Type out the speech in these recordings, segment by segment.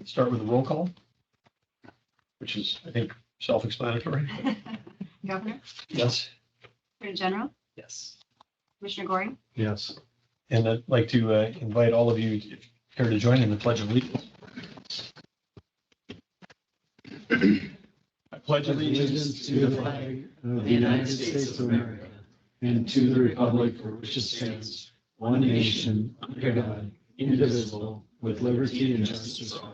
Start with the roll call, which is, I think, self-explanatory. Governor, Yes. Attorney General, Yes. Commissioner Goring, Yes. And I'd like to invite all of you, if you care to join in the Pledge of Allegiance. I pledge Allegiance to the flag of the United States of America and to the republic for which it stands, one nation, under God, indivisible, with liberty and justice for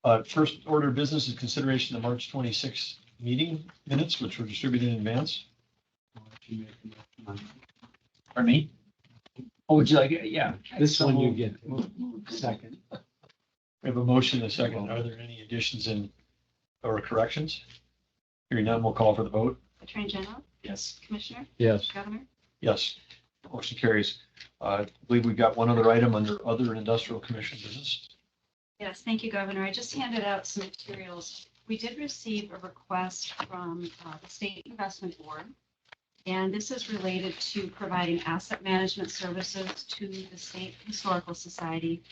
all. First order of business is consideration of March 26th meeting minutes, which were distributed in advance. Pardon me? Oh, would you like it? Yeah. This one you get second. We have a motion and a second. Are there any additions or corrections? Hearing none, we'll call for the vote. Attorney General, Yes. Commissioner, Yes. Governor, Yes. Motion carries. I believe we've got one other item under other industrial commission business. yes, thank you, Governor. I just handed out some materials. We did receive a request from the State Investment Board, and this is related to providing asset management services to the State Historical Society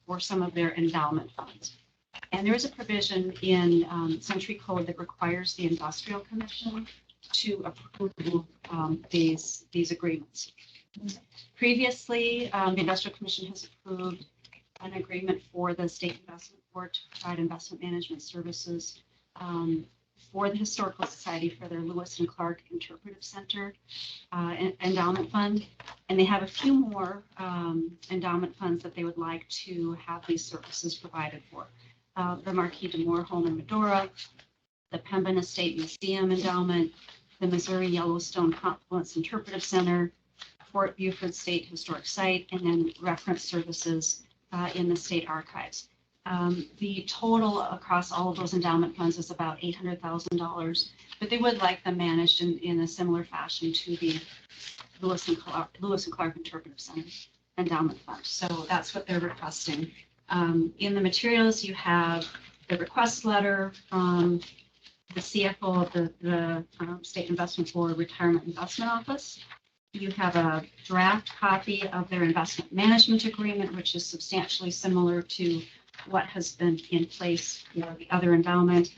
for some of their endowment funds. And there is a provision in Century Code that requires the Industrial Commission to approve these agreements. Previously, the Industrial Commission has approved an agreement for the State Investment Board to provide investment management services for the Historical Society for their Lewis and Clark Interpretive Center endowment fund. And they have a few more endowment funds that they would like to have these services provided for. The Marquis de Moore Home in Medora, the Pembina State Museum Endowment, the Missouri Yellowstone Confluence Interpretive Center, Fort Buford State Historic Site, and then reference services in the state archives. The total across all of those endowment funds is about $800,000, but they would like them managed in a similar fashion to the Lewis and Clark Interpretive Center Endowment Fund. So that's what they're requesting. In the materials, you have the request letter from the CFO of the State Investment Board Retirement Investment Office. You have a draft copy of their investment management agreement, which is substantially similar to what has been in place for the other endowment,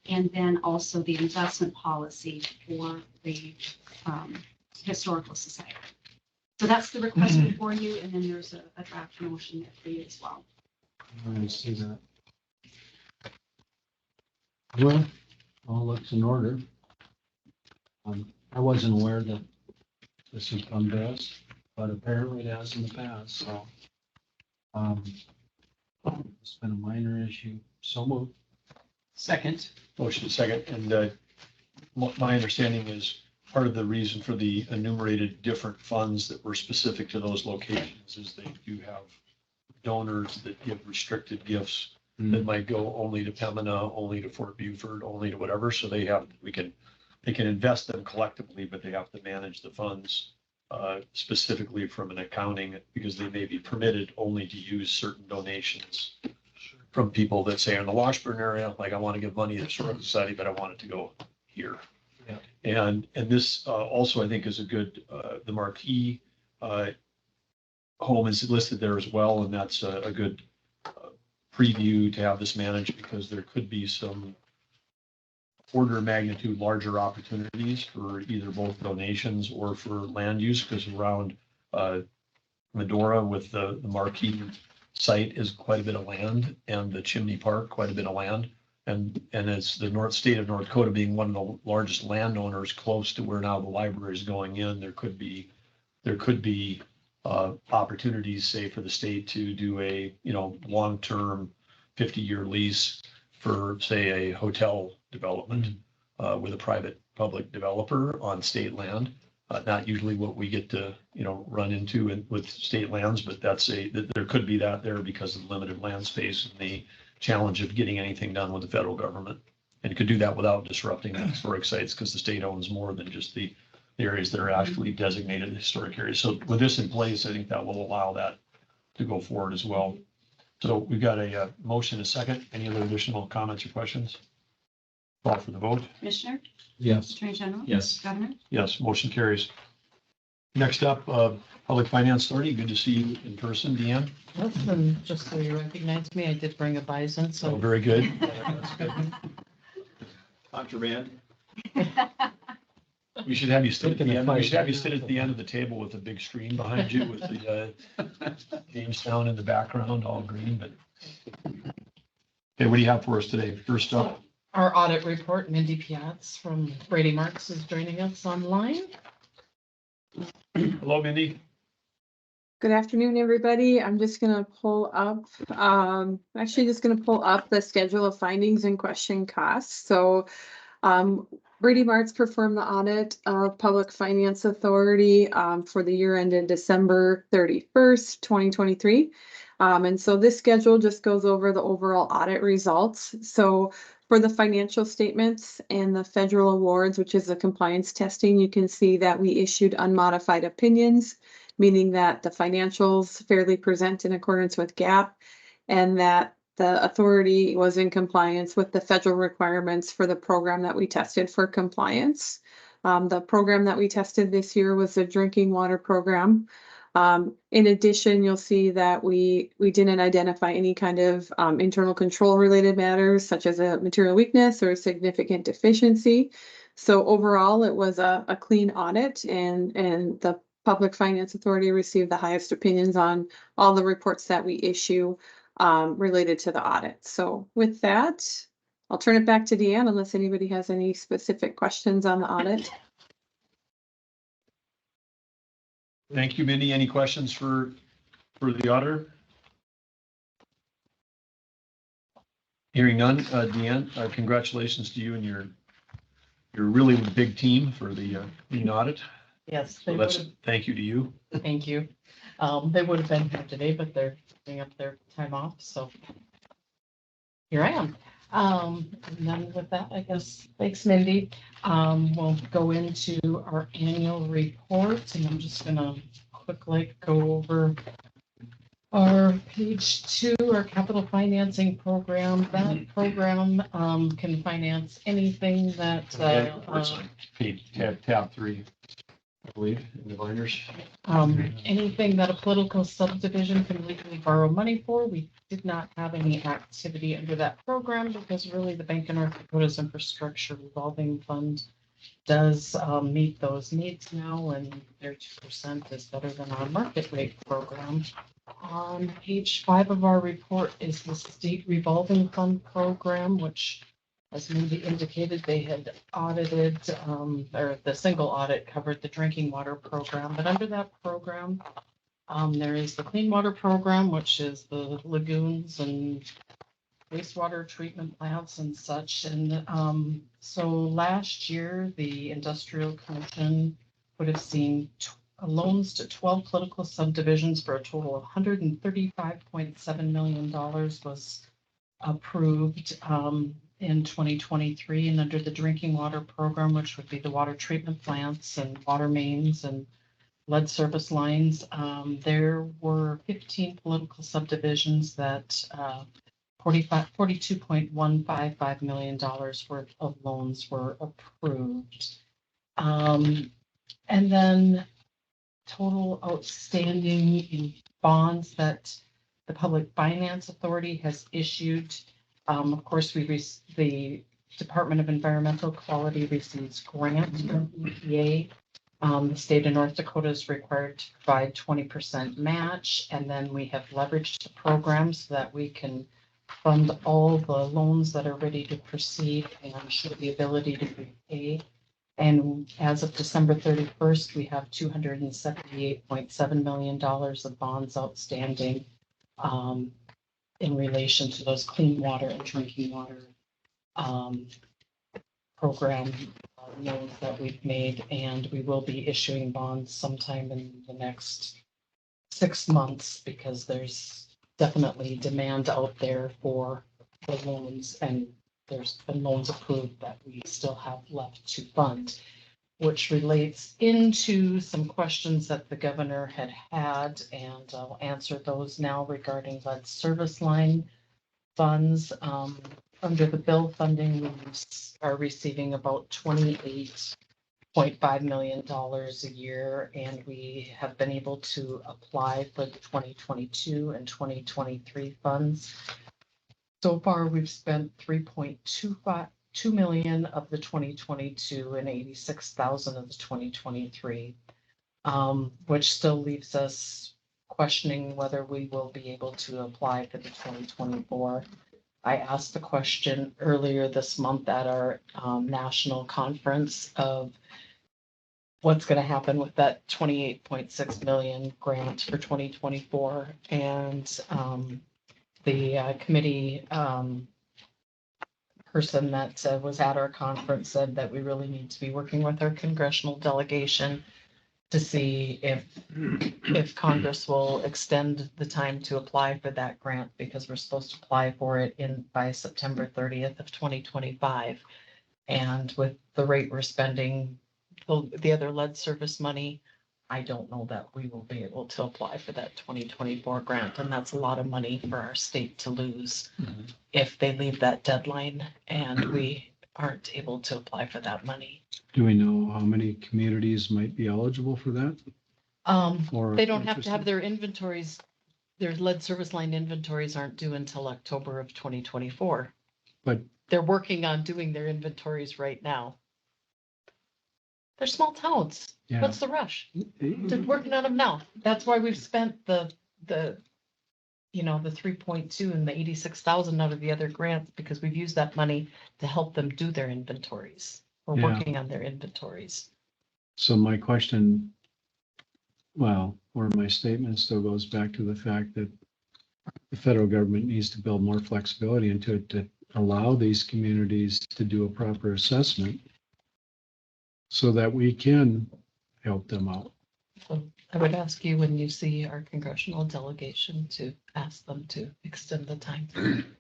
and then also the investment policy for the Historical Society. So that's the request before you, and then there's a draft motion there for you as well. I see that. Well, all looks in order. I wasn't aware that this would come to us, but apparently it has in the past, so. It's been a minor issue, so moved. Second. Motion second, and my understanding is part of the reason for the enumerated different funds that were specific to those locations is they do have donors that give restricted gifts that might go only to Pembina, only to Fort Buford, only to whatever. So they can invest them collectively, but they have to manage the funds specifically from an accounting, because they may be permitted only to use certain donations from people that say in the Washburn area, like, I want to give money to the Historical Society, but I want it to go here. Yeah. And this also, I think, is a good, the Marquis home is listed there as well, and that's a good preview to have this managed, because there could be some order of magnitude larger opportunities for either both donations or for land use, because around Medora with the Marquis site is quite a bit of land, and the Chimney Park, quite a bit of land. And as the state of North Dakota being one of the largest landowners close to where now the library is going in, there could be opportunities, say, for the state to do a, long-term 50-year lease for, say, a hotel development with a private public developer on state land. Not usually what we get to, run into with state lands, but there could be that there because of the limited land space and the challenge of getting anything done with the federal government. And it could do that without disrupting the historic sites, because the state owns more than just the areas that are actually designated historic areas. So with this in place, I think that will allow that to go forward as well. So we've got a motion, a second. Any other additional comments or questions? Call for the vote. Commissioner, Yes. Attorney General, Yes. Governor, Yes, motion carries. Next up, Public Finance Authority. Good to see you in person, Deanne. Yes, and just so you recognize me, I did bring a bison, So so. very good. That's good. Contraband. We should have you sit at the end. We should have you sit at the end of the table with a big screen behind you with the Jamestown in the background, all green, but. Okay, what do you have for us today? First up, Our audit report, Mindy Piatz from Brady Marks is joining us online. hello, Mindy. Good afternoon, everybody. I'm just gonna pull up, actually just gonna pull up the schedule of findings and question costs. So Brady Marts performed the audit of Public Finance Authority for the year ended December 31st, 2023. And so this schedule just goes over the overall audit results. So for the financial statements and the federal awards, which is the compliance testing, you can see that we issued unmodified opinions, meaning that the financials fairly present in accordance with GAAP and that the authority was in compliance with the federal requirements for the program that we tested for compliance. The program that we tested this year was the drinking water program. In addition, you'll see that we didn't identify any kind of internal control related matters such as a material weakness or a significant deficiency. So overall, it was a clean audit and the Public Finance Authority received the highest opinions on all the reports that we issue related to the audit. So with that, I'll turn it back to Deanne unless anybody has any specific questions on the audit. Thank you, Mindy. Any questions for the auditor? Hearing none, Deanne, congratulations to you and your really big team for the clean audit. Yes, So they that's would thank you to you. have, thank you. They would have been here today, but they're giving up their time off, so here I am. And then with that, I guess, thanks, Mindy. We'll go into our annual report, and I'm just gonna quickly go over our page 2, our capital financing program. That program can finance anything that Page tab 3, I believe, in the binders. anything that a political subdivision can legally borrow money for. We did not have any activity under that program because really the Bank of North Dakota's infrastructure revolving fund does meet those needs now, and their 2% is better than our market rate program. On page 5 of our report is the state revolving fund program, which, as Mindy indicated, they had audited, or the single audit covered the drinking water program. But under that program, there is the clean water program, which is the lagoons and wastewater treatment plants and such. And so last year, the Industrial Commission would have seen loans to 12 political subdivisions for a total of $135.7 million was approved in 2023. And under the drinking water program, which would be the water treatment plants and water mains and lead service lines, there were 15 political subdivisions that $42.155 million worth of loans were approved. And then total outstanding in bonds that the Public Finance Authority has issued. Of course, the Department of Environmental Quality receives grants from EPA. The state of North Dakota is required to provide 20% match, and then we have leveraged the program so that we can fund all the loans that are ready to proceed and show the ability to repay. And as of December 31st, we have $278.7 million of bonds outstanding in relation to those clean water and drinking water program loans that we've made. And we will be issuing bonds sometime in the next 6 months because there's definitely demand out there for the loans, and there's been loans approved that we still have left to fund, which relates into some questions that the governor had, and I'll answer those now regarding lead service line funds. Under the bill funding, we are receiving about 28 $0.5 million a year, and we have been able to apply for the 2022 and 2023 funds. So far, we've spent 3.2 million of the 2022 and 86,000 of the 2023, which still leaves us questioning whether we will be able to apply for the 2024. I asked the question earlier this month at our national conference of what's going to happen with that 28.6 million grant for 2024. And the committee person that was at our conference said that we really need to be working with our congressional delegation to see if Congress will extend the time to apply for that grant, because we're supposed to apply for it by September 30th of 2025. And with the rate we're spending, the other lead service money, I don't know that we will be able to apply for that 2024 grant. And that's a lot of money for our state to lose if they leave that deadline and we aren't able to apply for that money. Do we know how many communities might be eligible for that? Or They don't have to interested? have their inventories, their lead service line inventories aren't due until October of 2024. But- they're working on doing their inventories right now. They're small towns. Yeah. What's the rush? They're working on them now. That's why we've spent the 3.2 and the 86,000 out of the other grants, because we've used that money to help them do their inventories. We're Yeah. working on their inventories. So my question, or my statement still goes back to the fact that the federal government needs to build more flexibility into it to allow these communities to do a proper assessment so that we can help them out. So I would ask you, when you see our congressional delegation, to ask them to extend the time.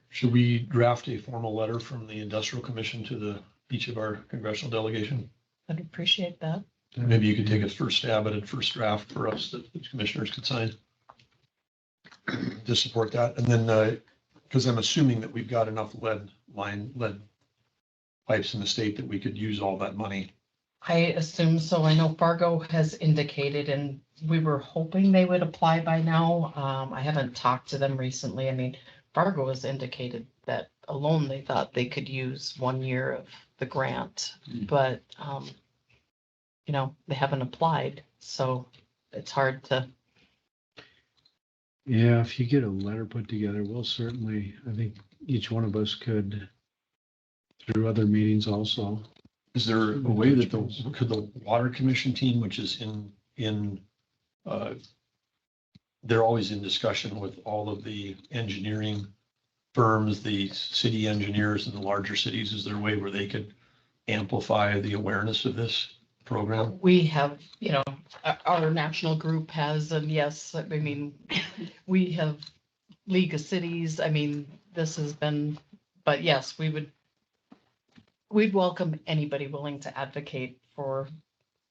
Should we draft a formal letter from the Industrial Commission to each of our congressional delegation? I'd appreciate that. Maybe you could take a first stab at a first draft for us that the commissioners could sign to support that. And then, because I'm assuming that we've got enough lead pipes in the state that we could use all that money. I assume so. I know Fargo has indicated, and we were hoping they would apply by now. I haven't talked to them recently. I mean, Fargo has indicated that alone they thought they could use 1 year of the grant, but they haven't applied, so it's hard to. Yeah, if you get a letter put together, we'll certainly, I think each one of us could, through other meetings also. Is there a way that could the Water Commission team, which is they're always in discussion with all of the engineering firms, the city engineers in the larger cities, is there a way where they could amplify the awareness of this program? We have, our national group has, and yes, I mean, we have League of Cities. I mean, this has been, but yes, we'd welcome anybody willing to advocate for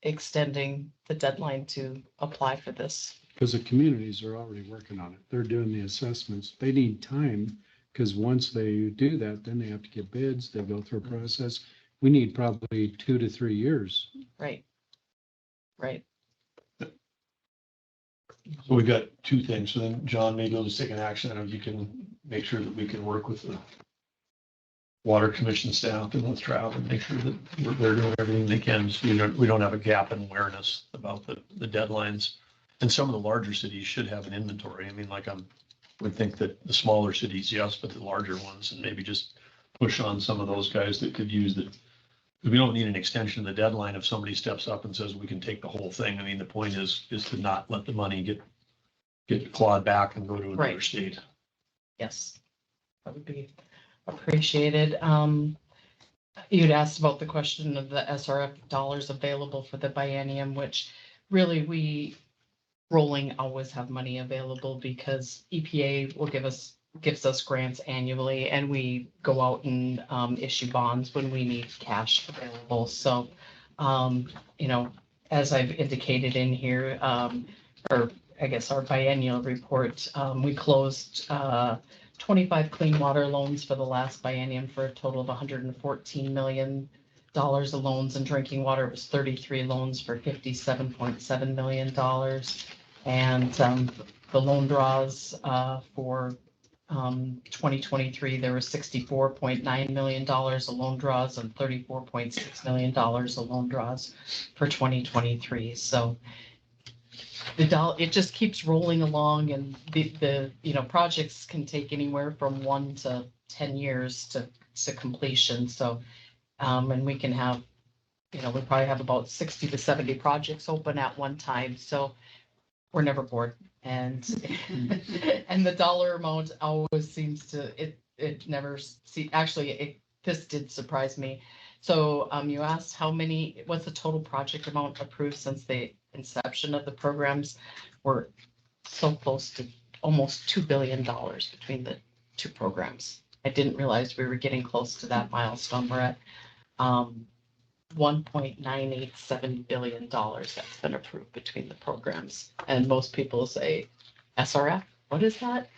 extending the deadline to apply for this. Because the communities are already working on it. They're doing the assessments. They need time, because once they do that, then they have to get bids. They go through a process. We need probably 2 to 3 years. Right. So we've got two things. So then, John, maybe we'll just take an action and you can make sure that we can work with the Water Commission staff and with Trav and make sure that they're doing everything they can. So we don't have a gap in awareness about the deadlines. And some of the larger cities should have an inventory. I mean, like would think that the smaller cities, yes, but the larger ones, and maybe just push on some of those guys that could use the. We don't need an extension of the deadline if somebody steps up and says we can take the whole thing. I mean, the point is to not let the money get clawed back and go to another Right. state. Yes, that would be appreciated. You'd asked about the question of the SRF dollars available for the biennium, which really we rolling always have money available because EPA will gives us grants annually, and we go out and issue bonds when we need cash available. So, as I've indicated in here, or I guess our biennial report, we closed 25 clean water loans for the last biennium for a total of 114 million. of loans in drinking water. It was 33 loans for $57.7 million. And the loan draws for 2023, there was $64.9 million of loan draws and $34.6 million of loan draws for 2023. So it just keeps rolling along, and the projects can take anywhere from 1 to 10 years to completion. So and we can have, we probably have about 60 to 70 projects open at one time. So we're never bored. And and the dollar amount always seems to, it never this did surprise me. So you asked what's the total project amount approved since the inception of the programs? We're so close to almost $2 billion between the two programs. I didn't realize we were getting close to that milestone. We're at $1.987 billion that's been approved between the programs. And most people say, SRF, what is that?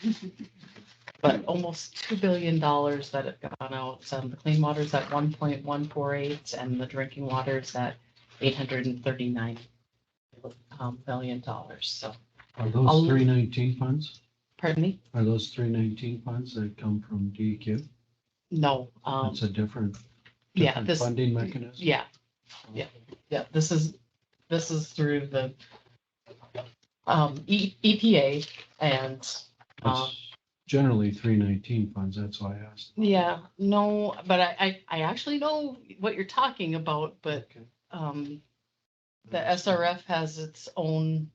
But almost $2 billion that have gone out. The clean water's at 1.148 and the drinking water's at $839 million. So, Are those 319 funds? pardon me? Are those 319 funds that come from DEQ? No. That's a different Yeah, this, funding mechanism? yeah. This is through the EPA and It's generally 319 funds, that's why I asked. yeah, no, but I actually know what you're talking about, but Okay. the SRF has its own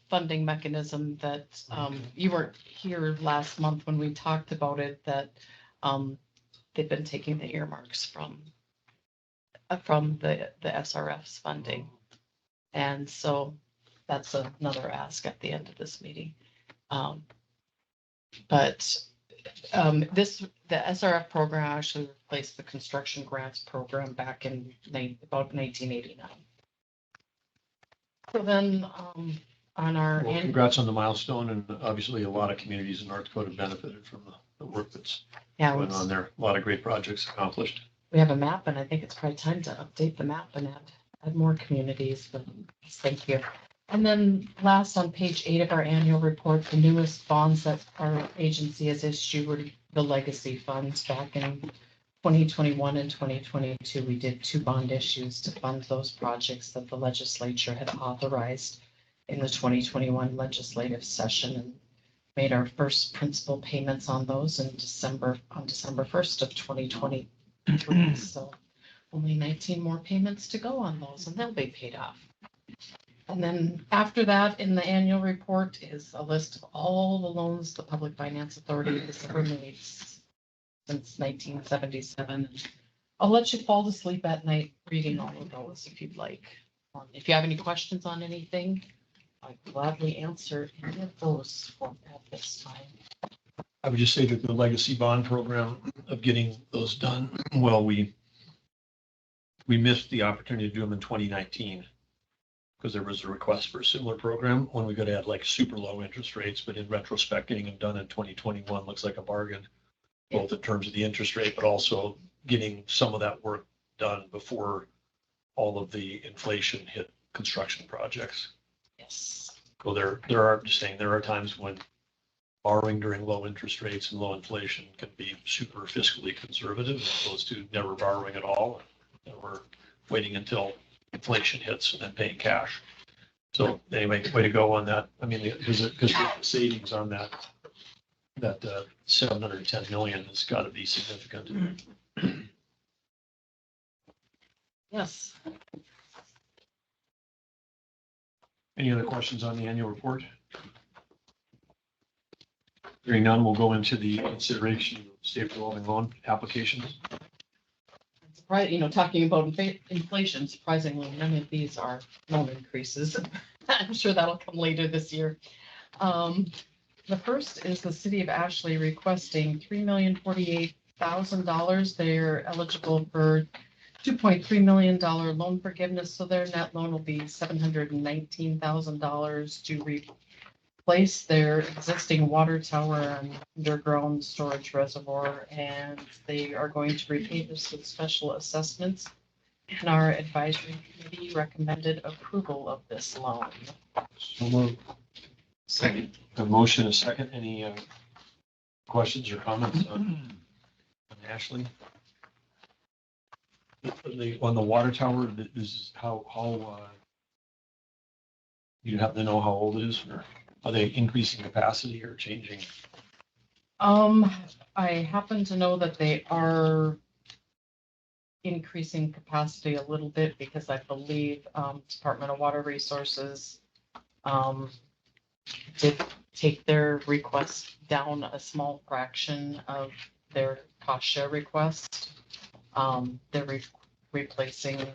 funding mechanism that you weren't here last month when we talked about it, that they've been taking the earmarks from the SRF's funding. And so that's another ask at the end of this meeting. But the SRF program actually replaced the construction grants program back in about 1989. So then on our Well, congrats on the milestone, and obviously a lot of communities in North Dakota benefited from the work that's going on there. A lot of great projects accomplished. We have a map, and I think it's probably time to update the map and add more communities, but thank you. And then last, on page 8 of our annual report, the newest bonds that our agency has issued were the legacy funds. Back in 2021 and 2022, we did 2 bond issues to fund those projects that the legislature had authorized in the 2021 legislative session, and made our first principal payments on those on December 1st of 2023. So only 19 more payments to go on those, and they'll be paid off. And then after that, in the annual report is a list of all the loans the Public Finance Authority has ever made since 1977. I'll let you fall to sleep at night reading all of those if you'd like. If you have any questions on anything, I'd gladly answer any of those at this time. I would just say that the legacy bond program of getting those done, well, we missed the opportunity to do them in 2019 because there was a request for a similar program when we could have had like super low interest rates, but in retrospect, getting them done in 2021 looks like a bargain, both in terms of the interest rate, but also getting some of that work done before all of the inflation hit construction projects. Yes. So there are times when borrowing during low interest rates and low inflation can be super fiscally conservative as opposed to never borrowing at all. And we're waiting until inflation hits and then paying cash. So anyway, way to go on that. I mean, because the savings on that 710 million has got to be significant. Yes. Any other questions on the annual report? Hearing none, we'll go into the consideration of state revolving loan applications. Talking about inflation, surprisingly, none of these are loan increases. I'm sure that'll come later this year. The first is the city of Ashley requesting $3,048,000. They're eligible for $2.3 million loan forgiveness, so their net loan will be $719,000 due replace their existing water tower and underground storage reservoir, and they are going to repay this with special assessments. And our advisory committee recommended approval of this loan. So moved. Second. A motion, a second. Any questions or comments on Ashley? On the water tower, this is how you happen to know how old it is, or are they increasing capacity or changing? I happen to know that they are increasing capacity a little bit because I believe Department of Water Resources did take their request down a small fraction of their cost share request. They're replacing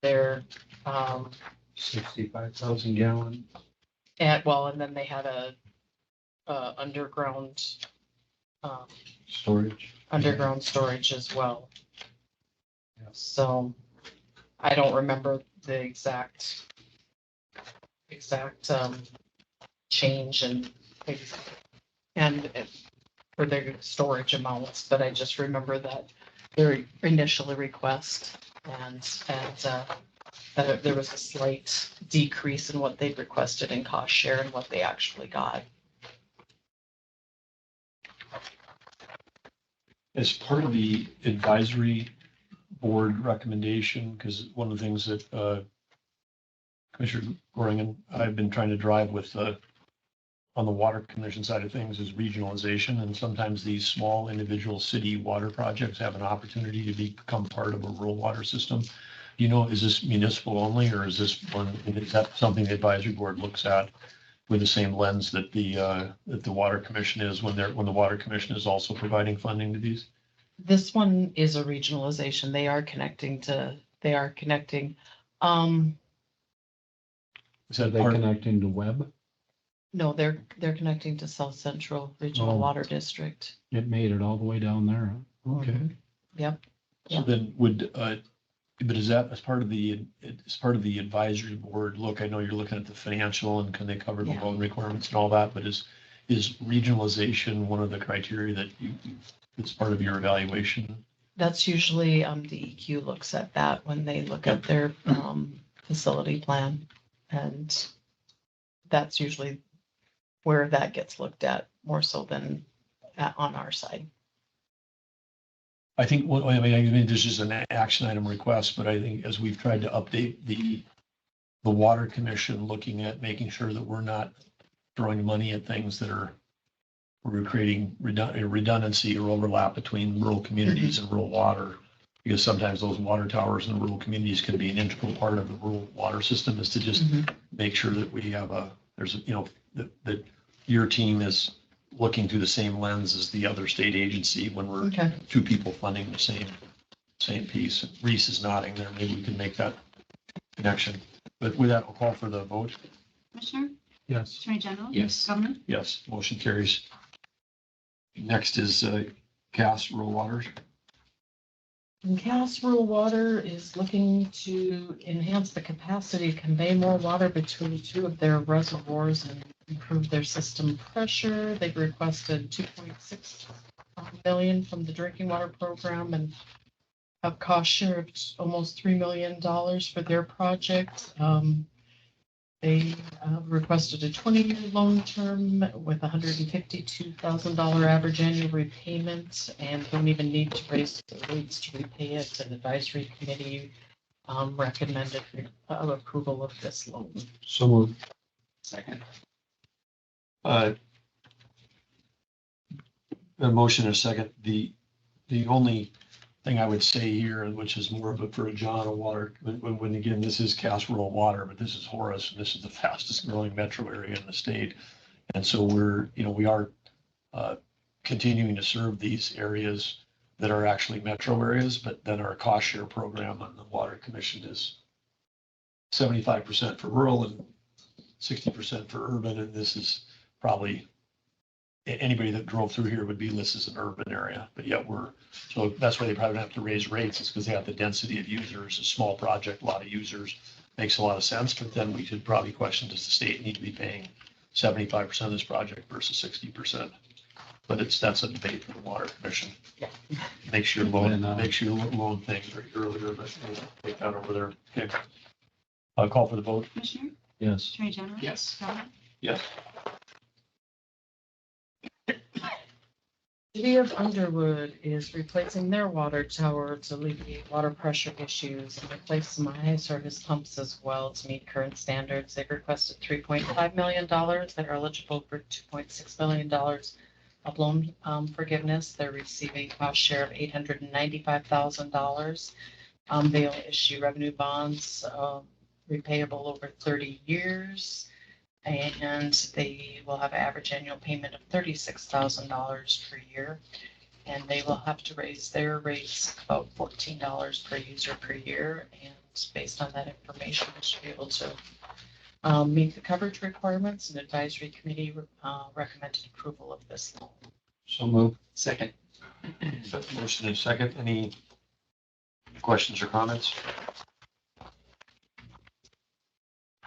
their 65,000 gallon. and then they had a underground storage as well. Yeah. So I don't remember the exact change and for their storage amounts, but I just remember that their initial request and that there was a slight decrease in what they'd requested in cost share and what they actually got. As part of the advisory board recommendation, because one of the things that Commissioner Goring and I've been trying to drive with on the water commission side of things is regionalization, and sometimes these small individual city water projects have an opportunity to become part of a rural water system. You know, is this municipal only, or is that something the advisory board looks at with the same lens that the water commission is when the water commission is also providing funding to these? This one is a regionalization. They are connecting. Is Are that they part of, connecting to web? No, they're connecting to South Central Regional Oh. Water District. It made it all the way down there. Huh? okay. Yep. So then but is that as part of the advisory board look? I know you're looking at the financial and can they cover the Yeah. loan requirements and all that, but is regionalization one of the criteria that it's part of your evaluation? That's usually, DEQ looks at that when they look at their, facility plan. And that's usually where that gets looked at more so than on our side. I think, well, I mean, this is an action item request, but I think as we've tried to update the water commission, looking at making sure that we're not throwing money at things that we're creating redundancy or overlap between rural communities and rural water. Because sometimes those water towers in rural communities can be an integral part of the rural water system, is to just make sure that we have that your team is looking through the same lens as the other state agency when we're Okay. two people funding the same piece. Reese is nodding there. Maybe we can make that connection. But with that, I'll call for the vote. Commissioner, Yes. Attorney General? Yes. Governor? Yes, motion carries. Next is Cass Rural Waters. And Cass Rural Water is looking to enhance the capacity to convey more water between two of their reservoirs and improve their system pressure. They've requested 2.6 million from the drinking water program and have cost share of almost $3 million for their project. They requested a 20-year loan term with $152,000 average annual repayment and don't even need to raise the rates to repay it. An advisory committee recommended approval of this loan. So moved. Second. A motion and a second. The only thing I would say here, which is more of a for a John of Water, when again, this is Cass Rural Water, but this is Horace, and this is the fastest growing metro area in the state. And so we are continuing to serve these areas that are actually metro areas, but then our cost share program on the Water Commission is 75% for rural and 60% for urban. And this is probably anybody that drove through here would be listed as an urban area, but yet so that's why they probably don't have to raise rates, is because they have the density of users, a small project, a lot of users, makes a lot of sense. But then we should probably question, does the state need to be paying 75% of this project versus 60%. But that's a debate for the Water Commission. Yeah. Make sure loan thing very earlier, but we'll take that over there. Okay. I'll call for the vote. Commissioner, Yes. Attorney General. Yes. Governor. Yes. City of Underwood is replacing their water tower to alleviate water pressure issues and replace some high service pumps as well to meet current standards. They've requested $3.5 million. They're eligible for $2.6 million of loan forgiveness. They're receiving cost share of $895,000. They'll issue revenue bonds repayable over 30 years. And they will have an average annual payment of $36,000 per year. And they will have to raise their rates about $14 per user per year. And based on that information, we should be able to meet the coverage requirements, and advisory committee recommended approval of this loan. So move. Second. Motion and second. Any questions or comments?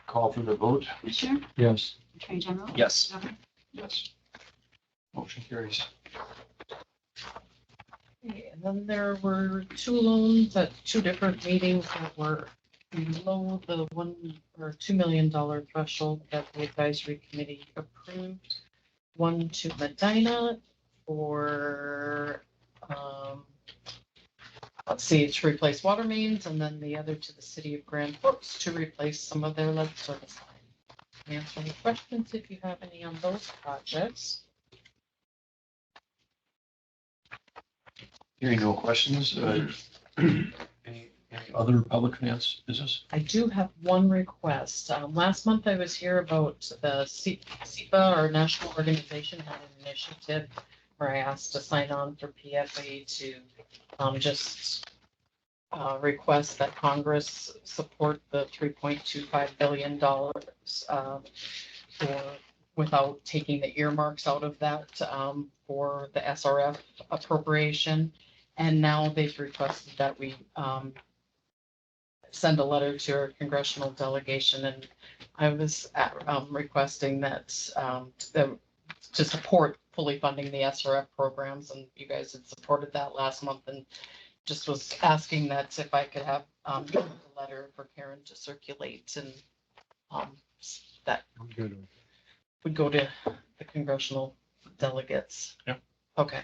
Call for the vote. Commissioner, Yes. Attorney General. Yes. Governor. Yes. Motion carries. Okay, and then there were two loans at two different meetings that were below the $2 million threshold that the advisory committee approved. One to Medina for, to replace water mains, and then the other to the city of Grand Forks to replace some of their lead service line. Answer any questions if you have any on those projects. Hearing no questions, any other public finance business? I do have one request. Last month I was here about the SEPA, our national organization, had an initiative where I asked to sign on for PFA to request that Congress support the $3.25 billion without taking the earmarks out of that for the SRF appropriation. And now they've requested that we send a letter to our congressional delegation, and I was requesting that to support fully funding the SRF programs, and you guys had supported that last month, and just was asking that if I could have a letter for Karen to circulate, and that I'm good. would go to the congressional delegates. Yep. Okay.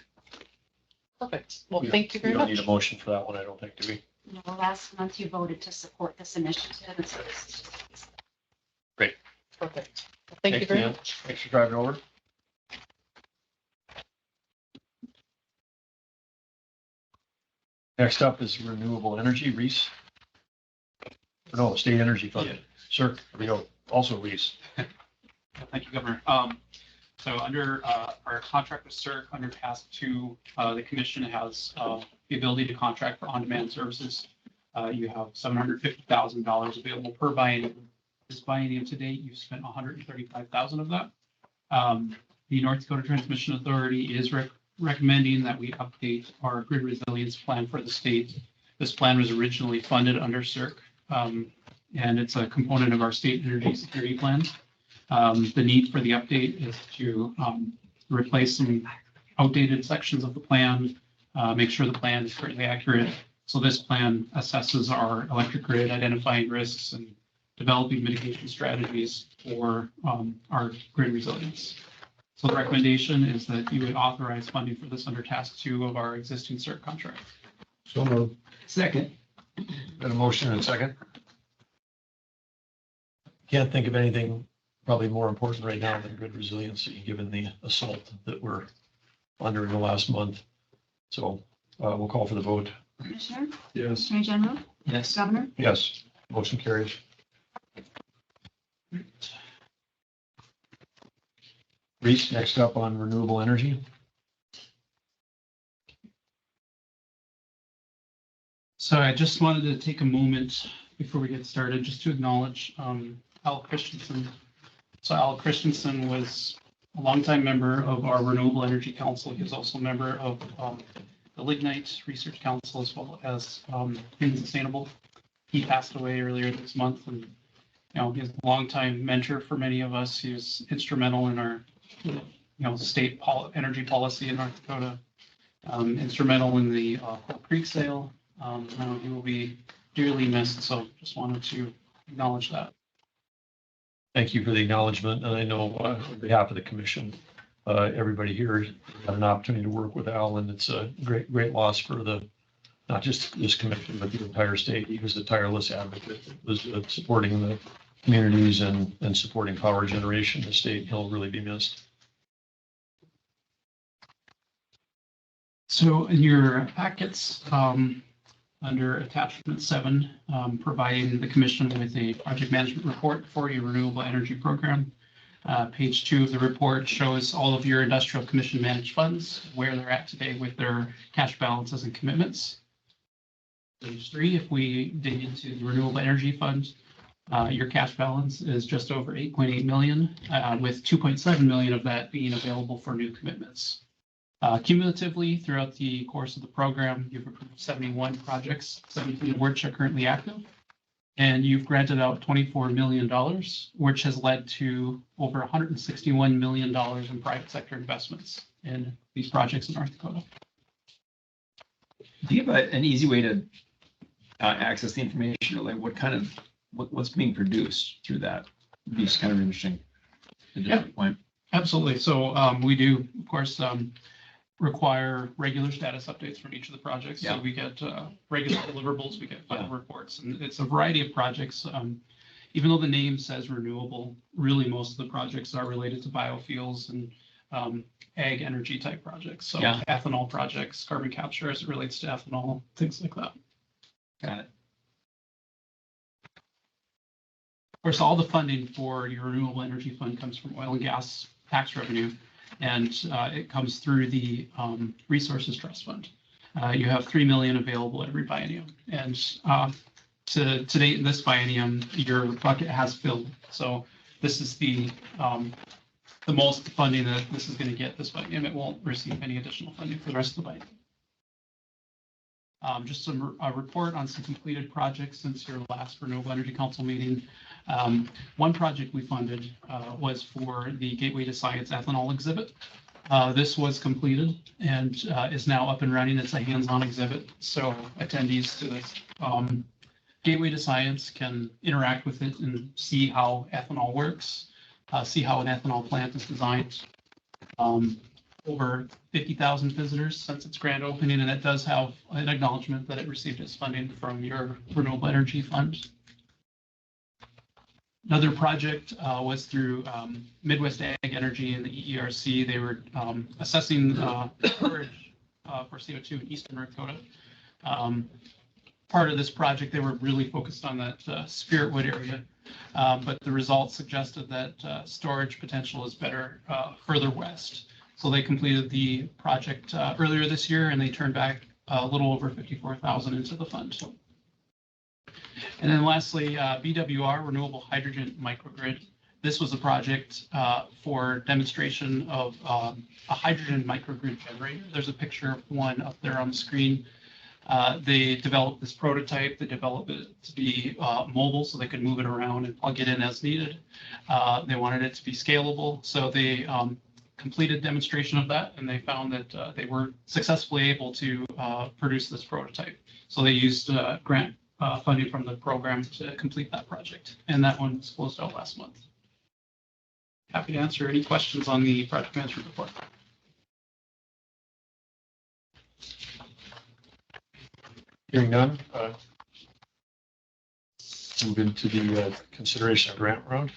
Perfect. Well, Yeah. thank you very We don't need much. a motion for that one, I don't think, do we? No, last month you voted to support this initiative, and so this is just. Perfect. Well, thank you Thanks, very Dan. much. Thanks for driving over. Next up is renewable energy, Reese. No, state energy fund. Sir, we go, also Reese. Thank you, Governor. So under our contract with CERC, under Task 2, the commission has the ability to contract for on-demand services. You have $750,000 available per biennium. This biennium to date, you've spent $135,000 of that. The North Dakota Transmission Authority is recommending that we update our grid resilience plan for the state. This plan was originally funded under CERC, and it's a component of our state energy security plan. The need for the update is to replace some outdated sections of the plan, make sure the plan is currently accurate. So this plan assesses our electric grid, identifying risks and developing mitigation strategies for our grid resilience. So the recommendation is that you would authorize funding for this under Task 2 of our existing CERC contract. So moved. Second. Got a motion and a second. Can't think of anything probably more important right now than grid resiliency, given the assault that we're under in the last month. So we'll call for the vote. Commissioner, Yes. Attorney General, Yes. Governor. Yes, motion carries. Reese, next up on renewable energy. So I just wanted to take a moment before we get started, just to acknowledge Al Christensen. So Al Christensen was a longtime member of our Renewable Energy Council. He was also a member of the Lignite Research Council, as well as Clean and Sustainable. He passed away earlier this month, and he's a longtime mentor for many of us. He was instrumental in our, state energy policy in North Dakota. Instrumental in the Coal Creek sale. He will be dearly missed, so just wanted to acknowledge that. Thank you for the acknowledgement. And I know on behalf of the commission, everybody here had an opportunity to work with Al, and it's a great loss for not just this commission, but the entire state. He was a tireless advocate, was supporting the communities and supporting power generation in the state. He'll really be missed. So in your packets, under attachment 7, providing the commission with a project management report for your renewable energy program. Page 2 of the report shows all of your industrial commission managed funds, where they're at today with their cash balances and commitments. Page 3, if we dig into the renewable energy fund, your cash balance is just over 8.8 million, with 2.7 million of that being available for new commitments. Cumulatively, throughout the course of the program, you've approved 71 projects, 17 of which are currently active, and you've granted out $24 million, which has led to over $161 million in private sector investments in these projects in North Dakota. Do you have an easy way to access the information, or like what's being produced through that? It'd be just kind of interesting. Yeah. Point. Absolutely. So we do, of course, require regular status updates from each of the projects. Yeah. So we get regular deliverables, we get final reports, and it's a variety of projects. Even though the name says renewable, really most of the projects are related to biofuels and ag energy type projects. So ethanol projects, carbon capture as it relates to ethanol, things like that. Got it. Of course, all the funding for your renewable energy fund comes from oil and gas tax revenue, and it comes through the Resources Trust Fund. You have $3 million available every biennium, and to date in this biennium, your bucket has filled. So this is the most funding that this is going to get this biennium. It won't receive any additional funding for the rest of the biennium. Just a report on some completed projects since your last Renewable Energy Council meeting. One project we funded was for the Gateway to Science ethanol exhibit. This was completed and is now up and running. It's a hands-on exhibit, so attendees to this Gateway to Science can interact with it and see how ethanol works, see how an ethanol plant is designed. Over 50,000 visitors since its grand opening, and it does have an acknowledgement that it received its funding from your Renewable Energy Fund. Another project was through Midwest Ag Energy and the EERC. They were assessing storage for CO2 in eastern North Dakota. Part of this project, they were really focused on that Spiritwood area, but the results suggested that storage potential is better further west. So they completed the project earlier this year, and they turned back a little over 54,000 into the fund. And then lastly, BWR, Renewable Hydrogen Microgrid. This was a project for demonstration of a hydrogen microgrid generator. There's a picture of one up there on the screen. They developed this prototype. They developed it to be mobile so they could move it around and plug it in as needed. They wanted it to be scalable, so they completed demonstration of that, and they found that they were successfully able to produce this prototype. So they used grant funding from the program to complete that project, and that one was closed out last month. Happy to answer any questions on the project management report. Hearing none, move into the consideration of grant round.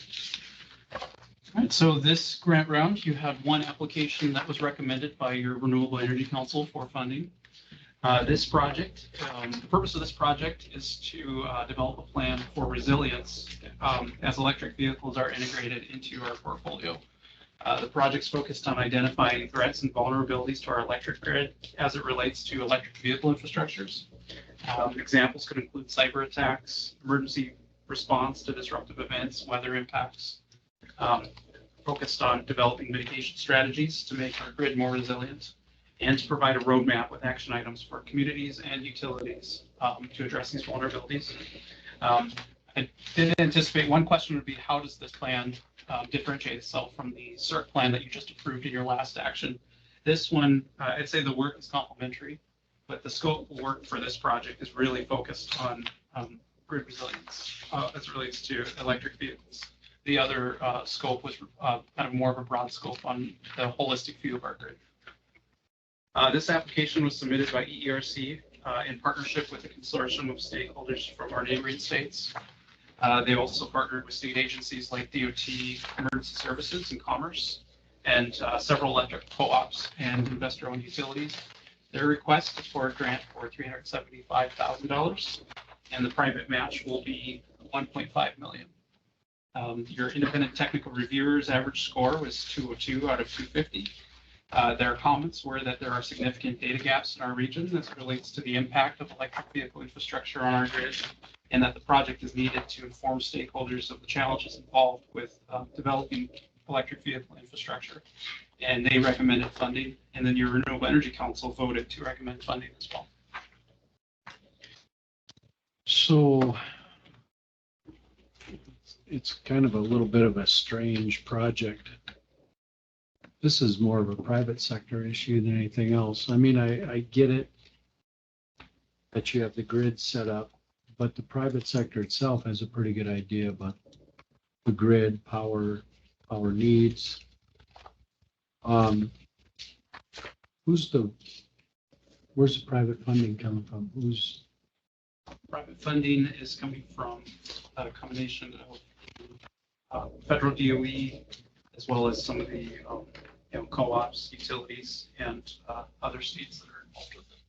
All right, so this grant round, you have one application that was recommended by your Renewable Energy Council for funding. This project, the purpose of this project is to develop a plan for resilience as electric vehicles are integrated into our portfolio. The project's focused on identifying threats and vulnerabilities to our electric grid as it relates to electric vehicle infrastructures. Examples could include cyber attacks, emergency response to disruptive events, weather impacts, focused on developing mitigation strategies to make our grid more resilient, and to provide a roadmap with action items for communities and utilities to address these vulnerabilities. I did anticipate one question would be, how does this plan differentiate itself from the CERC plan that you just approved in your last action? This one, I'd say the work is complementary, but the scope of work for this project is really focused on grid resilience as it relates to electric vehicles. The other scope was kind of more of a broad scope on the holistic view of our grid. This application was submitted by EERC in partnership with a consortium of stakeholders from our neighboring states. They also partnered with state agencies like DOT, Emergency Services and Commerce, and several electric co-ops and investor-owned utilities. Their request is for a grant for $375,000, and the private match will be $1.5 million. Your independent technical reviewers' average score was 202 out of 250. Their comments were that there are significant data gaps in our region as it relates to the impact of electric vehicle infrastructure on our grid, and that the project is needed to inform stakeholders of the challenges involved with developing electric vehicle infrastructure. And they recommended funding, and then your Renewable Energy Council voted to recommend funding as well. So it's kind of a little bit of a strange project. This is more of a private sector issue than anything else. I mean, I get it that you have the grid set up, but the private sector itself has a pretty good idea about the grid, power needs. Where's the private funding coming from? Private funding is coming from a combination of federal DOE, as well as some of the co-ops, utilities, and other states that are involved with it.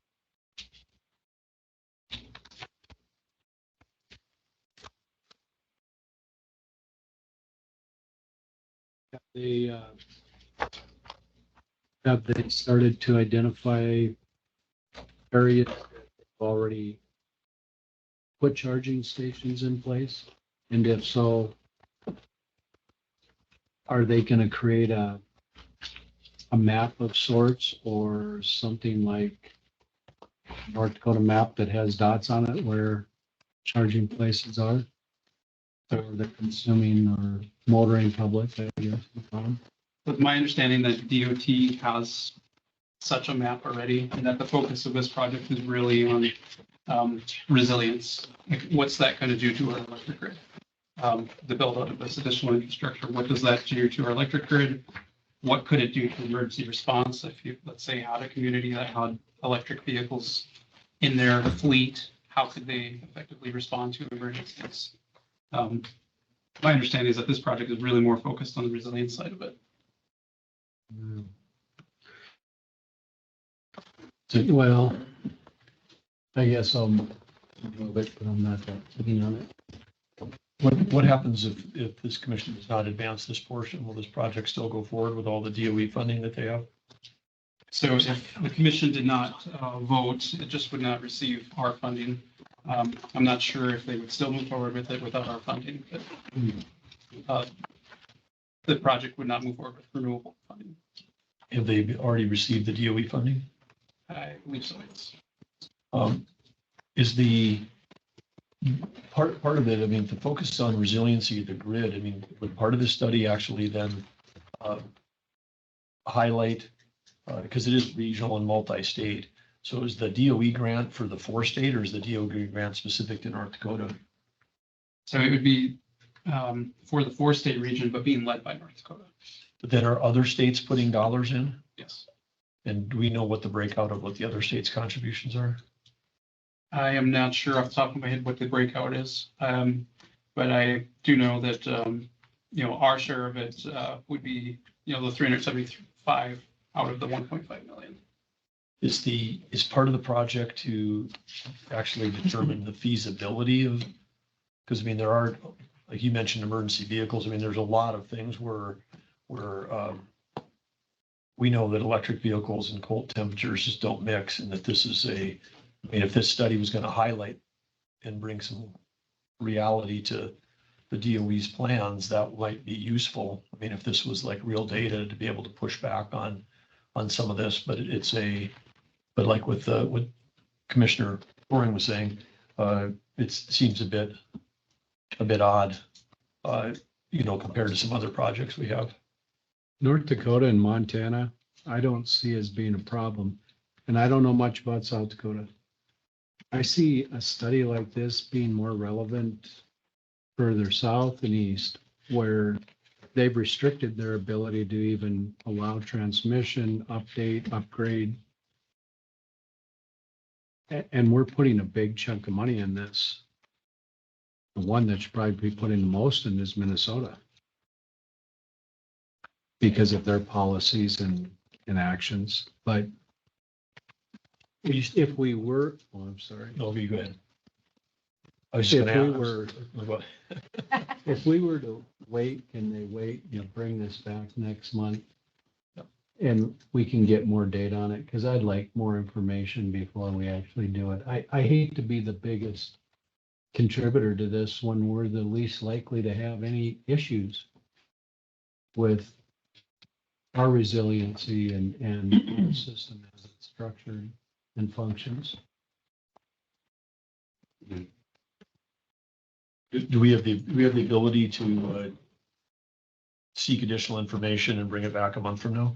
Have they started to identify areas that have already put charging stations in place? And if so, are they going to create a map of sorts or something like North Dakota map that has dots on it where charging places are for the consuming or motoring public, I guess? With my understanding that DOT has such a map already, and that the focus of this project is really on resilience. Like, what's that going to do to our electric grid? The build out of this additional infrastructure, what does that do to our electric grid? What could it do to emergency response if you, let's say, had a community that had electric vehicles in their fleet? How could they effectively respond to emergencies? My understanding is that this project is really more focused on the resilience side of it. Well, I guess I'll move it, but I'm not that keen on it. What happens if this commission does not advance this portion? Will this project still go forward with all the DOE funding that they have? So if the commission did not vote, it just would not receive our funding. I'm not sure if they would still move forward with it without our funding, but the project would not move forward with renewable funding. Have they already received the DOE funding? I believe so, yes. Is the part of it, I mean, the focus on resiliency of the grid, I mean, would part of the study actually then highlight, because it is regional and multi-state, so is the DOE grant for the 4-state, or is the DOE grant specific to North Dakota? So it would be for the 4-state region, but being led by North Dakota. Then are other states putting dollars in? Yes. And do we know what the breakout of what the other states' contributions are? I am not sure off the top of my head what the breakout is, but I do know that, our share of it would be, the 375 out of the 1.5 million. Is part of the project to actually determine the feasibility of, because I mean, there are, like you mentioned, emergency vehicles. I mean, there's a lot of things where we know that electric vehicles and cold temperatures just don't mix, and that this is I mean, if this study was going to highlight and bring some reality to the DOE's plans, that might be useful. I mean, if this was like real data to be able to push back on some of this, but but like with what Commissioner Goring was saying, it seems a bit a bit odd, compared to some other projects we have. North Dakota and Montana, I don't see as being a problem. And I don't know much about South Dakota. I see a study like this being more relevant further south and east, where they've restricted their ability to even allow transmission, update, upgrade. And we're putting a big chunk of money in this. The one that should probably be putting the most in is Minnesota. Because of their policies and actions, but if we were, oh, I'm sorry. No, you go ahead. I was just If gonna we ask. were, if we were to wait, can they wait, bring this back next month? And we can get more data on it, because I'd like more information before we actually do it. I hate to be the biggest contributor to this when we're the least likely to have any issues with our resiliency and the system as it's structured and functions. Do we have the ability to seek additional information and bring it back a month from now?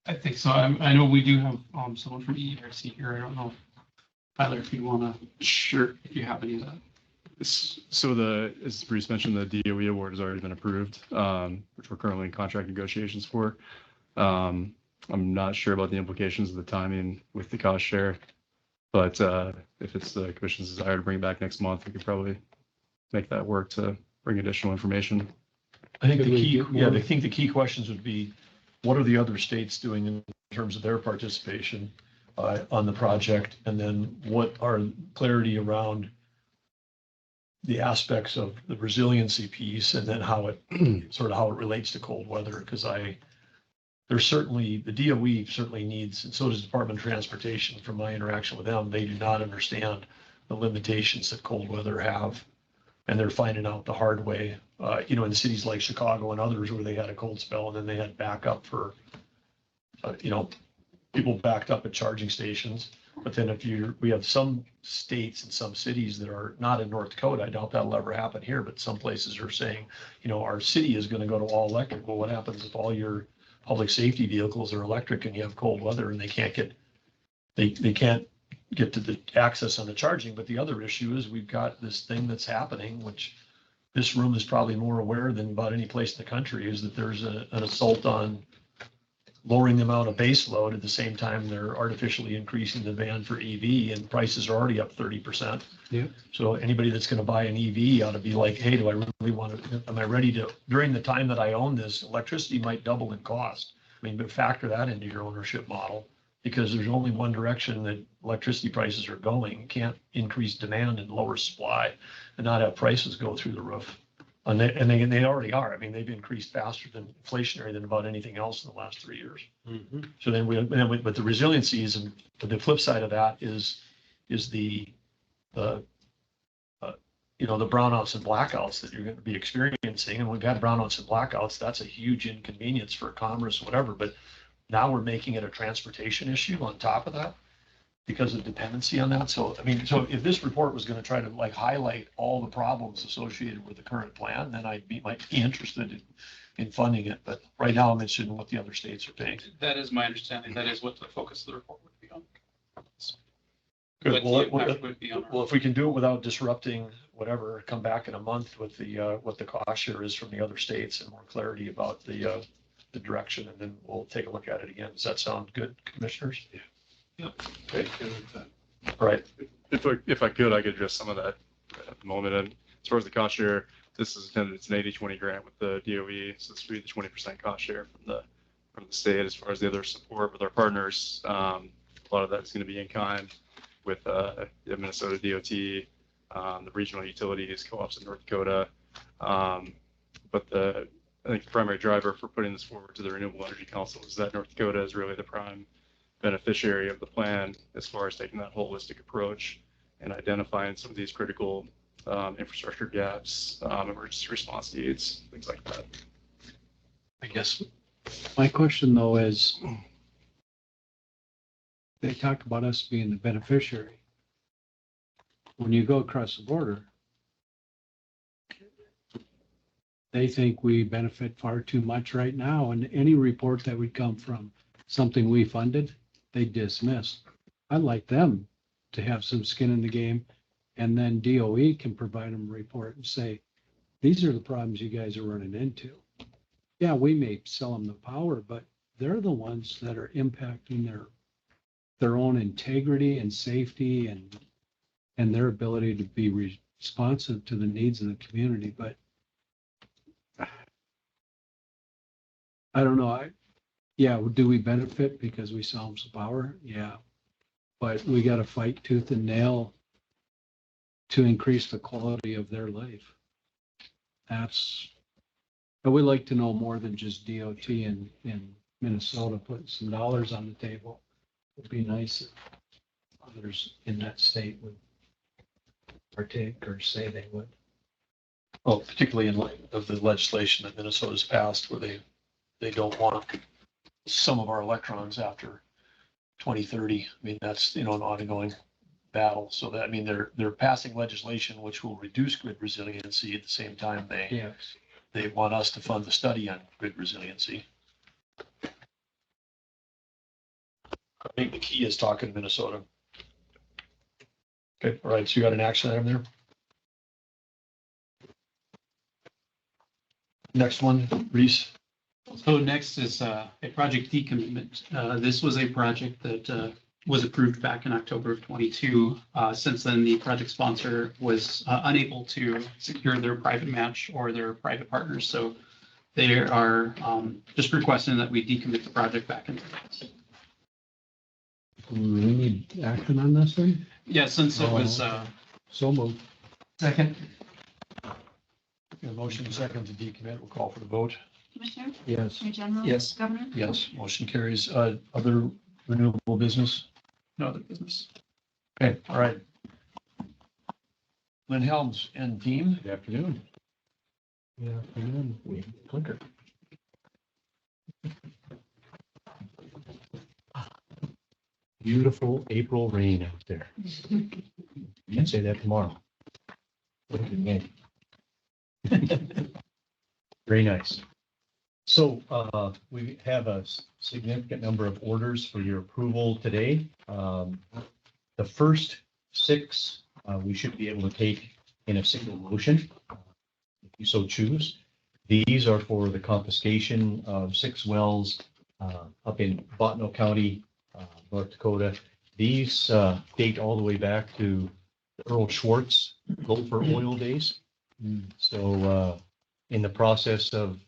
I think so. I know we do have someone from ERC here. I don't know, Tyler, if you want to, Sure. if you have any of that. So as Bruce mentioned, the DOE award has already been approved, which we're currently in contract negotiations for. I'm not sure about the implications of the timing with the cost share, but if it's the commission's desire to bring it back next month, we could probably make that work to bring additional information. I think Could we get more? I think the key questions would be, what are the other states doing in terms of their participation on the project? And then what are clarity around the aspects of the resiliency piece, and then how it relates to cold weather? Because there's certainly, the DOE certainly needs, and so does Department of Transportation. From my interaction with them, they do not understand the limitations that cold weather have. And they're finding out the hard way, in cities like Chicago and others where they had a cold spell and then they had backup for, people backed up at charging stations. But then we have some states and some cities that are not in North Dakota. I doubt that'll ever happen here, but some places are saying, our city is going to go to all electric. Well, what happens if all your public safety vehicles are electric and you have cold weather and they can't get to the access on the charging? But the other issue is we've got this thing that's happening, which this room is probably more aware than about any place in the country, is that there's an assault on lowering the amount of base load. At the same time, they're artificially increasing the demand for EV, and prices are already up 30%. Yeah. So anybody that's going to buy an EV ought to be like, hey, do I really want to, am I ready to, during the time that I own this, electricity might double in cost. I mean, but factor that into your ownership model, because there's only one direction that electricity prices are going. You can't increase demand and lower supply and not have prices go through the roof. And they already are. I mean, they've increased faster than inflationary than about anything else in the last 3 years. Mm-hmm. So but the resiliency is, and the flip side of that is the brownouts and blackouts that you're going to be experiencing. And we've had brownouts and blackouts. That's a huge inconvenience for commerce, whatever. But now we're making it a transportation issue on top of that because of dependency on that. So, I mean, so if this report was going to try to highlight all the problems associated with the current plan, then might be interested in funding it. But right now I'm interested in what the other states are paying. That is my understanding. That is what the focus of the report would be on. Good. What the impact would be on our- Well, if we can do it without disrupting whatever, come back in a month with what the cost share is from the other states and more clarity about the direction, and then we'll take a look at it again. Does that sound good, commissioners? Yeah. Okay. All right. If I could, I could address some of that at the moment. And as far as the cost share, it's an 80-20 grant with the DOE. So this would be the 20% cost share from the state. As far as the other support with our partners, a lot of that is going to be in kind with the Minnesota DOT, the regional utilities, co-ops in North Dakota. But I think the primary driver for putting this forward to the Renewable Energy Council is that North Dakota is really the prime beneficiary of the plan as far as taking that holistic approach and identifying some of these critical infrastructure gaps, emergency response needs, things like that. I guess my question though is, they talk about us being the beneficiary. When you go across the border, they think we benefit far too much right now, and any report that would come from something we funded, they dismiss. I'd like them to have some skin in the game, and then DOE can provide them a report and say, these are the problems you guys are running into. Yeah, we may sell them the power, but they're the ones that are impacting their own integrity and safety and their ability to be responsive to the needs of the community. But I don't know. Yeah, do we benefit because we sell them some power? Yeah. But we got to fight tooth and nail to increase the quality of their life. I would like to know more than just DOT in Minnesota putting some dollars on the table. It'd be nice if others in that state would partake or say they would. Well, particularly in light of the legislation that Minnesota's passed where they don't want some of our electrons after 2030. I mean, that's, an ongoing battle. So that, I mean, they're passing legislation which will reduce grid resiliency. At the same time, they want us to fund the study on grid resiliency. I think the key is talking to Minnesota. Okay, all right, so you got an action item there? Next one, Reese. So next is a project decommitment. This was a project that was approved back in October of 22. Since then, the project sponsor was unable to secure their private match or their private partners. So they are just requesting that we decommit the project back into this. Do we need action on this then? Yeah, since it was. So moved. Second. A motion and second to decommit. We'll call for the vote. Commissioner? Yes. Attorney General? Yes. Governor? Yes, motion carries. Other renewable business? No other business. Okay, all right. Lynn Helms and team. Good afternoon. Good afternoon. Clicker. Beautiful April rain out there. Can't say that tomorrow. Look again. Very nice. So we have a significant number of orders for your approval today. The first 6 we should be able to take in a single motion, if you so choose. These are for the confiscation of 6 wells up in Bottineau County, North Dakota. These date all the way back to Earl Schwartz Gopher Oil days. So in the process of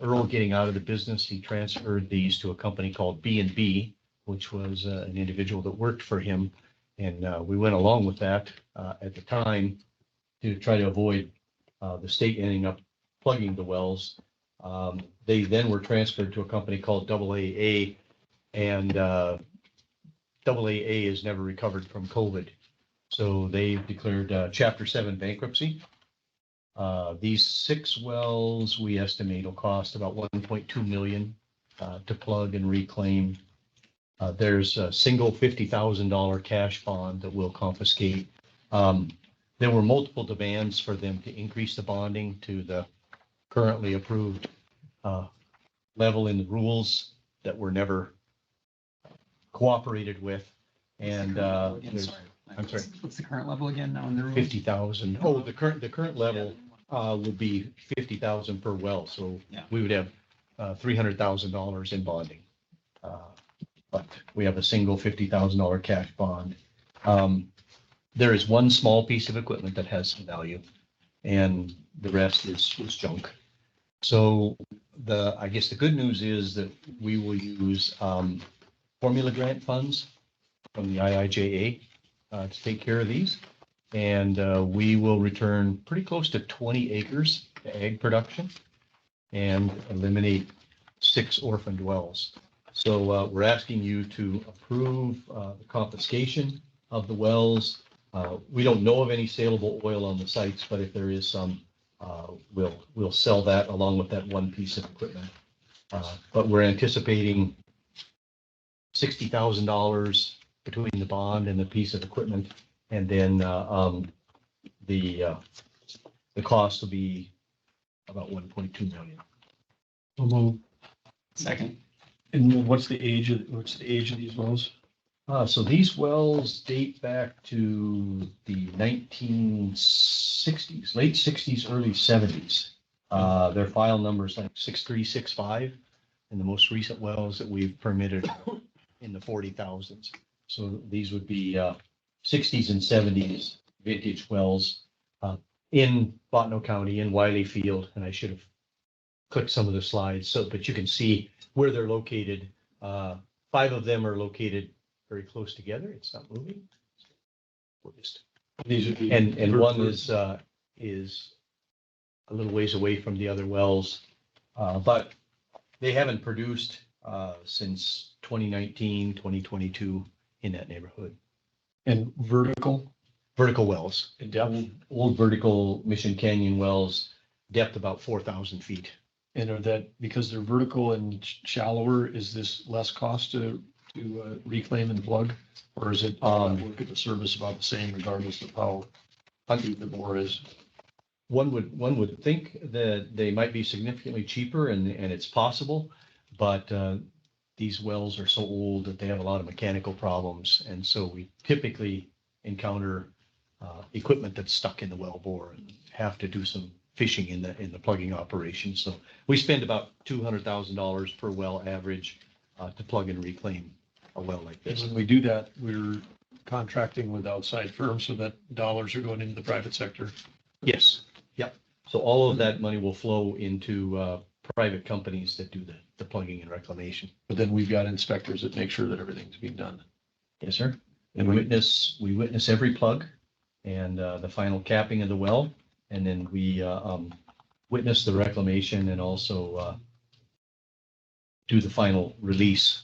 Earl getting out of the business, he transferred these to a company called B&B, which was an individual that worked for him. And we went along with that at the time to try to avoid the state ending up plugging the wells. They then were transferred to a company called AAA, and AAA has never recovered from COVID. So they've declared Chapter 7 bankruptcy. These 6 wells, we estimate, will cost about $1.2 million to plug and reclaim. There's a single $50,000 cash bond that we'll confiscate. There were multiple demands for them to increase the bonding to the currently approved level in the rules that were never cooperated with. And I'm sorry. What's the current level again now in the room? 50,000. Oh, the current level would be 50,000 per well. So Yeah. we would have $300,000 in bonding. But we have a single $50,000 cash bond. There is one small piece of equipment that has some value, and the rest is junk. So I guess the good news is that we will use formula grant funds from the IIJA to take care of these. And we will return pretty close to 20 acres to ag production and eliminate 6 orphaned wells. So we're asking you to approve the confiscation of the wells. We don't know of any saleable oil on the sites, but if there is some, we'll sell that along with that one piece of equipment. But we're anticipating $60,000 between the bond and the piece of equipment, and then the cost will be about 1.2 million. Second. And what's the age of these wells? So these wells date back to the 1960s, late 60s, early 70s. Their file number is like 6365, and the most recent wells that we've permitted in the 40,000s. So these would be 60s and 70s vintage wells in Bottineau County, in Wiley Field, and I should have clicked some of the slides, but you can see where they're located. 5 of them are located very close together. It's not moving. We're just, These would be. and one is a little ways away from the other wells, but they haven't produced since 2019, 2022 in that neighborhood. And vertical Vertical wells, in depth, old vertical Mission Canyon wells, depth about 4,000 feet. and are that, because they're vertical and shallower, is this less cost to reclaim and plug? Or is it work at the service about the same regardless of how deep the bore is? One would think that they might be significantly cheaper, and it's possible, but these wells are so old that they have a lot of mechanical problems, and so we typically encounter equipment that's stuck in the well bore and have to do some fishing in the plugging operation. So we spend about $200,000 per well average to plug and reclaim a well like And this. when we do that, we're contracting with outside firms so that dollars are going into the private sector. Yes, yep. So all of that money will flow into private companies that do the plugging and reclamation. But then we've got inspectors that make sure that everything's being done. Yes, sir. And We we- witness every plug and the final capping of the well, and then we witness the reclamation and also do the final release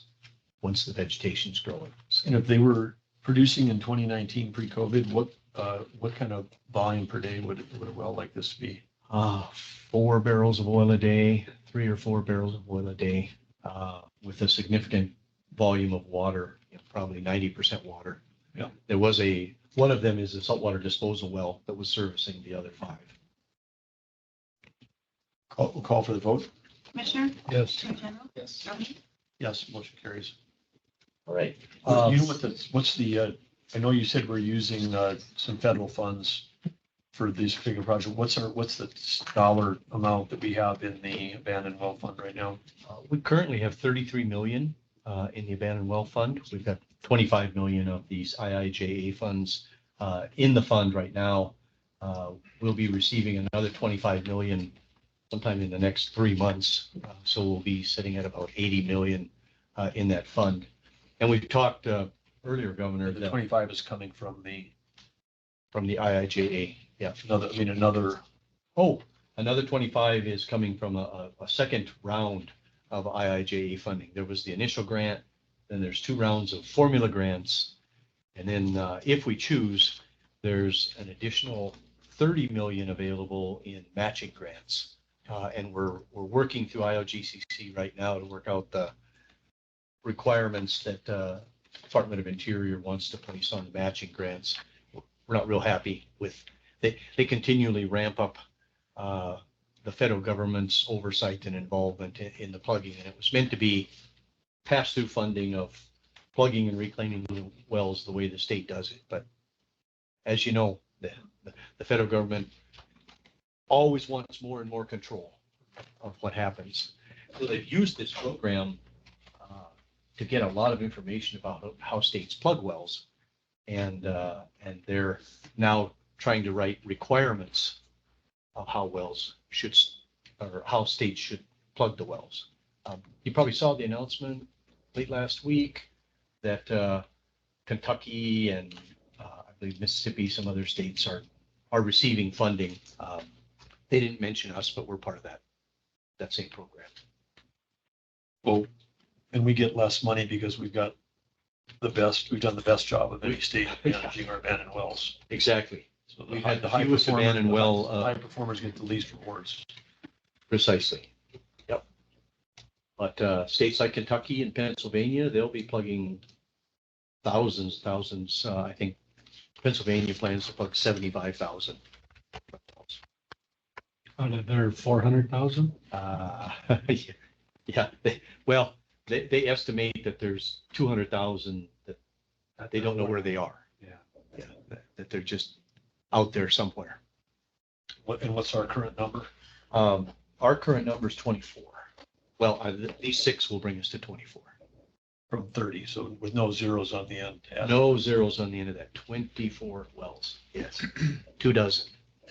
once the vegetation's growing. And if they were producing in 2019 pre-COVID, what kind of volume per day would a well like this be? 4 barrels of oil a day, 3 or 4 barrels of oil a day, with a significant volume of water, probably 90% water. Yeah. There was one of them is a saltwater disposal well that was servicing the other 5. Call for the vote? Commissioner? Yes. Attorney General? Yes. Governor? Yes, motion carries. All right. You know what's the, I know you said we're using some federal funds for this particular project. What's the dollar amount that we have in the abandoned well fund right now? We currently have 33 million in the abandoned well fund. We've got 25 million of these IIJA funds in the fund right now. We'll be receiving another 25 million sometime in the next 3 months. So we'll be sitting at about 80 million in that fund. And we've talked earlier, Governor, The that 25 is coming from the, from the IIJA. Yeah. another, Oh, another 25 is coming from a second round of IIJA funding. There was the initial grant, then there's 2 rounds of formula grants. And then if we choose, there's an additional 30 million available in matching grants. And we're working through IOGCC right now to work out the requirements that Department of Interior wants to place on the matching grants. We're not real happy with, they continually ramp up the federal government's oversight and involvement in the plugging. And it was meant to be pass-through funding of plugging and reclaiming the wells the way the state does it. But as you know, the federal government always wants more and more control of what happens. So they've used this program to get a lot of information about how states plug wells. And they're now trying to write requirements of how wells should, or how states should plug the wells. You probably saw the announcement late last week that Kentucky and I believe Mississippi, some other states are receiving funding. They didn't mention us, but we're part of that same program. well, and we get less money because we've done the best job of any state of managing our abandoned wells. Exactly. So We've had the high fewest performers- abandoned well, High performers get the least rewards. Precisely. Yep. But states like Kentucky and Pennsylvania, they'll be plugging thousands. I think Pennsylvania plans to plug 75,000. Out of their 400,000? Yeah, well, they estimate that there's 200,000 that they don't know where they are. Yeah, that they're just out there somewhere. And what's our current number? Our current number is 24. Well, these 6 will bring us to 24. From 30, so with no zeros on the end. No zeros on the end of that. 24 wells. Yes. 24.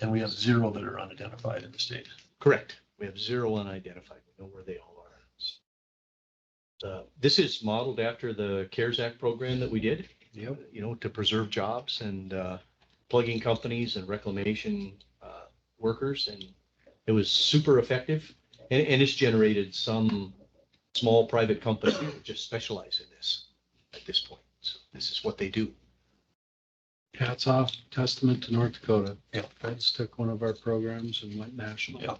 And we have 0 that are unidentified in the state. Correct. We have 0 unidentified. We know where they all are. This is modeled after the CARES Act program that we did. Yep. You know, to preserve jobs and plugging companies and reclamation workers. And it was super effective. And it's generated some small private companies that just specialize in this at this point. So this is what they do. Hats off, testament to North Dakota. Yeah. Feds took one of our programs and went national. Yeah.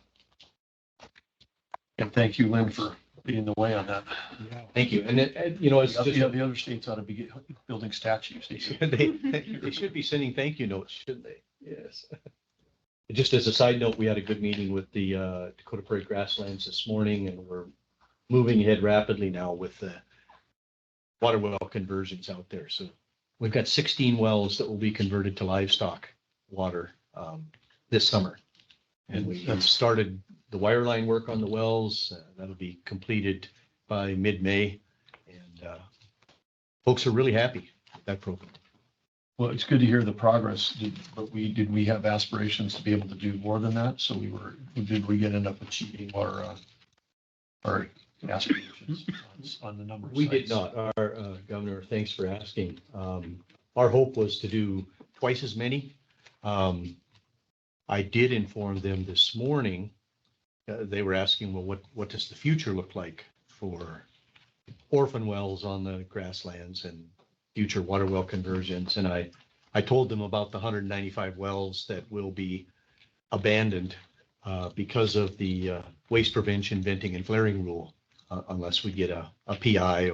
And thank you, Lynn, for leading the way on that. Yeah. Thank you. And you know, it's just, The other states ought to be building statues. they should be sending thank you notes, shouldn't they? Yes. Just as a side note, we had a good meeting with the Dakota Prairie Grasslands this morning, and we're moving ahead rapidly now with the water well conversions out there. So we've got 16 wells that will be converted to livestock water this summer. And we've started the wireline work on the wells. That'll be completed by mid-May. And folks are really happy with that program. Well, it's good to hear the progress, but did we have aspirations to be able to do more than that? So did we end up achieving our aspirations on the number of We did sites? not. Our Governor, thanks for asking. Our hope was to do twice as many. I did inform them this morning. They were asking, well, what does the future look like for orphan wells on the grasslands and future water well conversions? And I told them about the 195 wells that will be abandoned because of the waste prevention, venting, and flaring rule, unless we get a PI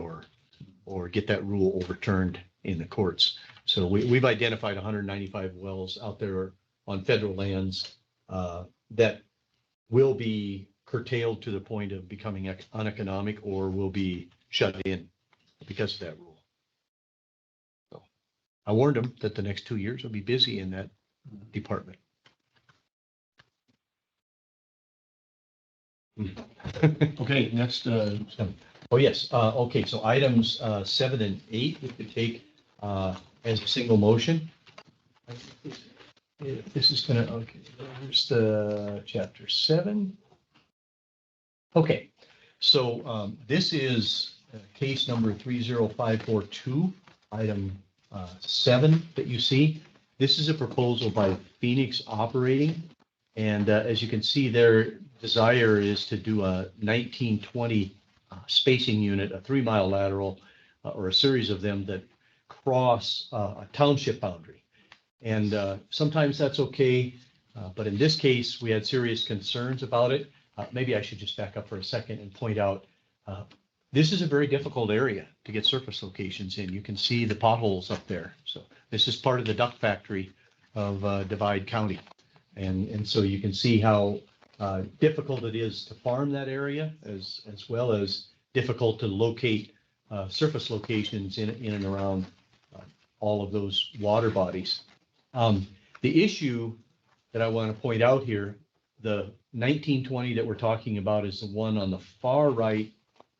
or get that rule overturned in the courts. So we've identified 195 wells out there on federal lands that will be curtailed to the point of becoming uneconomic or will be shut in because of that rule. So I warned them that the next 2 years will be busy in that department. Okay, next, Oh, yes. Okay, so items 7 and 8, we could take as a single motion. This is gonna, okay, here's the chapter 7. Okay, so this is case number 30542, item 7 that you see. This is a proposal by Phoenix Operating. And as you can see, their desire is to do a 1920 spacing unit, a 3-mile lateral, or a series of them that cross a township boundary. And sometimes that's okay, but in this case, we had serious concerns about it. Maybe I should just back up for a second and point out, this is a very difficult area to get surface locations in. You can see the potholes up there. So this is part of the duck factory of Divide County. And so you can see how difficult it is to farm that area, as well as difficult to locate surface locations in and around all of those water bodies. The issue that I want to point out here, the 1920 that we're talking about is the one on the far right,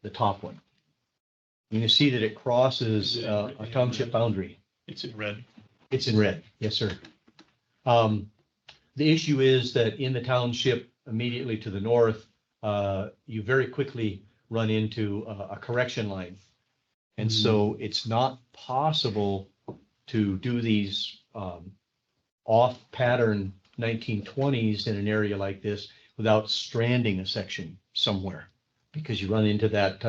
the top one. You can see that it crosses a township boundary. it's in red. It's in red. Yes, sir. The issue is that in the township immediately to the north, you very quickly run into a correction line. And so it's not possible to do these off-pattern 1920s in an area like this without stranding a section somewhere, because you run into that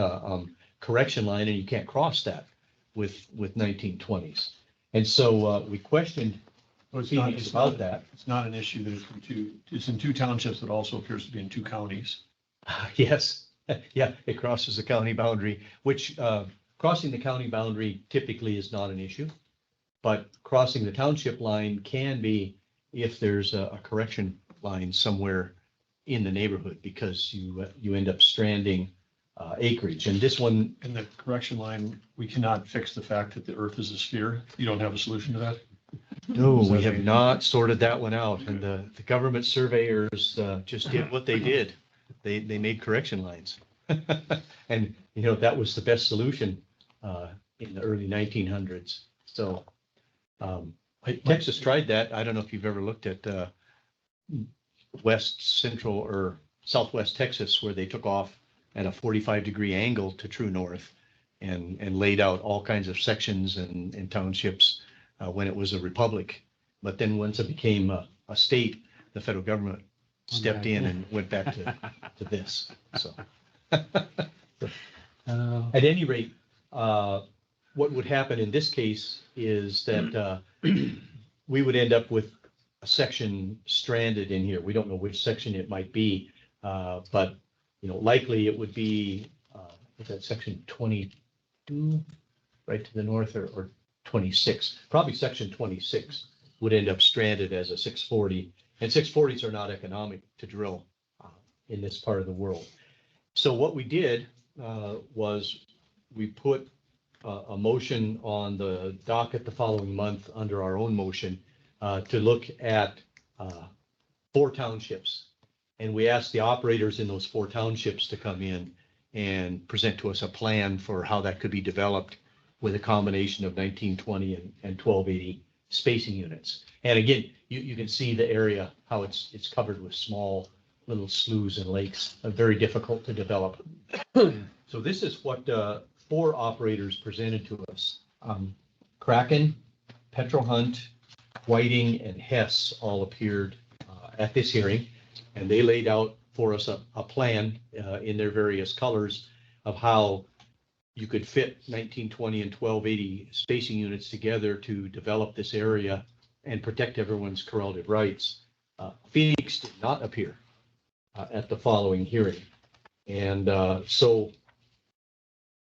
correction line and you can't cross that with 1920s. And so we questioned Well, it's Phoenix about that. It's not an issue that it's in 2 townships that also appears to be in 2 counties. Yes, yeah, it crosses the county boundary, which crossing the county boundary typically is not an issue. But crossing the township line can be if there's a correction line somewhere in the neighborhood because you end up stranding acreage. And this one, In the correction line, we cannot fix the fact that the earth is a sphere. You don't have a solution to that? no, Is we that have a- not sorted that one out. And the government surveyors just did what they did. They made correction lines. And, that was the best solution in the early 1900s. So Texas tried that. I don't know if you've ever looked at west central or southwest Texas, where they took off at a 45-degree angle to true north and laid out all kinds of sections and townships when it was a republic. But then once it became a state, the federal government stepped in and went back to this. So at any rate, what would happen in this case is that we would end up with a section stranded in here. We don't know which section it might be, but likely it would be is that section 22 right to the north, or 26? Probably section 26 would end up stranded as a 640, and 640s are not economic to drill in this part of the world. So what we did was we put a motion on the docket the following month under our own motion to look at 4 townships. And we asked the operators in those 4 townships to come in and present to us a plan for how that could be developed with a combination of 1920 and 1280 spacing units. And again, you can see the area, how it's covered with small little sloughs and lakes, very difficult to develop. So this is what 4 operators presented to us. Kraken, Petro-Hunt, Whiting, and Hess all appeared at this hearing, and they laid out for us a plan in their various colors of how you could fit 1920 and 1280 spacing units together to develop this area and protect everyone's correlative rights. Phoenix did not appear at the following hearing. And so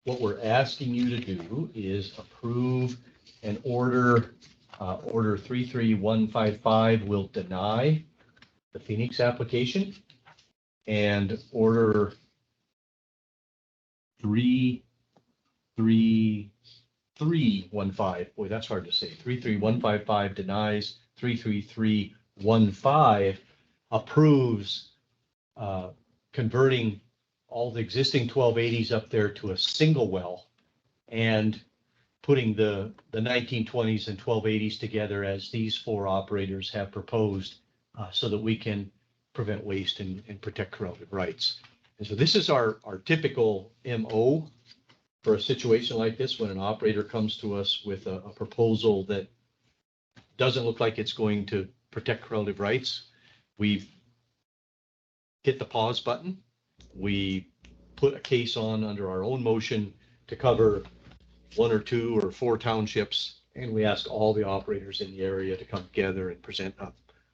what we're asking you to do is approve an order 33155 will deny the Phoenix application, and order 33315, boy, that's hard to say. 33155 denies, 33315 approves converting all the existing 1280s up there to a single well and putting the 1920s and 1280s together as these 4 operators have proposed, so that we can prevent waste and protect correlative rights. And so this is our typical MO for a situation like this, when an operator comes to us with a proposal that doesn't look like it's going to protect correlative rights. We hit the pause button. We put a case on under our own motion to cover 1 or 2 or 4 townships, and we ask all the operators in the area to come together and present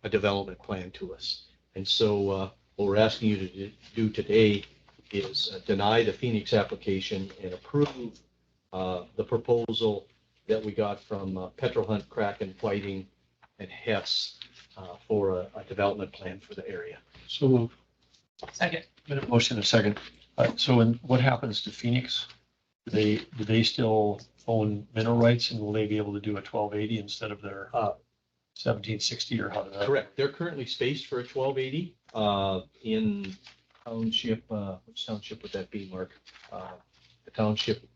a development plan to us. And so what we're asking you to do today is deny the Phoenix application and approve the proposal that we got from Petro-Hunt, Kraken, Whiting, and Hess for a development plan for the area. So moved. Second. Been a motion and a second. What happens to Phoenix? Do they still own mineral rights, and will they be able to do a 1280 instead of their 1760, or how does that? Correct. They're currently spaced for a 1280 in township. Which township would that be, Mark? The township.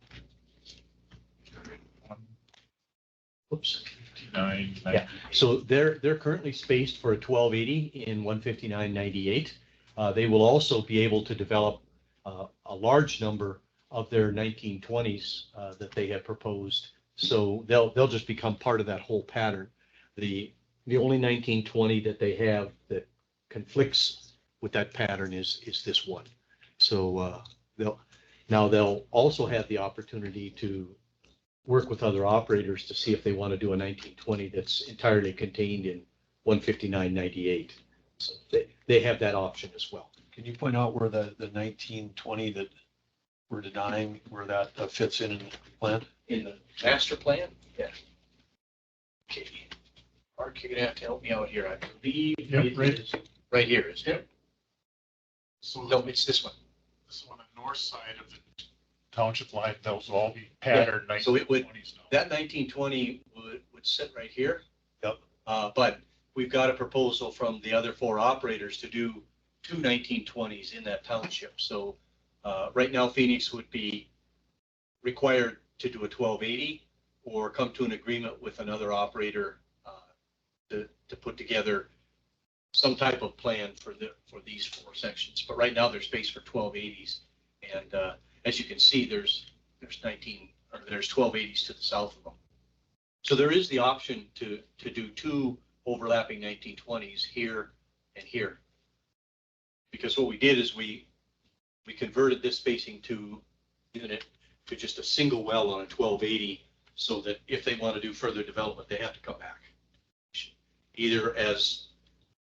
Oops. Yeah. So they're currently spaced for a 1280 in 15998. They will also be able to develop a large number of their 1920s that they have proposed. So they'll just become part of that whole pattern. The only 1920 that they have that conflicts with that pattern is this one. So they'll also have the opportunity to work with other operators to see if they want to do a 1920 that's entirely contained in 15998. So they have that option as well. Can you point out where the 1920 that we're denying, where that fits in the plan? In the master plan? Yeah. Okay. Mark, you're gonna have to help me out here. I believe Yep, it right. is right here, isn't it? So No, it's this one. this is on the north side of the township line, those will all be patterned so it would- 1920s now. That 1920 would sit right here. Yep. But we've got a proposal from the other four operators to do two 1920s in that township. So right now Phoenix would be required to do a 1280 or come to an agreement with another operator to put together some type of plan for these four sections. But right now there's space for 1280s. And as you can see, there's 1280s to the south of them. So there is the option to do two overlapping 1920s here and here. Because what we did is we converted this spacing to unit to just a single well on a 1280, so that if they want to do further development, they have to come back. Either as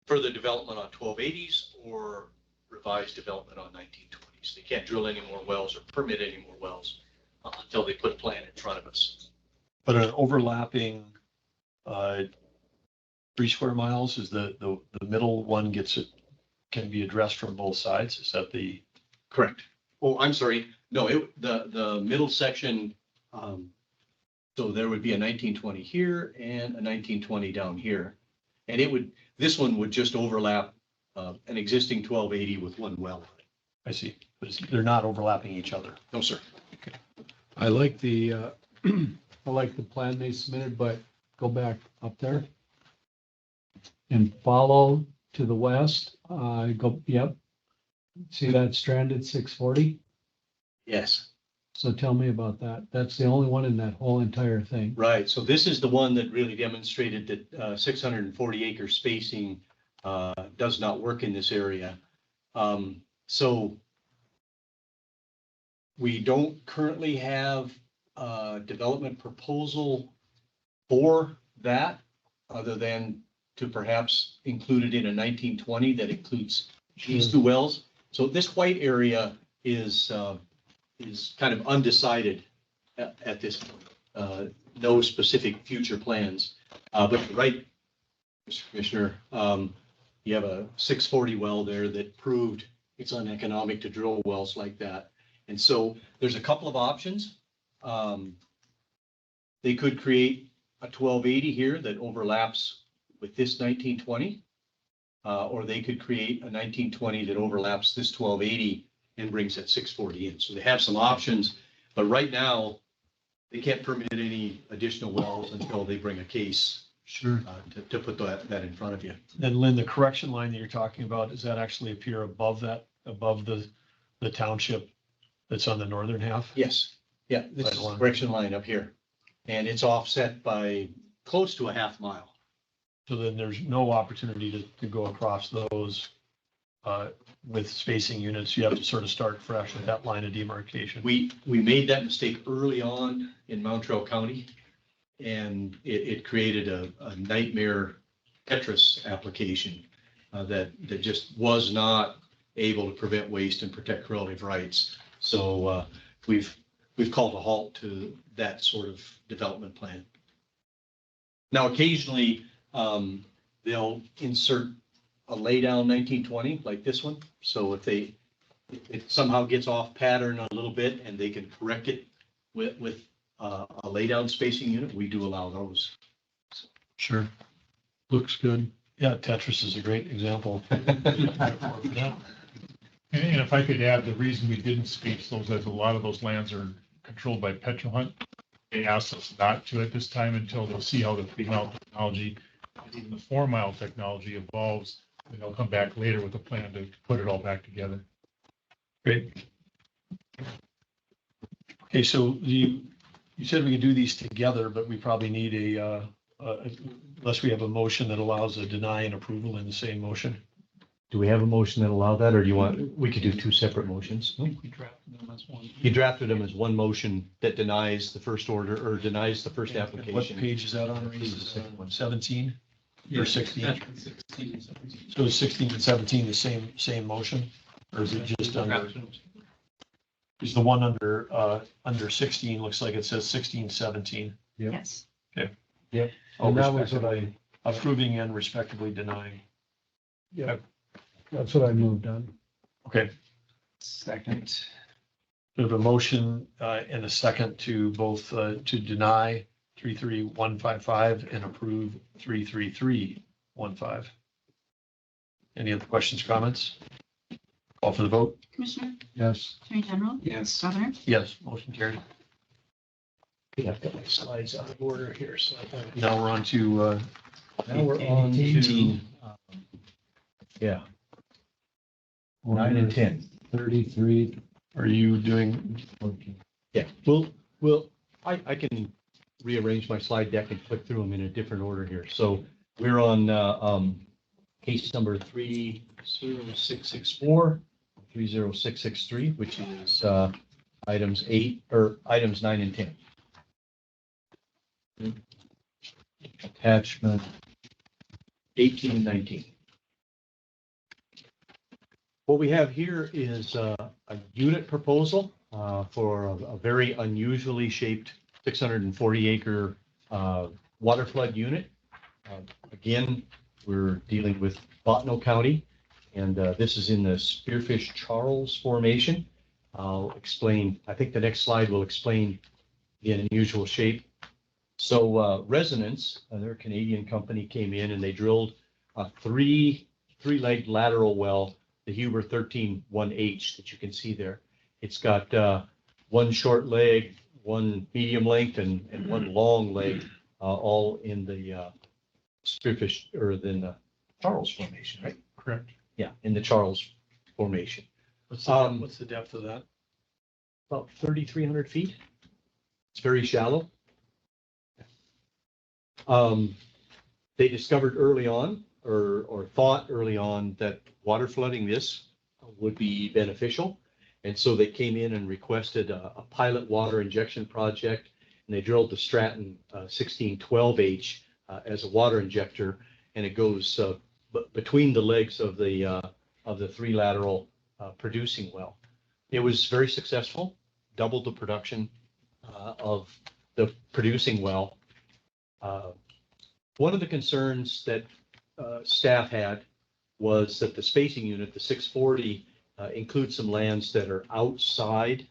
further development on 1280s or revised development on 1920s. They can't drill any more wells or permit any more wells until they put a plan in front of us. But an overlapping 3 square miles is the middle one can be addressed from both sides. Is that the? Correct. Oh, I'm sorry. No, the middle section, so there would be a 1920 here and a 1920 down here. And this one would just overlap an existing 1280 with one well. I see. But they're not overlapping each other. No, sir. Okay. I like the, I like the plan they submitted, but go back up there and follow to the west. Yep. See that stranded 640? Yes. So tell me about that. That's the only one in that whole entire thing. Right, so this is the one that really demonstrated that 640 acre spacing does not work in this area. So we don't currently have a development proposal for that, other than to perhaps include it in a 1920 that includes these two wells. So this white area is kind of undecided at this point. No specific future plans. But you're right, Mr. Commissioner, you have a 640 well there that proved it's uneconomic to drill wells like that. And so there's a couple of options. They could create a 1280 here that overlaps with this 1920. Or they could create a 1920 that overlaps this 1280 and brings that 640 in. So they have some options, but right now they can't permit any additional wells until they bring a case. Sure. To put that in front of you. Then Lynn, the correction line that you're talking about, does that actually appear above the township that's on the northern half? Yes. Yeah, this is the correction line up here. And it's offset by close to a half mile. So then there's no opportunity to go across those with spacing units. You have to sort of start fresh with that line of demarcation. We made that mistake early on in Mountrail County, and it created a nightmare Tetris application that just was not able to prevent waste and protect correlative rights. So we've called a halt to that sort of development plan. Now, occasionally, they'll insert a laydown 1920 like this one. So if it somehow gets off pattern a little bit and they can correct it with a laydown spacing unit, we do allow those. Sure. Looks good. Yeah, Tetris is a great example. And if I could add, the reason we didn't space those is a lot of those lands are controlled by Petrohunt. They asked us not to at this time until they'll see how the 3 mile technology, and even the 4 mile technology evolves. And they'll come back later with a plan to put it all back together. Great. Okay, so you said we could do these together, but we probably need unless we have a motion that allows a deny and approval in the same motion. Do we have a motion that allow that, or do you want, we could do two separate motions? We drafted them as one. He drafted them as one motion that denies the first order or denies the first Yeah. application. What page is that on? Please, the second one. 17 or 16? 16 and 17. So is 16 and 17 the same motion? Or is it just under, is the one under 16, looks like it says 16, 17. Yep. Yes. Yep. And that was what Approving and respectively denying. Yep. That's what I moved on. Okay, Second. we have a motion and a second to both to deny 33155 and approve 33315. Any other questions, comments? Call for the vote? Commissioner, Yes. Attorney General, Yes. Governor, Yes, motion carried. Yeah, I've got my slides out of order here, so. Now we're on to Now we're on to, 18. yeah, 9 and 10. 33. are you doing, Yeah, I can rearrange my slide deck and click through them in a different order here. So we're on case number 30664, 30663, which is items 9 and 10. Attachment 18 and 19. What we have here is a unit proposal for a very unusually shaped 640 acre water flood unit. Again, we're dealing with Bottineau County, and this is in the Spearfish Charles Formation. I'll explain, I think the next slide will explain the unusual shape. So Resonance, they're a Canadian company, came in and they drilled a three-legged lateral well, the Huber 13-1H that you can see there. It's got one short leg, one medium length, and one long leg, all in the Spearfish, or in the Charles Formation, right? Correct. Yeah, in the Charles Formation. what's the depth of that? About 3,300 feet. It's very shallow. They discovered early on, or thought early on, that water flooding this would be beneficial. And so they came in and requested a pilot water injection project, and they drilled the Stratton 1612H as a water injector, and it goes between the legs of the three lateral producing well. It was very successful, doubled the production of the producing well. One of the concerns that staff had was that the spacing unit, the 640, includes some lands that are outside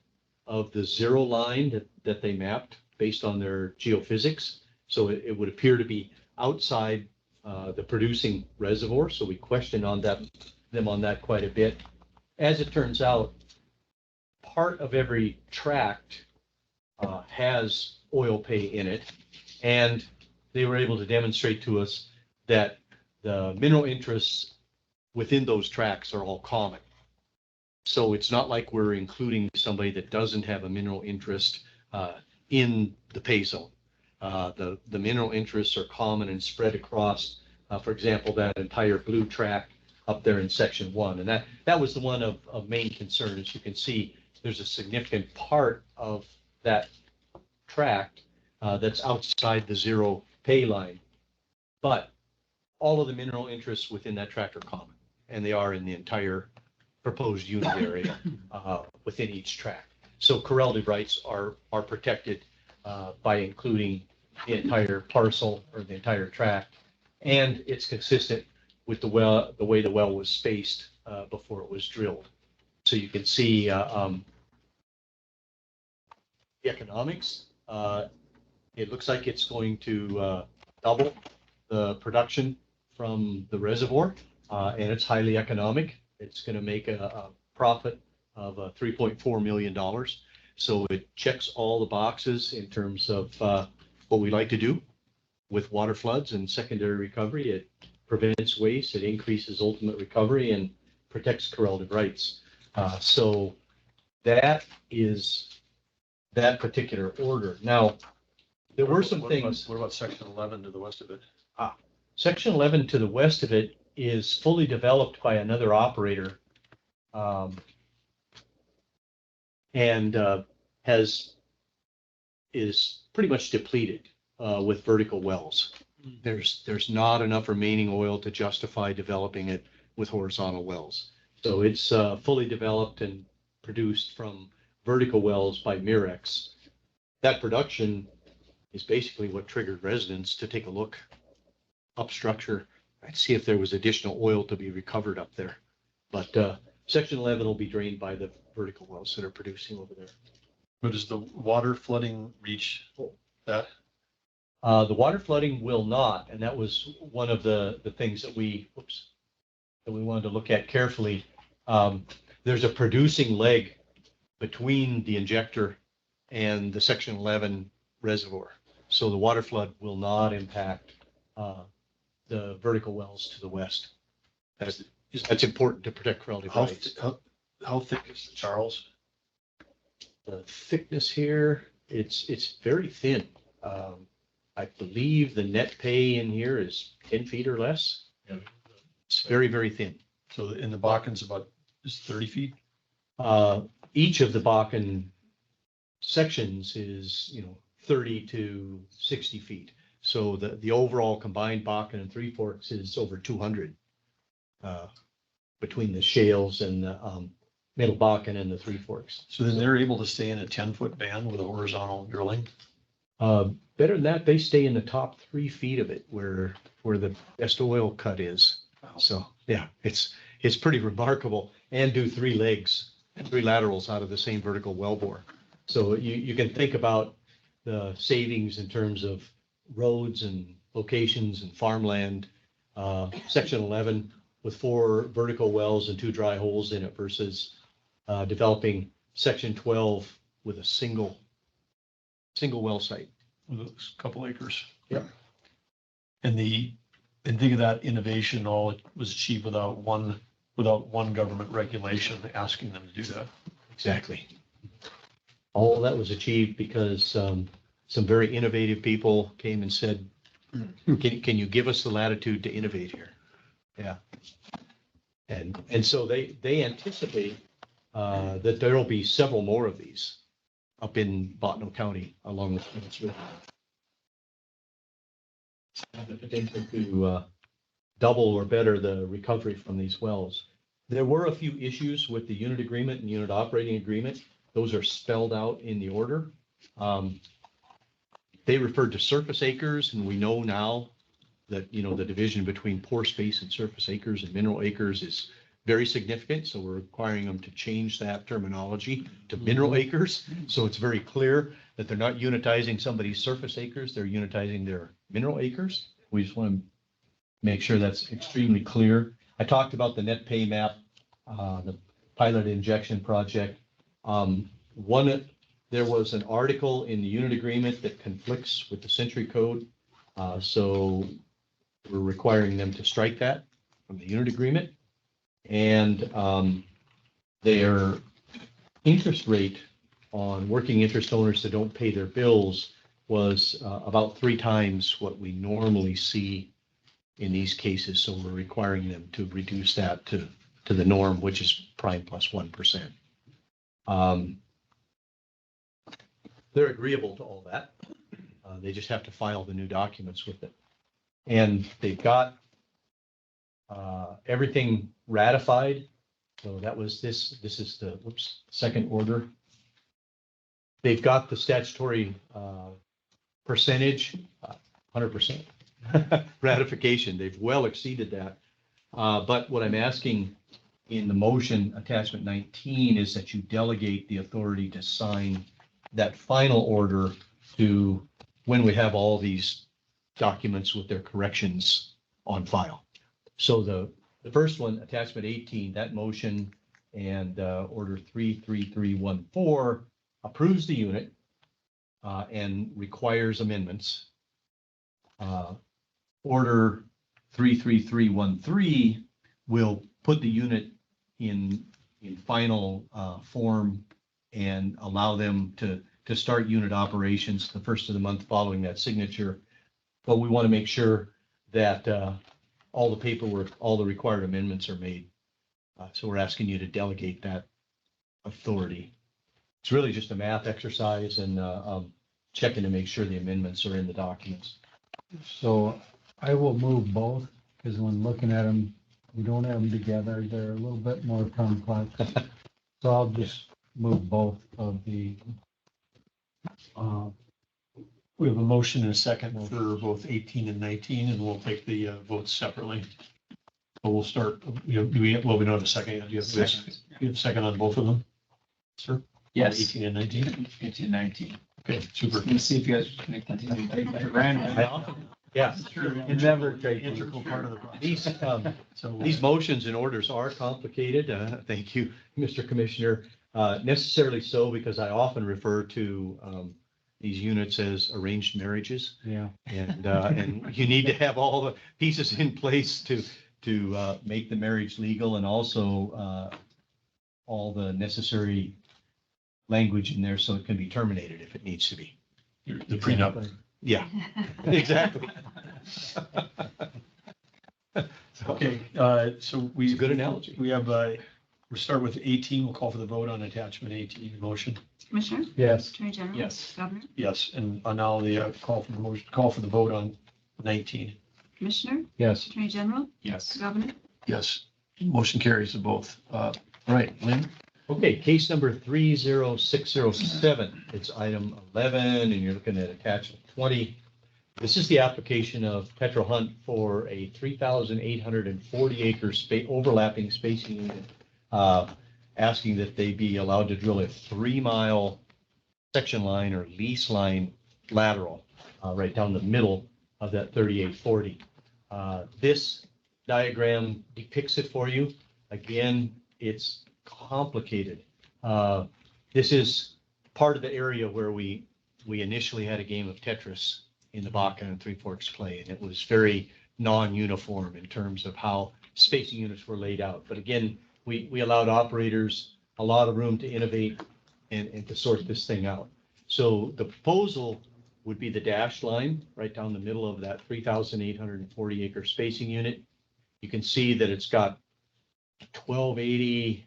of the zero line that they mapped based on their geophysics. So it would appear to be outside the producing reservoir. So we questioned on them on that quite a bit. As it turns out, part of every tract has oil pay in it, and they were able to demonstrate to us that the mineral interests within those tracts are all common. So it's not like we're including somebody that doesn't have a mineral interest in the pay zone. The mineral interests are common and spread across, for example, that entire blue tract up there in section 1. And that was the one of main concern. As you can see, there's a significant part of that tract that's outside the zero pay line. But all of the mineral interests within that tract are common, and they are in the entire proposed unit area within each tract. So correlative rights are protected by including the entire parcel or the entire tract, and it's consistent with the way the well was spaced before it was drilled. So you can see the economics. It looks like it's going to double the production from the reservoir, and it's highly economic. It's going to make a profit of $3.4 million. So it checks all the boxes in terms of what we like to do with water floods and secondary recovery. It prevents waste, it increases ultimate recovery, and protects correlative rights. So that is that particular order. Now, there were some things. What about section 11 to the west of it? Section 11 to the west of it is fully developed by another operator, and is pretty much depleted with vertical wells. There's not enough remaining oil to justify developing it with horizontal wells. So it's fully developed and produced from vertical wells by Mirex. That production is basically what triggered residents to take a look up structure and see if there was additional oil to be recovered up there. But Section 11 will be drained by the vertical wells that are producing over there. But does the water flooding reach that? The water flooding will not, and that was one of the things that we wanted to look at carefully. There's a producing leg between the injector and the Section 11 reservoir. So the water flood will not impact the vertical wells to the west. That's important to protect relative How, rights. how thick is the Charles? The thickness here, it's very thin. I believe the net pay in here is 10 feet or less. It's very, very thin. So in the Bakken's about, is 30 feet? Each of the Bakken sections is, 30 to 60 feet. So the overall combined Bakken and Three Forks is over 200 between the shales and the Middle Bakken and the Three Forks. So then they're able to stay in a 10-foot band with a horizontal drilling? Better than that, they stay in the top 3 feet of it where the best oil cut is. So, yeah, it's pretty remarkable, and do 3 legs and 3 laterals out of the same vertical wellbore. So you can think about the savings in terms of roads and locations and farmland. Section 11 with 4 vertical wells and 2 dry holes in it versus developing Section 12 with a single well site. With a couple acres? Yep. And think of that innovation, all it was achieved without one government regulation asking them to do that. Exactly. All that was achieved because some very innovative people came and said, can you give us the latitude to innovate here? Yeah. And so they anticipate that there will be several more of these up in Bottineau County along with Prince River. The potential to double or better the recovery from these wells. There were a few issues with the unit agreement and unit operating agreement. Those are spelled out in the order. They referred to surface acres, and we know now that, the division between pore space and surface acres and mineral acres is very significant. So we're requiring them to change that terminology to mineral acres. So it's very clear that they're not unitizing somebody's surface acres, they're unitizing their mineral acres. We just want to make sure that's extremely clear. I talked about the net pay map, the pilot injection project. There was an article in the unit agreement that conflicts with the Century Code. So we're requiring them to strike that from the unit agreement. And their interest rate on working interest owners that don't pay their bills was about 3 times what we normally see in these cases. So we're requiring them to reduce that to the norm, which is prime plus 1%. They're agreeable to all that. They just have to file the new documents with it. And they've got everything ratified. So that was this is the second order. They've got the statutory percentage, 100% ratification. They've well exceeded that. But what I'm asking in the motion attachment 19 is that you delegate the authority to sign that final order to when we have all these documents with their corrections on file. So the first one, attachment 18, that motion and order 33314 approves the unit and requires amendments. Order 33313 will put the unit in final form and allow them to start unit operations the first of the month following that signature. But we want to make sure that all the paperwork, all the required amendments are made. So we're asking you to delegate that authority. It's really just a math exercise and checking to make sure the amendments are in the documents. So I will move both, because when looking at them, we don't have them together. They're a little bit more complex. So I'll just move both of the. We have a motion and a second for both 18 and 19, and we'll take the votes separately. So we'll start, we don't have a second yet. Do you have this? You have a second on both of them? Sir? Yes. 18 and 19? 18, 19. Okay, super. Let me see if you guys can continue. Random. Yeah. Never integral part of the process. These motions and orders are complicated. Thank you, Mr. Commissioner. Necessarily so because I often refer to these units as arranged marriages. Yeah. And you need to have all the pieces in place to make the marriage legal and also all the necessary language in there so it can be terminated if it needs to be. The prenup. Yeah, exactly. Okay, so It's a good analogy. We have, we'll start with 18. We'll call for the vote on attachment 18, motion. Commissioner, Yes. Attorney General. Yes. Governor, Yes, and now the call for the motion, call for the vote on 19. Commissioner, Yes. Attorney General, Yes. Governor. Yes, motion carries to both. Right, Lynn? Okay, case number 30607. It's item 11, and you're looking at attachment 20. This is the application of Petro Hunt for a 3,840 acre overlapping spacing unit, asking that they be allowed to drill a 3-mile section line or lease line lateral right down the middle of that 3840. This diagram depicts it for you. Again, it's complicated. This is part of the area where we initially had a game of Tetris in the Bakken and Three Forks Clay, and it was very non-uniform in terms of how spacing units were laid out. But again, we allowed operators a lot of room to innovate and to sort this thing out. So the proposal would be the dashed line right down the middle of that 3,840 acre spacing unit. You can see that it's got 1280,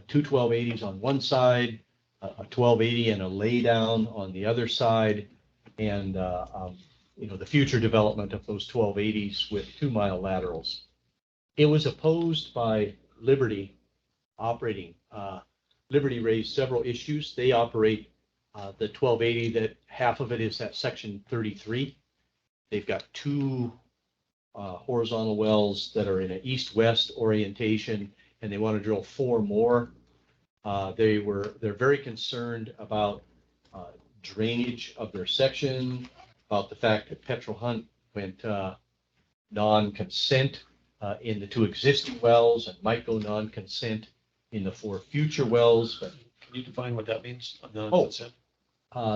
two 1280s on one side, a 1280 and a lay down on the other side, and the future development of those 1280s with 2-mile laterals. It was opposed by Liberty operating. Liberty raised several issues. They operate the 1280 that half of it is that section 33. They've got 2 horizontal wells that are in an east-west orientation, and they want to drill 4 more. They're very concerned about drainage of their section, about the fact that Petro Hunt went non-consent in the 2 existing wells and might go non-consent in the 4 future wells. But Can you define what that means?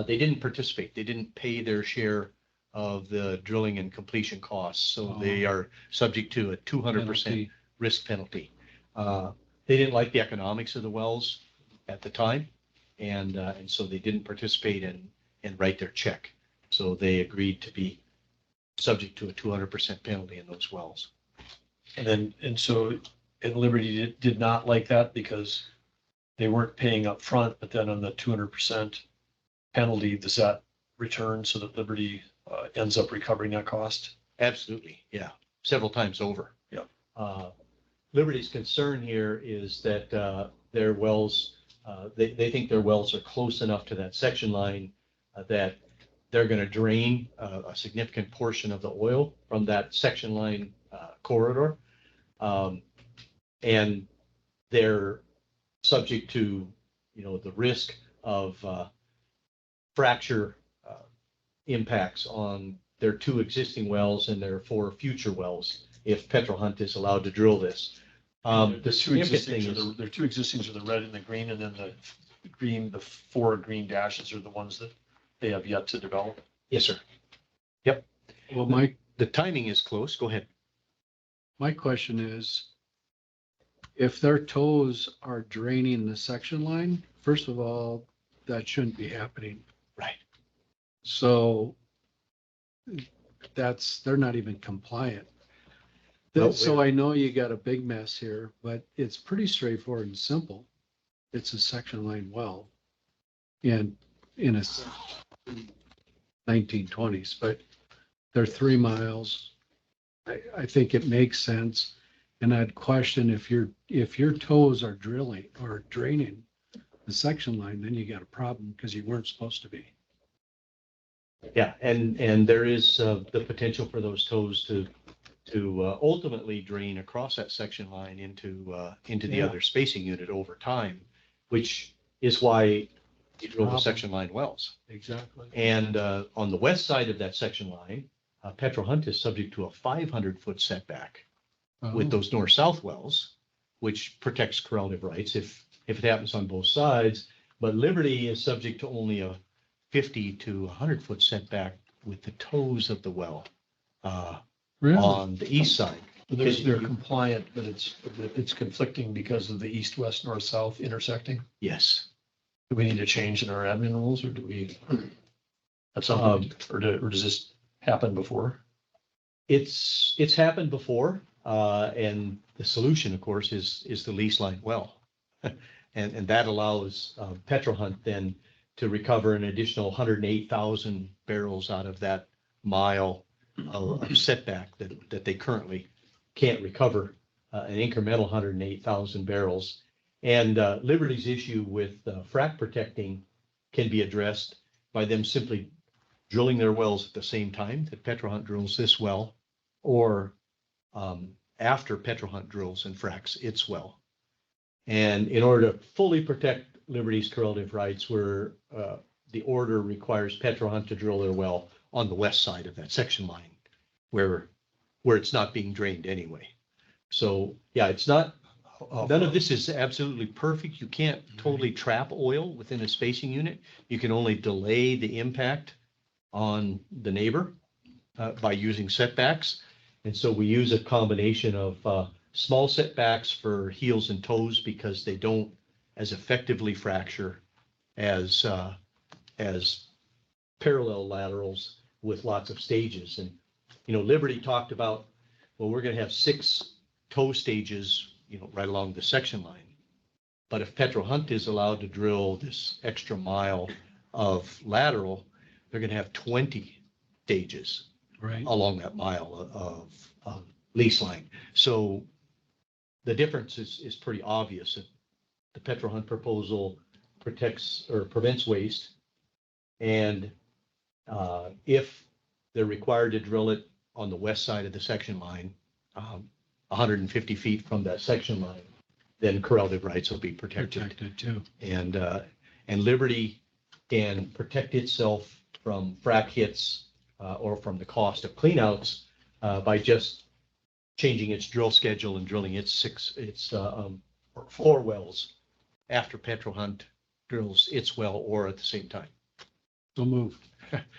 they didn't participate. They didn't pay their share of the drilling and completion costs, so they are subject to a 200% risk penalty. They didn't like the economics of the wells at the time, and so they didn't participate and write their check. So they agreed to be subject to a 200% penalty in those wells. And Liberty did not like that because they weren't paying up front, but then on the 200% penalty, does that return so that Liberty ends up recovering that cost? Absolutely, yeah, several times over. Yeah. Liberty's concern here is that their wells, they think their wells are close enough to that section line that they're going to drain a significant portion of the oil from that section line corridor. And they're subject to, the risk of fracture impacts on their 2 existing wells and their 4 future wells if Petro Hunt is allowed to drill this. The significant thing is there are 2 existings are the red and the green, and then the 4 green dashes are the ones that they have yet to develop. yes, sir. Yep. Well, The timing is close. Go ahead. my question is, if their toes are draining the section line, first of all, that shouldn't be happening. Right. So they're not even compliant. No, So I know you got a big mess here, but it's pretty straightforward and simple. It's a section line well. And in a 1920s, but they're 3 miles. I think it makes sense. And I'd question if your toes are drilling or draining the section line, then you got a problem because you weren't supposed to be. Yeah, and there is the potential for those toes to to ultimately drain across that section line into the Yeah. other spacing unit over time, which is why you drill the section line wells. Exactly. And on the west side of that section line, Petro Hunt is subject to a 500-foot setback with those north-south wells, which protects correlative rights if it happens on both sides. But Liberty is subject to only a 50 to 100-foot setback with the toes of the well on the east side. They're compliant, but it's conflicting because of the east-west, north-south intersecting. Yes. Do we need to change in our admin rules or do we? That's something, or does this happen before? It's happened before, and the solution, of course, is the lease line well. And that allows Petro Hunt then to recover an additional 108,000 barrels out of that mile of setback that they currently can't recover, an incremental 108,000 barrels. And Liberty's issue with frac protecting can be addressed by them simply drilling their wells at the same time that Petro Hunt drills this well, or after Petro Hunt drills and fracks its well. And in order to fully protect Liberty's correlative rights, where the order requires Petro Hunt to drill their well on the west side of that section line, where it's not being drained anyway. So yeah, it's not. None of this is absolutely perfect. You can't totally trap oil within a spacing unit. You can only delay the impact on the neighbor by using setbacks. And so we use a combination of small setbacks for heels and toes because they don't as effectively fracture as parallel laterals with lots of stages. And, Liberty talked about, well, we're going to have 6 toe stages, right along the section line. But if Petro Hunt is allowed to drill this extra mile of lateral, they're going to have 20 stages along that mile of lease line. So the difference is pretty obvious. The Petro Hunt proposal protects or prevents waste. And if they're required to drill it on the west side of the section line, 150 feet from that section line, then correlative rights will be protected too. And Liberty can protect itself from frac hits or from the cost of cleanouts by just changing its drill schedule and drilling its 4 wells after Petro Hunt drills its well or at the same time. So moved.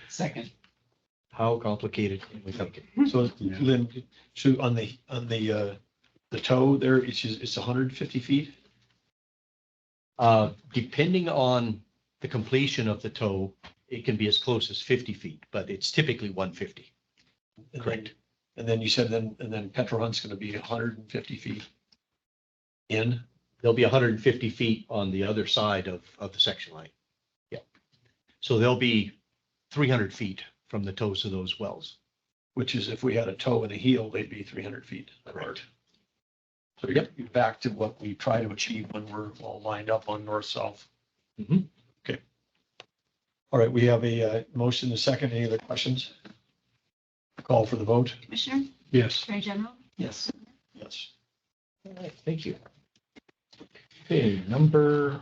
Second. How complicated can we make it? So Lynn, so on the toe there, it's 150 feet? Depending on the completion of the toe, it can be as close as 50 feet, but it's typically 150. Correct. And then you said and then Petro Hunt's going to be 150 feet in? There'll be 150 feet on the other side of the section line. Yeah. So they'll be 300 feet from the toes of those wells. Which is if we had a toe and a heel, they'd be 300 feet apart. So you're back to what we try to achieve when we're all lined up on north-south. Mhm. Okay. All right, we have a motion, a second. Any other questions? Call for the vote. Commissioner, Yes. Attorney General, Yes. Yes. All right, thank you. Okay, number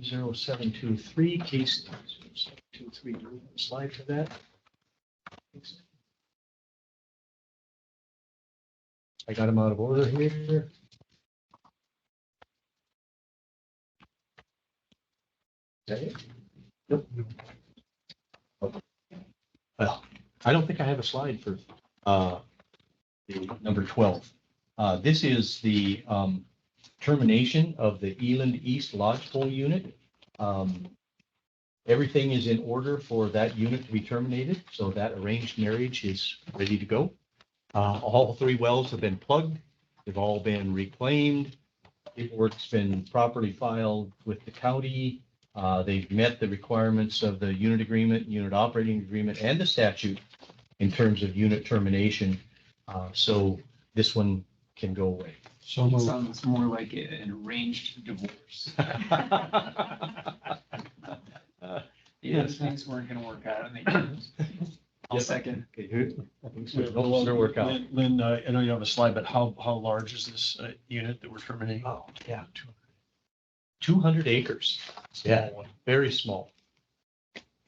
0723, case 0723, do we have a slide for that? I got them out of order here. Is that it? Nope. Okay. Well, I don't think I have a slide for the number 12. This is the termination of the Eland East Lodgepole unit. Everything is in order for that unit to be terminated, so that arranged marriage is ready to go. All 3 wells have been plugged. They've all been reclaimed. Paperwork's been properly filed with the county. They've met the requirements of the unit agreement, unit operating agreement, and the statute in terms of unit termination. So this one can go away. So It moved. sounds more like an arranged divorce. Yeah, things weren't gonna work out. I'll Yes. second. Okay, things will no longer work out. Lynn, I know you have a slide, but how large is this unit that we're terminating? Oh, yeah. 200 acres. Yeah, very small.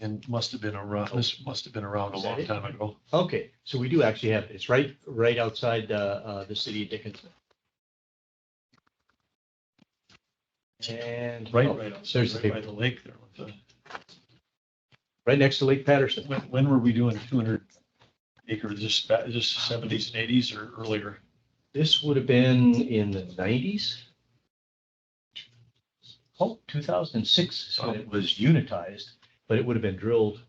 And must have been around, this must have been around a long time ago. Okay, so we do actually have, it's right outside the city of Dickinson. And Right, oh, right. there's the Right by paper. the lake there. With Right next to Lake Patterson. when were we doing 200 acres? Just 70s and 80s or earlier? This would have been in the 90s. Oh, 2006 when it was unitized, but it would have been drilled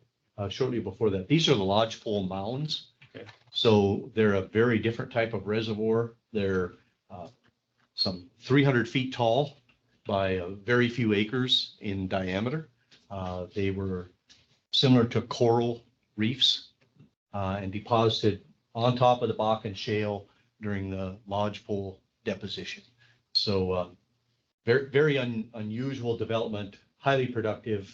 shortly before that. These are the lodgepole mounds. Okay. So they're a very different type of reservoir. They're some 300 feet tall by very few acres in diameter. They were similar to coral reefs and deposited on top of the Bakken Shale during the lodgepole deposition. So very unusual development, highly productive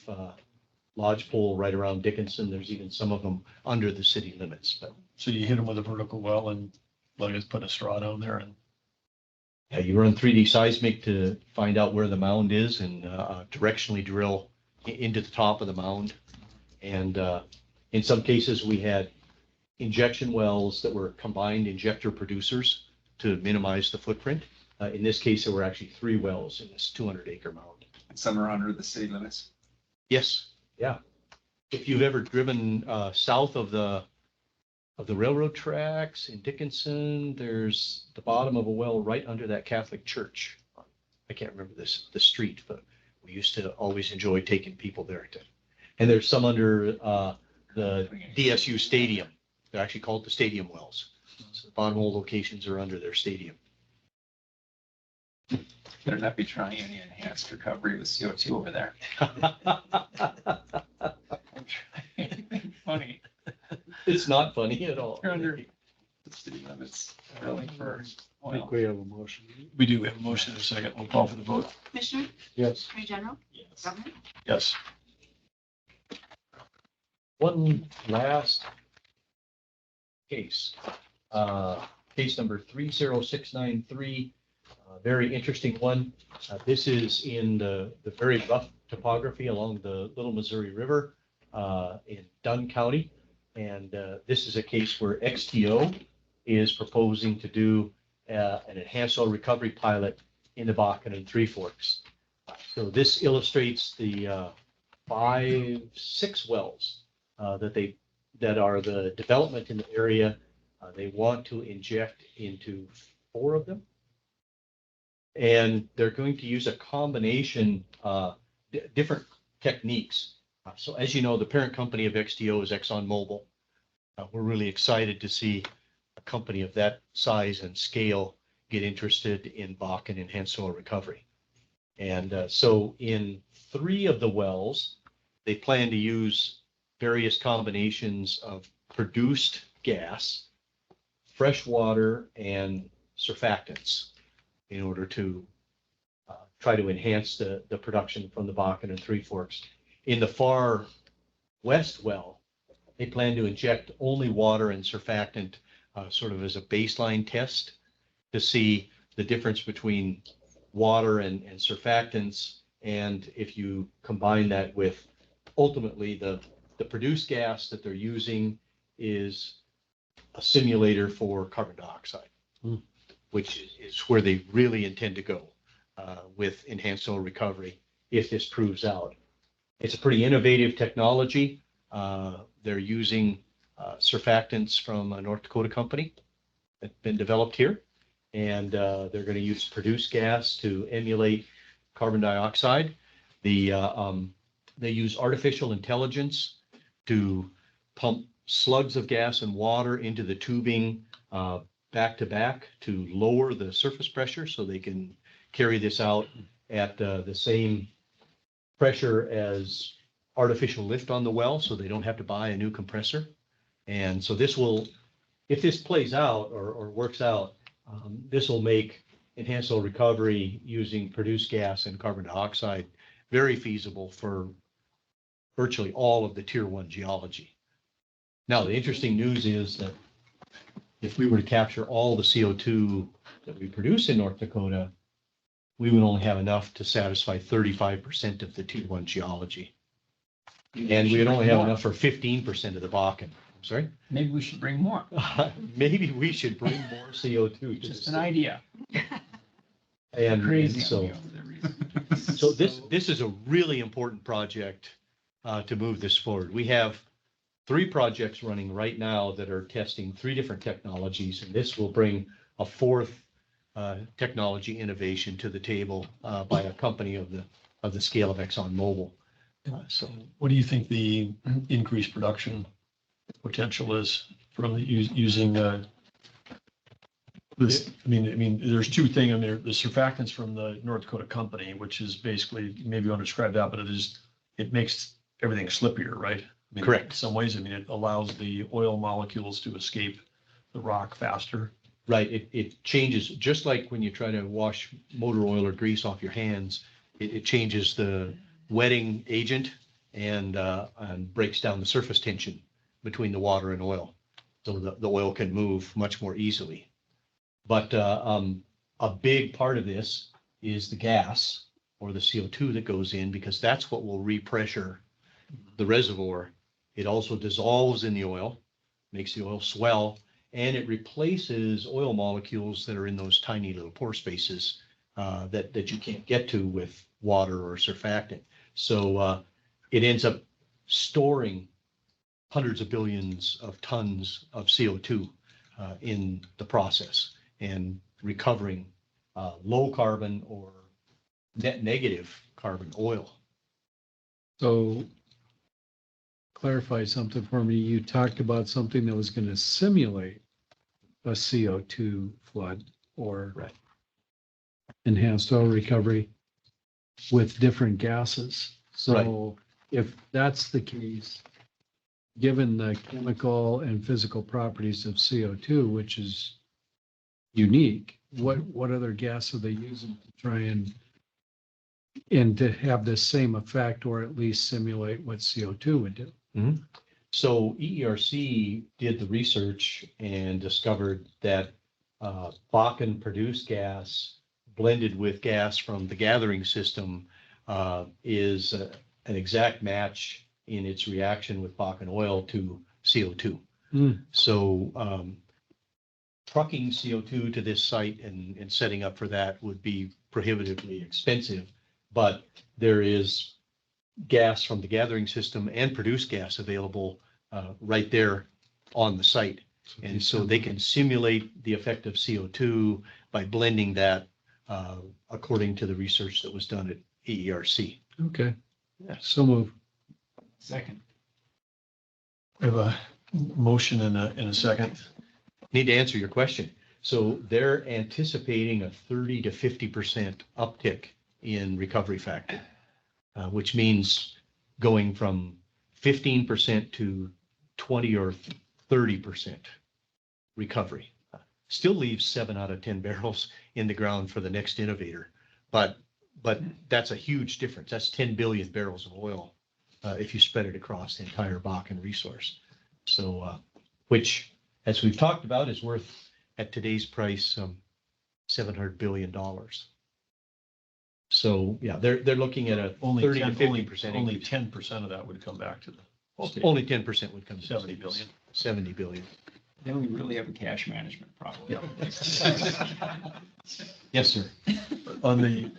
lodgepole right around Dickinson. There's even some of them under the city limits. But So you hit them with a vertical well and let us put a straw down there and yeah, you run 3D seismic to find out where the mound is and directionally drill into the top of the mound. And in some cases, we had injection wells that were combined injector producers to minimize the footprint. In this case, there were actually 3 wells in this 200-acre mound. And some are under the city limits. Yes, yeah. If you've ever driven south of the railroad tracks in Dickinson, there's the bottom of a well right under that Catholic church. I can't remember the street, but we used to always enjoy taking people there. And there's some under the DSU stadium. They're actually called the stadium wells. So the bottom hole locations are under their stadium. Better not be trying any enhanced recovery with CO2 over there. Funny. It's not funny at all. You're under the city limits, really, for I think oil. we have a motion. we do have a motion in a second. We'll call for the vote. Commissioner, Yes. Attorney General, Yes. Governor, Yes. One last case, case number 30693, very interesting one. This is in the very rough topography along the Little Missouri River in Dunn County. And this is a case where XTO is proposing to do an enhanced oil recovery pilot in the Bakken and Three Forks. So this illustrates the 5-6 wells that are the development in the area. They want to inject into 4 of them. And they're going to use a combination, different techniques. So as you know, the parent company of XTO is ExxonMobil. We're really excited to see a company of that size and scale get interested in Bakken enhanced oil recovery. And so in 3 of the wells, they plan to use various combinations of produced gas, fresh water, and surfactants in order to try to enhance the production from the Bakken and Three Forks. In the far west well, they plan to inject only water and surfactant sort of as a baseline test to see the difference between water and surfactants. And if you combine that with ultimately the produced gas that they're using is a simulator for carbon dioxide, which is where they really intend to go with enhanced oil recovery if this proves out. It's a pretty innovative technology. They're using surfactants from a North Dakota company that's been developed here. And they're going to use produced gas to emulate carbon dioxide. They use artificial intelligence to pump slugs of gas and water into the tubing back to back to lower the surface pressure so they can carry this out at the same pressure as artificial lift on the well, so they don't have to buy a new compressor. And so this will, if this plays out or works out, this will make enhanced oil recovery using produced gas and carbon dioxide very feasible for virtually all of the tier 1 geology. Now, the interesting news is that if we were to capture all the CO2 that we produce in North Dakota, we would only have enough to satisfy 35% of the Tier 1 geology. And we would only have enough for 15% of the Bakken. I'm sorry? Maybe we should bring more. Maybe we should bring more CO2 to Just the an idea. And Crazy. so, on me over there. so this is a really important project to move this forward. We have 3 projects running right now that are testing 3 different technologies, and this will bring a 4th technology innovation to the table by a company of the scale of ExxonMobil. So What do you think the increased production potential is from using this? I mean, there's 2 things. I mean, the surfactants from the North Dakota company, which is basically, maybe you want to describe that, but it makes everything slippier, right? I mean, Correct. In some ways, I mean, it allows the oil molecules to escape the rock faster. right, it changes, just like when you try to wash motor oil or grease off your hands, it changes the wetting agent and breaks down the surface tension between the water and oil. So the oil can move much more easily. But a big part of this is the gas or the CO2 that goes in, because that's what will repressure the reservoir. It also dissolves in the oil, makes the oil swell, and it replaces oil molecules that are in those tiny little pore spaces that you can't get to with water or surfactant. So it ends up storing hundreds of billions of tons of CO2 in the process and recovering low carbon or net negative carbon oil. So clarify something for me. You talked about something that was going to simulate a CO2 flood or Right. enhanced oil recovery with different gases. So if that's the case, given the chemical and physical properties of CO2, which is unique, what other gas are they using to try and to have the same effect, or at least simulate what CO2 would do? So EERC did the research and discovered that Bakken produced gas blended with gas from the gathering system is an exact match in its reaction with Bakken oil to CO2. So trucking CO2 to this site and setting up for that would be prohibitively expensive, but there is gas from the gathering system and produced gas available right there on the site. And so they can simulate the effect of CO2 by blending that according to the research that was done at EERC. Okay, so move. Second. We have a motion in a second. Need to answer your question. So they're anticipating a 30 to 50% uptick in recovery factor, which means going from 15% to 20 or 30% recovery. Still leaves 7 out of 10 barrels in the ground for the next innovator, but that's a huge difference. That's 10 billion barrels of oil if you spread it across the entire Bakken resource. So, which, as we've talked about, is worth at today's price $700 billion. So yeah, they're looking at a Only 30 to 10, 50% only increase. 10% of that would come back to the state. Only 10% would come to 70 billion. 70 billion. Then we really have a cash management problem. Yes, sir. On the,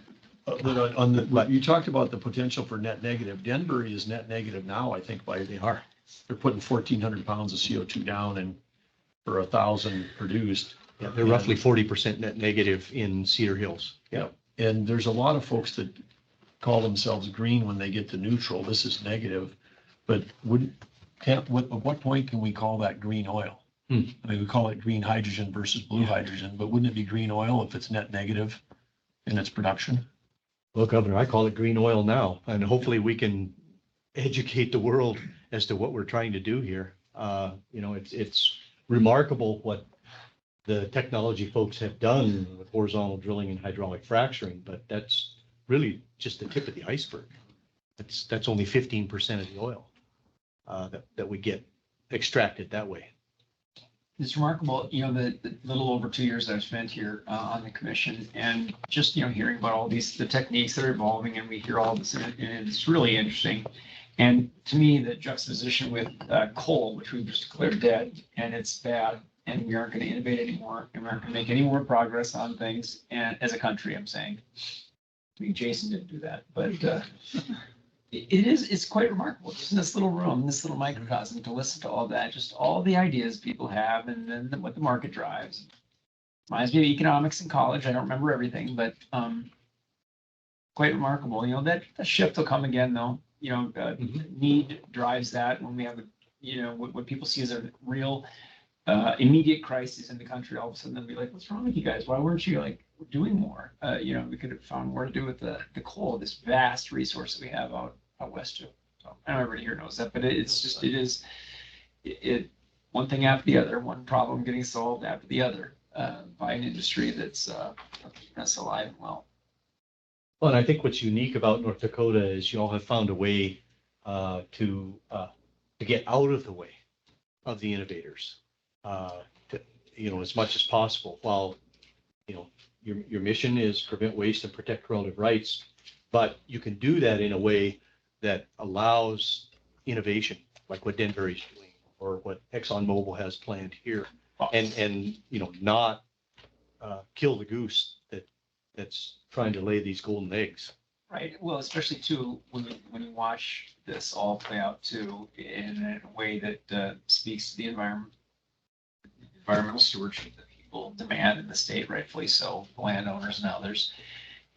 you talked about the potential for net negative. Denbury is net negative now, I think they're putting 1,400 pounds of CO2 down and for 1,000 produced. Yeah, they're roughly 40% net negative in Cedar Hills. Yeah. And there's a lot of folks that call themselves green when they get to neutral. This is negative, but at what point can we call that green oil? I mean, we call it green hydrogen versus blue hydrogen, but wouldn't it be green oil if it's net negative in its production? Well, Governor, I call it green oil now, and hopefully we can educate the world as to what we're trying to do here. It's remarkable what the technology folks have done with horizontal drilling and hydraulic fracturing, but that's really just the tip of the iceberg. That's only 15% of the oil that we get extracted that way. It's remarkable, the little over 2 years I've spent here on the commission and just, hearing about all the techniques that are evolving and we hear all this and it's really interesting. And to me, the juxtaposition with coal, which we've just declared dead and it's bad and we aren't going to innovate anymore and we aren't going to make any more progress on things. And as a country, I'm saying, I mean, Jason didn't do that, but it's quite remarkable just in this little room, this little microcosm to listen to all that, just all the ideas people have and then what the market drives. Reminds me of economics in college. I don't remember everything, but quite remarkable. That shift will come again though. Need drives that when we have, what people see as a real immediate crisis in the country, all of a sudden they'll be like, what's wrong with you guys? Why weren't you doing more? We could have found more to do with the coal, this vast resource that we have out west too. So I know everybody here knows that, but it is one thing after the other, one problem getting solved after the other by an industry that's alive and well. Well, and I think what's unique about North Dakota is you all have found a way to get out of the way of the innovators, as much as possible. While your mission is prevent waste and protect relative rights, but you can do that in a way that allows innovation, like what Denbury's doing or what ExxonMobil has planned here, and not kill the goose that's trying to lay these golden eggs. Right. Well, especially too when you watch this all play out too in a way that speaks to the environmental stewardship that people demand in the state, rightfully so, landowners and others.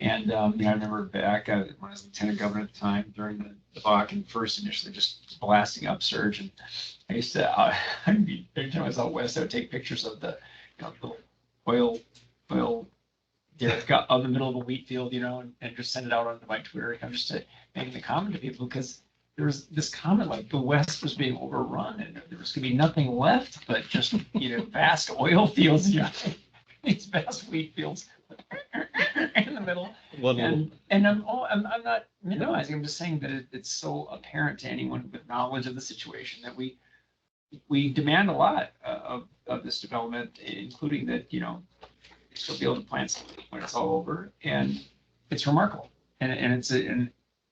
And I remember back when I was lieutenant governor at the time during the Bakken first initially just blasting upsurge, and I used to every time I was out west, I would take pictures of the little oil derrick on the middle of a wheat field, and just send it out onto my Twitter, just to make the comment to people, because there was this comment like the West was being overrun and there was going to be nothing left but just vast oil fields, these vast wheat fields in the middle. And I'm not minimizing. I'm just saying that it's so apparent to anyone with knowledge of the situation that we demand a lot of this development, including that still be able to plant something when it's all over, and it's remarkable. And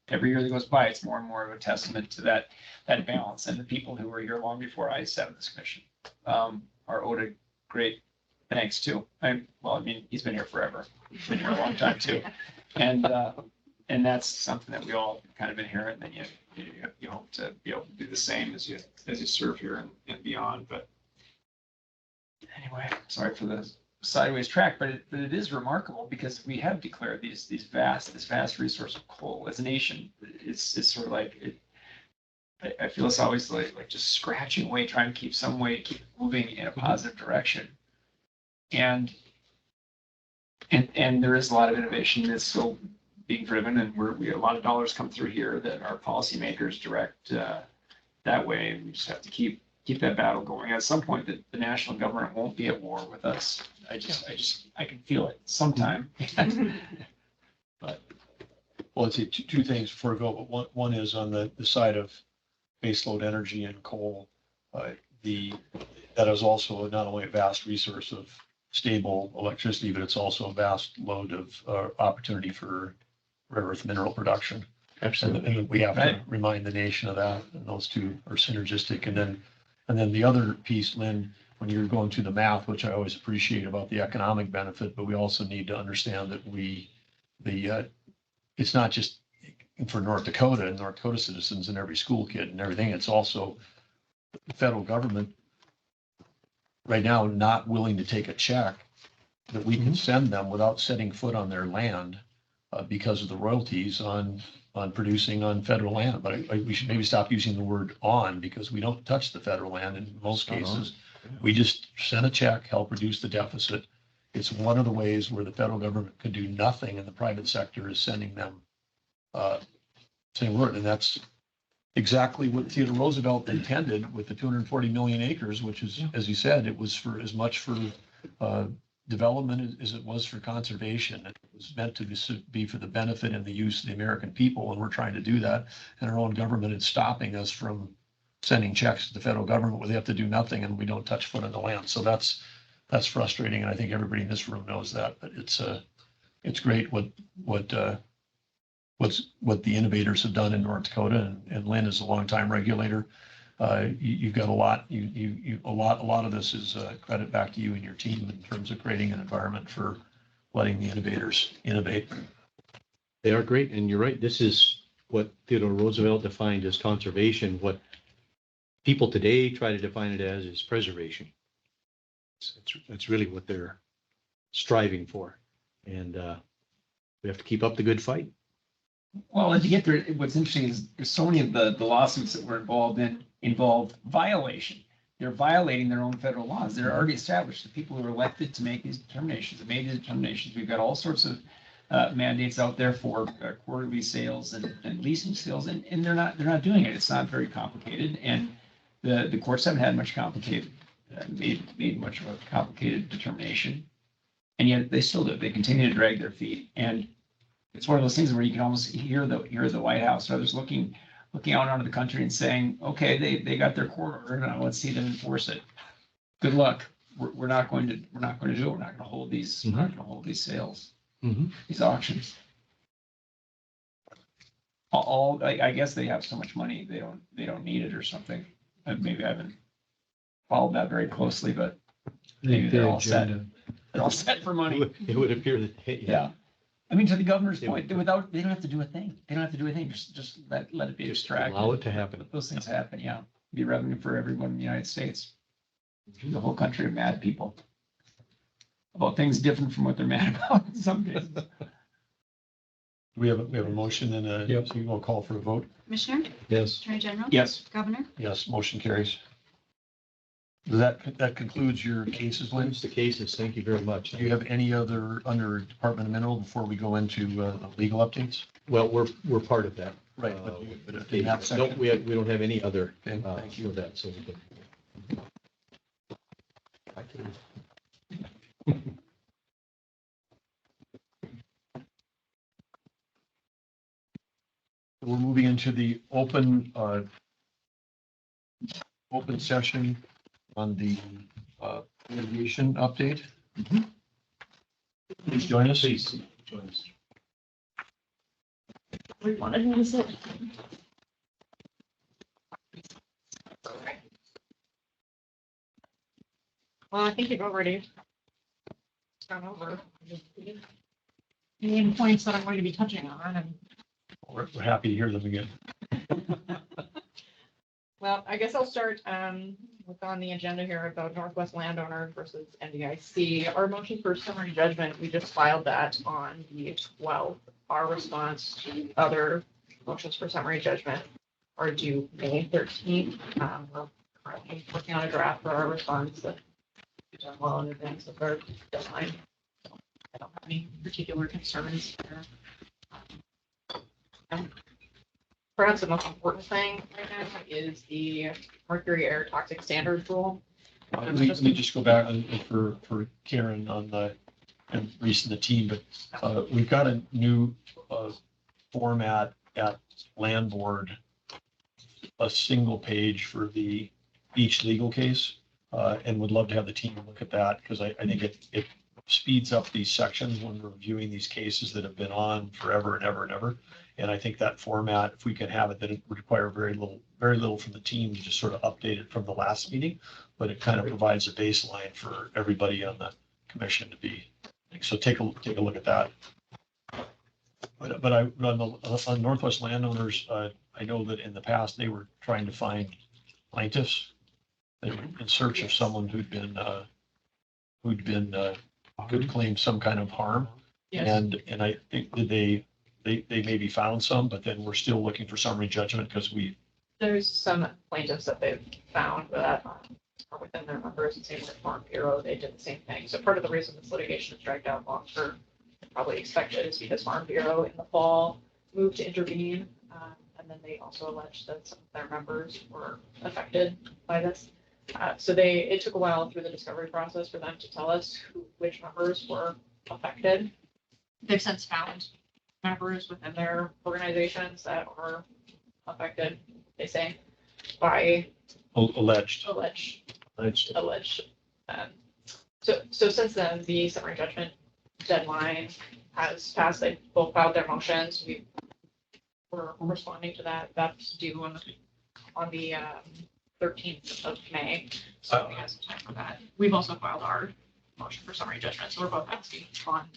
every year that goes by, it's more and more of a testament to that balance. And the people who were here long before I sat on this commission are owed a great thanks too. He's been here forever. He's been here a long time too, and that's something that we all kind of inherit, and you hope to be able to do the same as you serve here and beyond. But anyway, sorry for the sideways track, but it is remarkable because we have declared this vast resource of coal as a nation. It's sort of like I feel it's always like just scratching away, trying to keep some way to keep moving in a positive direction. And there is a lot of innovation that's still being driven, and we a lot of dollars come through here that our policymakers direct that way. And we just have to keep that battle going. At some point, the national government won't be at war with us. I can feel it sometime. But I'd say two things before we go. But one is on the side of baseload energy and coal. That is also not only a vast resource of stable electricity, but it's also a vast load of opportunity for rare earth mineral production. Absolutely. And we have to remind the nation of that. And those two are synergistic. And then the other piece, Lynn, when you're going through the math, which I always appreciate about the economic benefit, but we also need to understand that it's not just for North Dakota and North Dakota citizens and every school kid and everything. It's also the federal government right now not willing to take a check that we can send them without setting foot on their land because of the royalties on producing on federal land. But we should maybe stop using the word on, because we don't touch the federal land in most cases. We just send a check, help reduce the deficit. It's one of the ways where the federal government can do nothing and the private sector is sending them same word. And that's exactly what Theodore Roosevelt intended with the 240 million acres, which is, as he said, it was for as much for development as it was for conservation. It was meant to be for the benefit and the use of the American people, and we're trying to do that. And our own government is stopping us from sending checks to the federal government where they have to do nothing and we don't touch foot on the land. So that's frustrating. And I think everybody in this room knows that, but it's great what the innovators have done in North Dakota, and Lynn is a longtime regulator. You've got a lot, a lot of this is credit back to you and your team in terms of creating an environment for letting the innovators innovate. They are great, and you're right, this is what Theodore Roosevelt defined as conservation. What people today try to define it as is preservation. It's really what they're striving for, and we have to keep up the good fight. Well, and to get there, what's interesting is there's so many of the lawsuits that were involved violation. They're violating their own federal laws. They're already established. The people who are elected to make these determinations have made these determinations. We've got all sorts of mandates out there for quarterly sales and leasing sales, and they're not doing it. It's not very complicated, and the courts haven't had much complicated made much of a complicated determination, and yet they still do it. They continue to drag their feet, and it's one of those things where you can almost hear the White House or others looking out onto the country and saying, okay, they got their court order, now let's see them enforce it. Good luck. We're not going to do it. We're not going to hold these. We're not going to hold these sales, these auctions. I guess they have so much money they don't need it or something. Maybe I haven't followed that very closely, but maybe they're all set. They're all set for money. It would appear that, Yeah. I mean, to the governor's point, they don't have to do a thing. They don't have to do anything. Just let it be abstracted. allow it to happen. Let those things happen. Yeah, be revenue for everyone in the United States. The whole country of mad people about things different from what they're mad about in some cases. We have a motion and Yep. so we'll call for a vote. Commissioner, Yes. Attorney General? Yes. Governor? Yes, motion carries. That concludes your cases, Lynn? That's the cases. Thank you very much. Do you have any other under Department of Mineral before we go into the legal updates? Well, we're part of that. Right. But in that No, section. we don't have any other, Okay, thank you. for that, so we can. We're moving into the open session on the litigation update. Please join us. Please join us. We wanted him to sit. Well, I think you've already gone over the main points that I'm going to be touching on. And We're happy to hear them again. well, I guess I'll start with on the agenda here about Northwest Landowner versus NDIC. Our motion for summary judgment, we just filed that on the 12th. Our response to other motions for summary judgment are due May 13th. We're currently working on a draft for our response that we've done well in advance of our deadline. So I don't have any particular concerns there. Perhaps the most important thing right now is the mercury air toxic standards rule. Let me just go back for Karen on the, and Reese and the team, but we've got a new format at Land Board, a single page for each legal case, and would love to have the team look at that, because I think it speeds up these sections when we're reviewing these cases that have been on forever and ever and ever. And I think that format, if we can have it, then it would require very little from the team to just sort of update it from the last meeting, but it kind of provides a baseline for everybody on the commission to be. So take a look at that. But on Northwest Landowners, I know that in the past they were trying to find plaintiffs. They were in search of someone who'd could claim some kind of harm. Yes. And I think that they maybe found some, but then we're still looking for summary judgment because There's some plaintiffs that they've found that are within their numbers, and same with Farm Bureau, they did the same thing. So part of the reason this litigation is dragged out longer than probably expected is because Farm Bureau in the fall moved to intervene. And then they also alleged that some of their members were affected by this. So it took a while through the discovery process for them to tell us which members were affected. They've since found members within their organizations that were affected, they say. by Alleged. alleged. Let's- So since then, the summary judgment deadline has passed. They both filed their motions. We're responding to that. That's due on the 13th of May. So we have some time for that. We've also filed our motion for summary judgment. So we're both asking on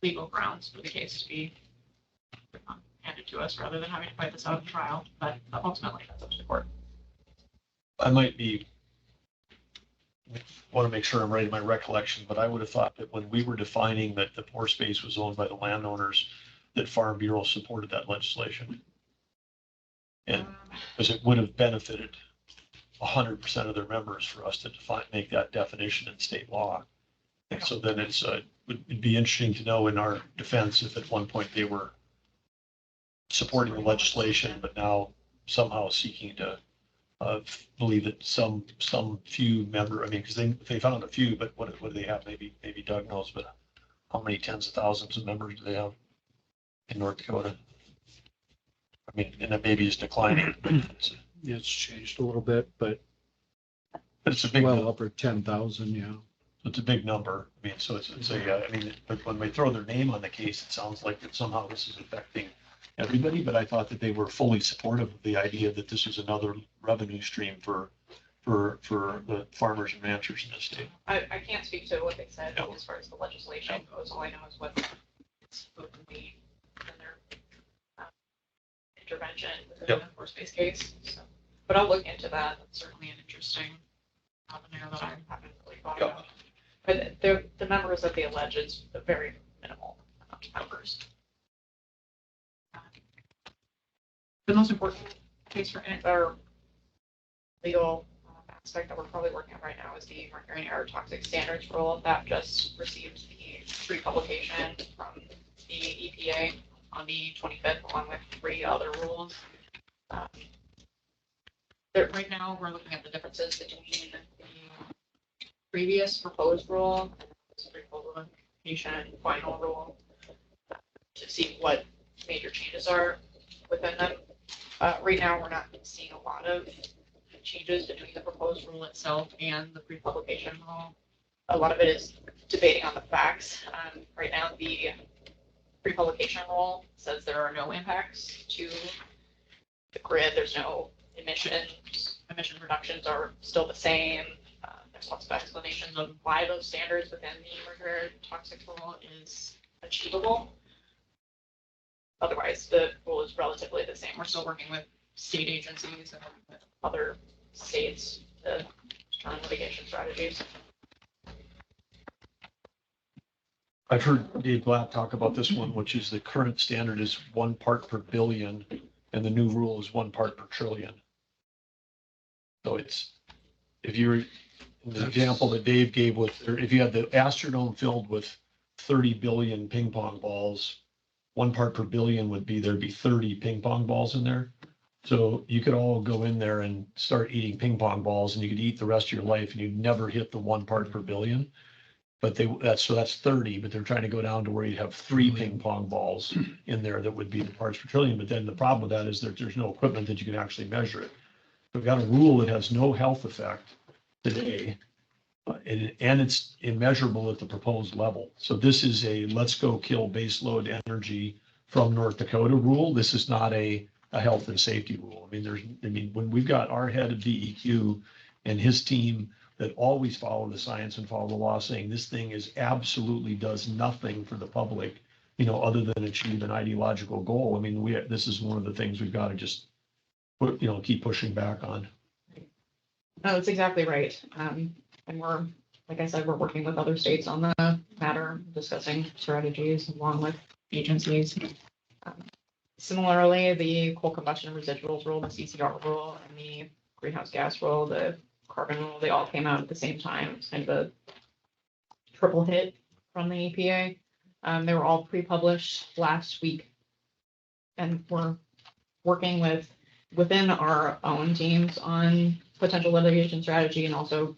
legal grounds for the case to be handed to us rather than having to fight this out in trial. But ultimately, that's up to the court. I might be, want to make sure I'm right in my recollection, but I would have thought that when we were defining that the pore space was owned by the landowners, that Farm Bureau supported that legislation. And because it would have benefited 100% of their members for us to define, make that definition in state law. And so then it'd be interesting to know in our defense if at one point they were supporting the legislation, but now somehow seeking to believe that some few member, I mean, because they found a few, but what do they have? Maybe Doug knows, but how many tens of thousands of members do they have in North Dakota? I mean, and it maybe is declining. It's changed a little bit, but It's a big, well over 10,000, yeah. it's a big number. I mean, so it's I mean, but when we throw their name on the case, it sounds like that somehow this is affecting everybody, but I thought that they were fully supportive of the idea that this was another revenue stream for the farmers and ranchers in the state. I can't speak to what they said No. as far as the legislation goes. All I know is what it's openly in their intervention within the force based case. So, but I'll look into that. That's certainly an interesting avenue that I haven't really thought about. But the members of the alleged is a very minimal amount of members. The most important case for our legal aspect that we're probably working on right now is the mercury and air toxic standards rule that just received the pre-publication from the EPA on the 25th, along with 3 other rules. Right now, we're looking at the differences between the previous proposed rule and the pre-publication final rule to see what major changes are within them. Right now, we're not seeing a lot of changes between the proposed rule itself and the pre-publication rule. A lot of it is debating on the facts. Right now, the pre-publication rule says there are no impacts to the grid. There's no emissions. Emission reductions are still the same. There's lots of explanations of why those standards within the mercury toxic rule is achievable. Otherwise, the rule is relatively the same. We're still working with state agencies and with other states to determine litigation strategies. I've heard Dave Blatt talk about this one, which is the current standard is 1 part per billion, and the new rule is 1 part per trillion. So it's, if you're, in the example that Dave gave with, or if you had the Astrodome filled with 30 billion ping pong balls, 1 part per billion would be, there'd be 30 ping pong balls in there. So you could all go in there and start eating ping pong balls, and you could eat the rest of your life and you'd never hit the 1 part per billion. But that's 30, but they're trying to go down to where you have 3 ping pong balls in there that would be the parts per trillion. But then the problem with that is that there's no equipment that you can actually measure it. We've got a rule that has no health effect today, and it's immeasurable at the proposed level. So this is a let's go kill baseload energy from North Dakota rule. This is not a health and safety rule. I mean, when we've got our head of DEQ and his team that always follow the science and follow the law, saying this thing is absolutely does nothing for the public, other than achieve an ideological goal. I mean, this is one of the things we've got to just put, keep pushing back on. No, that's exactly right. And we're, like I said, we're working with other states on the matter, discussing strategies along with agencies. Similarly, the coal combustion residuals rule, the CCR rule, and the greenhouse gas rule, the carbon rule, they all came out at the same time. It's kind of a triple hit from the EPA. They were all pre-published last week. And we're working within our own teams on potential litigation strategy and also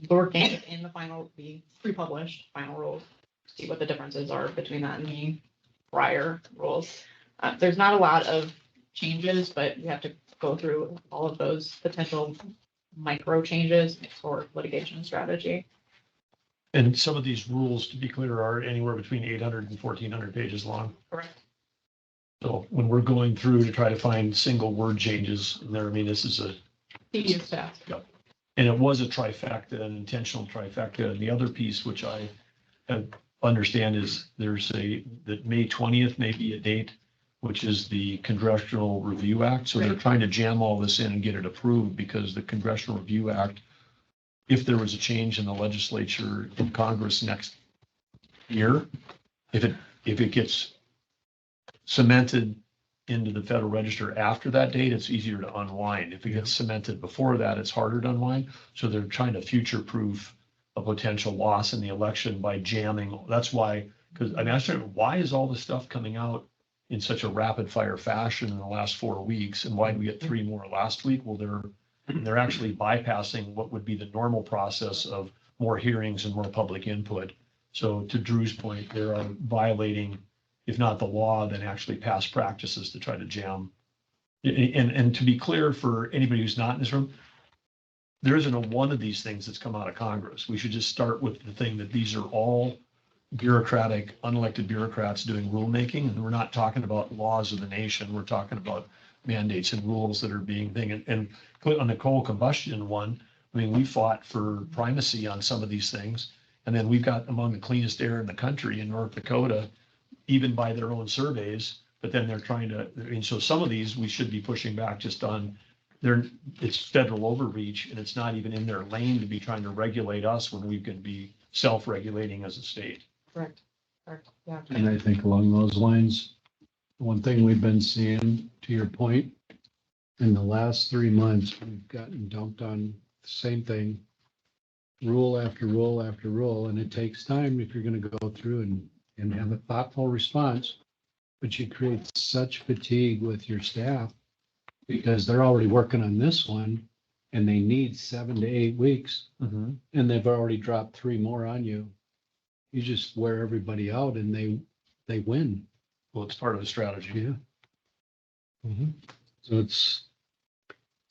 working in the pre-published final rules, see what the differences are between that and the prior rules. There's not a lot of changes, but we have to go through all of those potential micro changes for litigation strategy. And some of these rules, to be clear, are anywhere between 800 and 1,400 pages long. Correct. So when we're going through to try to find single word changes in there, I mean, this is a, Tedious task. and it was a trifecta, an intentional trifecta. And the other piece, which I understand, is there's that May 20th may be a date, which is the Congressional Review Act. So they're Right. trying to jam all this in and get it approved, because the Congressional Review Act, if there was a change in the legislature in Congress next year, if it gets cemented into the Federal Register after that date, it's easier to unwind. If it gets cemented before that, it's harder to unwind. So they're trying to future-proof a potential loss in the election by jamming. That's why, because I mean, I started, why is all this stuff coming out in such a rapid-fire fashion in the last 4 weeks? And why did we get 3 more last week? Well, they're actually bypassing what would be the normal process of more hearings and more public input. So to Drew's point, they are violating, if not the law, then actually past practices to try to jam. And to be clear for anybody who's not in this room, there isn't a one of these things that's come out of Congress. We should just start with the thing that these are all bureaucratic, unelected bureaucrats doing rulemaking. And we're not talking about laws of the nation. We're talking about mandates and rules that are being thing. And on the coal combustion one, I mean, we fought for primacy on some of these things. And then we've got among the cleanest air in the country in North Dakota, even by their own surveys, but then they're trying to, and so some of these we should be pushing back just on it's federal overreach, and it's not even in their lane to be trying to regulate us when we can be self-regulating as a state. Correct. Yeah. And I think along those lines, one thing we've been seeing, to your point, in the last 3 months, we've gotten dumped on the same thing, rule after rule after rule, and it takes time if you're gonna go through and have a thoughtful response. But you create such fatigue with your staff because they're already working on this one and they need 7 to 8 weeks, and they've already dropped 3 more on you. You just wear everybody out and they win. Well, it's part of the strategy. Yeah. So it's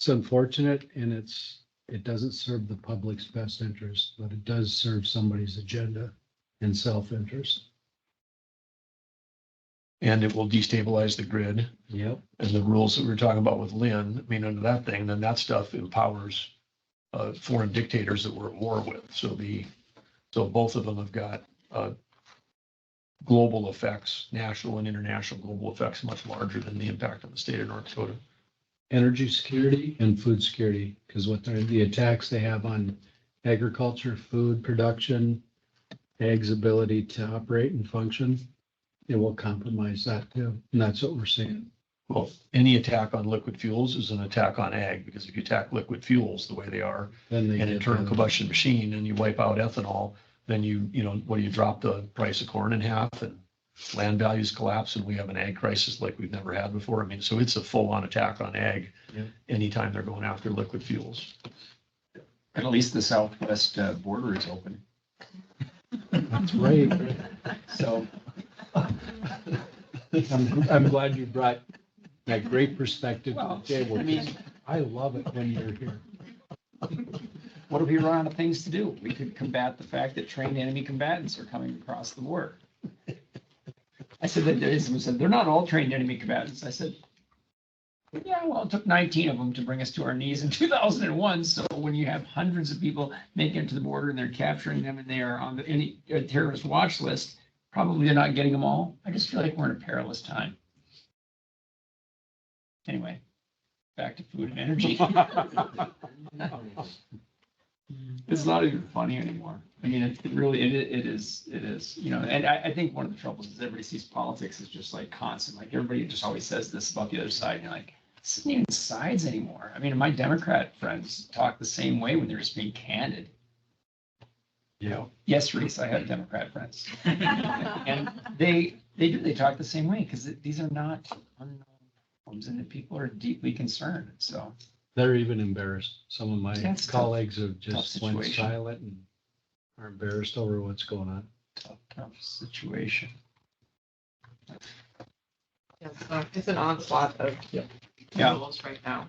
unfortunate, and it doesn't serve the public's best interest, but it does serve somebody's agenda and self-interest. And it will destabilize the grid. Yep. And the rules that we were talking about with Lynn, I mean, under that thing, then that stuff empowers foreign dictators that we're at war with. So both of them have got global effects, national and international global effects, much larger than the impact on the state of North Dakota. Energy security and food security, because what the attacks they have on agriculture, food production, ag's ability to operate and function, it will compromise that too. And that's what we're seeing. Well, any attack on liquid fuels is an attack on ag, because if you attack liquid fuels the way they are, Then they an get internal the- combustion machine, and you wipe out ethanol, then you drop the price of corn in half, and land values collapse, and we have an ag crisis like we've never had before. I mean, so it's a full-on attack on ag Yep. anytime they're going after liquid fuels. At least the southwest border is open. That's right. So I'm glad you brought that great perspective to Well, the table. I mean- I love it when you're here. what if we run out of things to do? We could combat the fact that trained enemy combatants are coming across the border. I said that someone said, they're not all trained enemy combatants. I said, yeah, well, it took 19 of them to bring us to our knees in 2001. So when you have hundreds of people making it to the border and they're capturing them and they are on any terrorist watch list, probably they're not getting them all. I just feel like we're in a perilous time. Anyway, back to food and energy. It's not even funny anymore. I mean, it is, and I think one of the troubles is everybody sees politics as just like constant, like everybody just always says this about the other side, and you're like, this isn't even sides anymore. I mean, my Democrat friends talk the same way when they're just being candid. Yes, Reese, I have Democrat friends. And they talk the same way, because these are not unknown problems, and the people are deeply concerned, so. They're even embarrassed. Some of my That's tough. colleagues have Tough just went situation. silent and are embarrassed over what's going on. Tough situation. Yes, so it's an onslaught of Yeah. rules right now.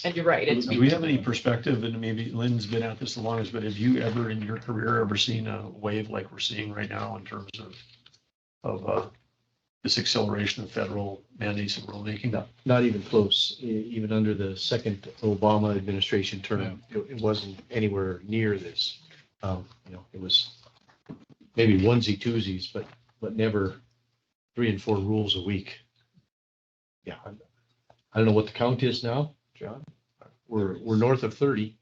And you're right, it's. Do we have any perspective, and maybe Lynn's been at this the longest, but have you ever in your career ever seen a wave like we're seeing right now in terms of this acceleration of federal mandates and rulemaking? Not even close. Even under the second Obama administration term, it wasn't anywhere near this. It was maybe onesie twosies, but never 3 and 4 rules a week. Yeah, I don't know what the count is now, John. We're north of 30,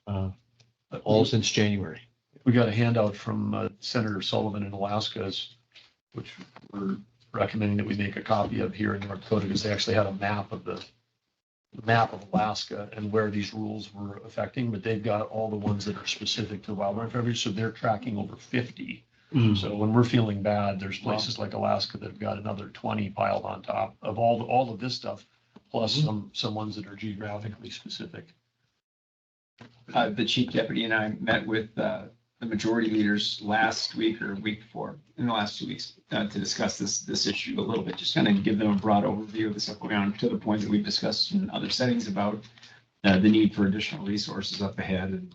all since January. We got a handout from Senator Sullivan in Alaska, which we're recommending that we make a copy of here in North Dakota, because they actually had a map of Alaska and where these rules were affecting, but they've got all the ones that are specific to wildlife refuge, so they're tracking over 50. So when we're feeling bad, there's places like Alaska that have got another 20 piled on top of all of this stuff, plus some ones that are geographically specific. The chief deputy and I met with the majority leaders last week or week before, in the last 2 weeks, to discuss this issue a little bit, just kind of give them a broad overview of the stuff going on, to the point that we've discussed in other settings about the need for additional resources up ahead.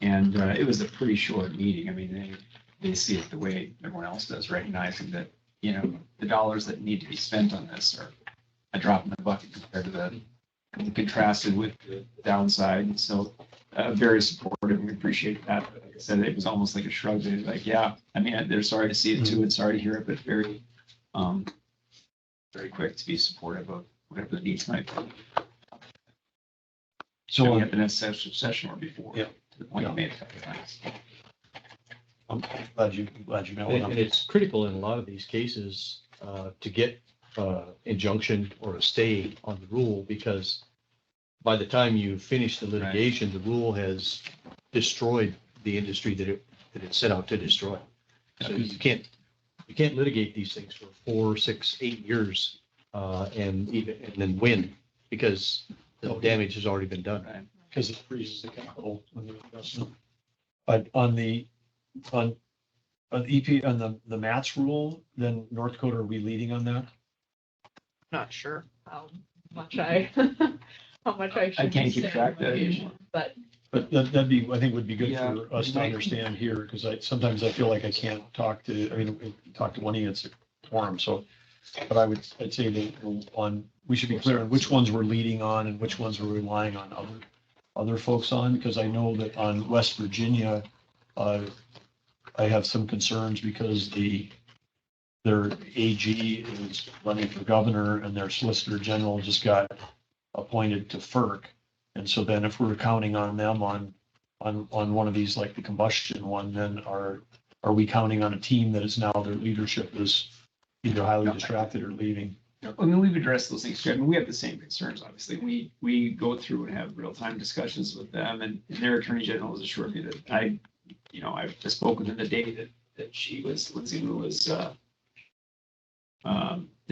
And it was a pretty short meeting. I mean, they see it the way everyone else does, recognizing that, the dollars that need to be spent on this are a drop in the bucket compared to the contrasted with the downside. And so very supportive. We appreciate that. But like I said, it was almost like a shrug. They're like, yeah, I mean, they're sorry to see it too, and sorry to hear it, but very, very quick to be supportive of whatever the needs might be. So we have been in a session or before, Yeah. to the point you made a couple of times. I'm glad you met with And them. it's critical in a lot of these cases to get injunction or a stay on the rule, because by the time you finish the litigation, the rule has destroyed the industry that it set out to destroy. So you can't litigate these things for 4, 6, 8 years and then win, because the damage has already been done. Right. Because it freezes the capital when the investment. But on the EP, on the MATS rule, then North Dakota, are we leading on that? Not sure how much I should. I can't keep say track of that litigation, anymore. But But that'd be, I think would be good Yeah, for us to right. understand here, because sometimes I feel like I can't talk to one of you, it's a quorum, so. But I'd say that we should be clear on which ones we're leading on and which ones we're relying on other folks on, because I know that on West Virginia, I have some concerns because their AG is running for governor and their Solicitor General just got appointed to FERC. And so then if we're counting on them on one of these, like the combustion one, then are we counting on a team that is now their leadership is either highly distracted or leaving? I mean, we've addressed those things. I mean, we have the same concerns, obviously. We go through and have real-time discussions with them, and their attorney general has assured me that I just spoke with her the day that Lindsay Lou was, the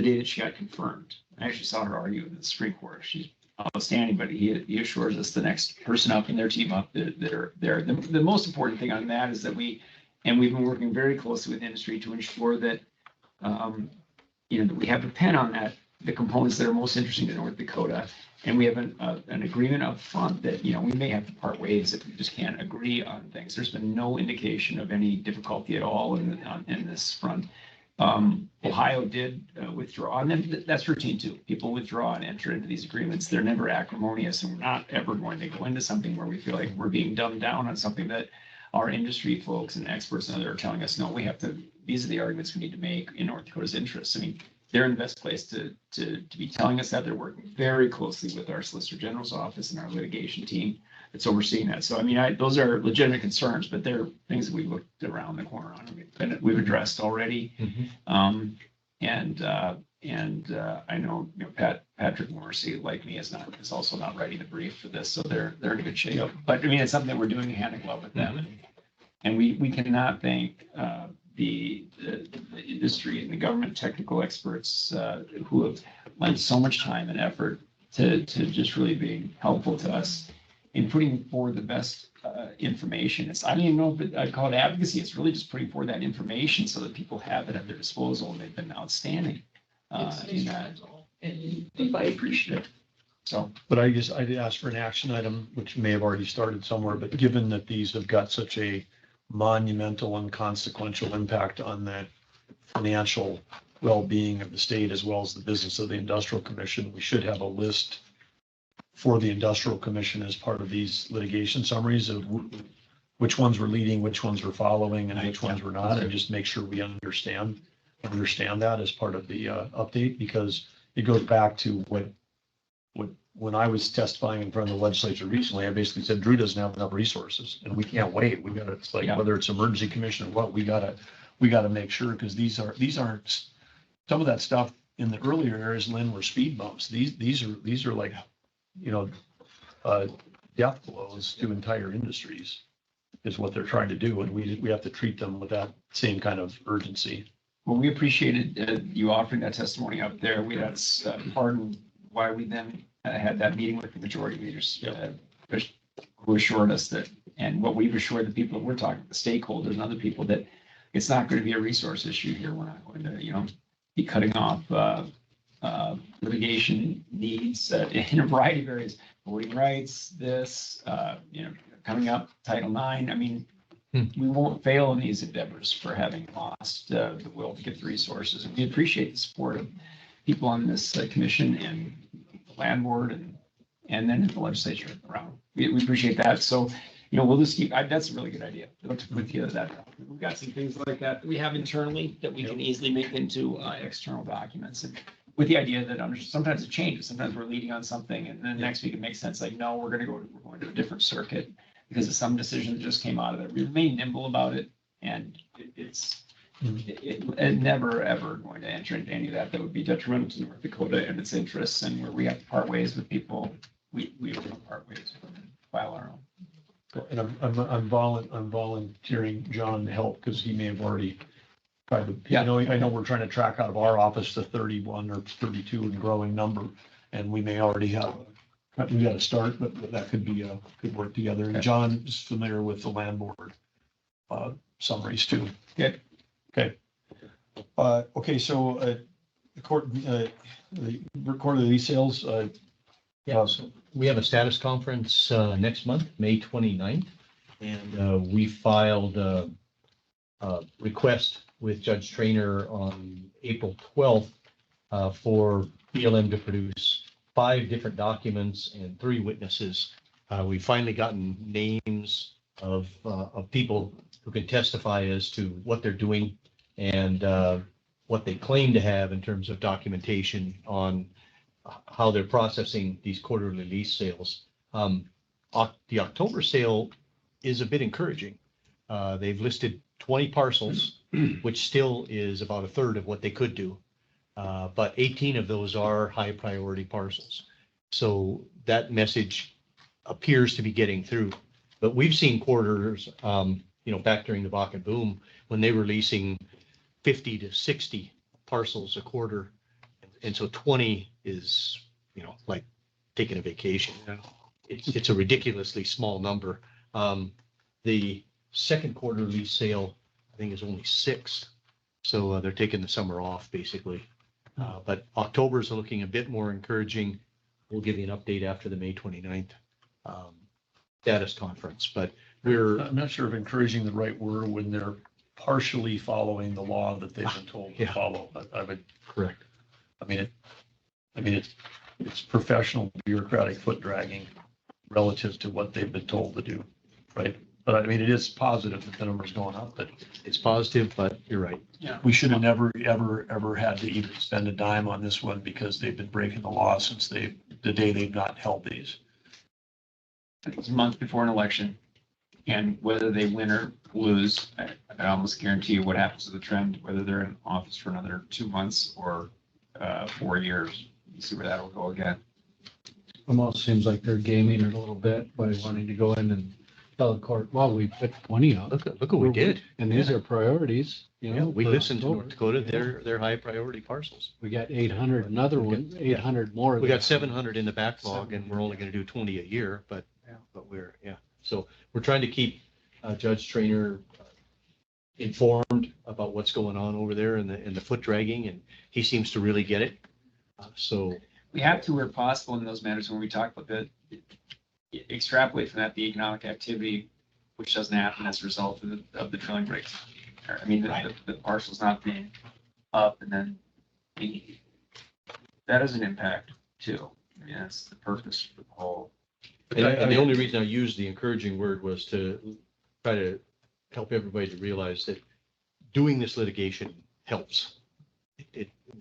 day that she got confirmed. I actually saw her argue in the Supreme Court. She's outstanding, but he assures us the next person up and their team up that are there. The most important thing on that is that we've been working very closely with industry to ensure that, that we have a pen on that, the components that are most interesting to North Dakota. And we have an agreement up front that, we may have to part ways if we just can't agree on things. There's been no indication of any difficulty at all in this front. Ohio did withdraw, and then that's routine too. People withdraw and enter into these agreements. They're never acrimonious, and we're not ever going to go into something where we feel like we're being dumbed down on something that our industry folks and experts and others are telling us, no, these are the arguments we need to make in North Dakota's interests. I mean, they're in the best place to be telling us that. They're working very closely with our Solicitor General's office and our litigation team that's overseeing that. So, I mean, those are legitimate concerns, but they're things that we looked around the corner on. We've addressed already. I know, Patrick Morrissey, like me, is also not writing the brief for this, so they're in good shape. But I mean, it's something that we're doing hand in glove with them, and we cannot thank the industry and the government technical experts who have lent so much time and effort to just really being helpful to us in putting forward the best information. I don't even know if I'd call it advocacy. It's really just putting forward that information so that people have it at their disposal, and they've been outstanding in that. And I appreciate it. So, But I'd ask for an action item, which may have already started somewhere, but given that these have got such a monumental and consequential impact on the financial well-being of the state as well as the business of the industrial commission, we should have a list for the industrial commission as part of these litigation summaries of which ones were leading, which ones were following, and which ones were not, and just make sure we understand that as part of the update, because it goes back to when I was testifying in front of the legislature recently, I basically said Drew doesn't have enough resources and we can't wait. We gotta, it's like, Yeah. whether it's emergency commission or what, we gotta make sure, because these aren't, some of that stuff in the earlier areas, Lynn, were speed bumps. These are like, death blows to entire industries is what they're trying to do. And we have to treat them with that same kind of urgency. well, we appreciated you offering that testimony up there. That's part of why we then had that meeting with the majority leaders who assured us that, and what we've assured the people that we're talking, the stakeholders and other people, that it's not going to be a resource issue here. We're not going to, be cutting off litigation needs in a variety of areas, voting rights, coming up, Title IX. I mean, we won't fail in these endeavors for having lost the will to get the resources. And we appreciate the support of people on this commission and the land board and then in the legislature around. We appreciate that. So, we'll just keep, that's a really good idea. We'll put together that. We've got some things like that we have internally that we can easily make into external documents. And with the idea that sometimes it changes. Sometimes we're leading on something and then next week it makes sense. Like, no, we're going to a different circuit because of some decision that just came out of it. We remain nimble about it. And it's never, ever going to enter into any of that would be detrimental to North Dakota and its interests. And where we have to part ways with people, we are going to part ways with them and file our own. And I'm volunteering John to help because he may have already tried to, Yeah. I know we're trying to track out of our office the 31 or 32 and growing number. And we may already have, we got to start, but that could work together. And Okay. John is familiar with the land board summaries too. Okay. Okay, so the quarterly lease sales, Yeah, so we have a status conference next month, May 29th, and we filed a request with Judge Trainer on April 12th for BLM to produce 5 different documents and 3 witnesses. We've finally gotten names of people who can testify as to what they're doing and what they claim to have in terms of documentation on how they're processing these quarterly lease sales. The October sale is a bit encouraging. They've listed 20 parcels, which still is about a third of what they could do. But 18 of those are high priority parcels. So that message appears to be getting through. But we've seen quarters, back during the Bakken boom, when they were leasing 50 to 60 parcels a quarter. And so 20 is, like taking a vacation. It's a ridiculously small number. The second quarter lease sale, I think, is only 6. So they're taking the summer off, basically. But October is looking a bit more encouraging. We'll give you an update after the May 29th status conference. But I'm not sure if encouraging the right word when they're partially following the law that they've been told to Yeah. follow. But I would, correct. it's professional bureaucratic foot dragging relative to what they've been told to do, right? But it is positive that the number's going up, but It's positive, but you're right. we should have never, ever had to even spend a dime on this one because they've been breaking the law since the day they've not held these. It's a month before an election. And whether they win or lose, I almost guarantee you what happens to the trend, whether they're in office for another 2 months or 4 years. You see where that'll go again. Almost seems like they're gaming it a little bit by wanting to go in and tell the court, well, we put 20 up. Look what we did. And these are priorities, Yeah, we for listened to October. North Dakota. They're high priority parcels. We got 800, another one, 800 more. We got 700 in the backlog and we're only going to do 20 a year, but so we're trying to keep Judge Trainer informed about what's going on over there and the foot dragging, and he seems to really get it. So We have to where possible in those matters when we talk about extrapolate from that the economic activity, which doesn't happen as a result of the drilling rigs. I mean, the parcel's not being up and then that has an impact too. I mean, that's the purpose of the whole. and the only reason I used the encouraging word was to try to help everybody to realize that doing this litigation helps.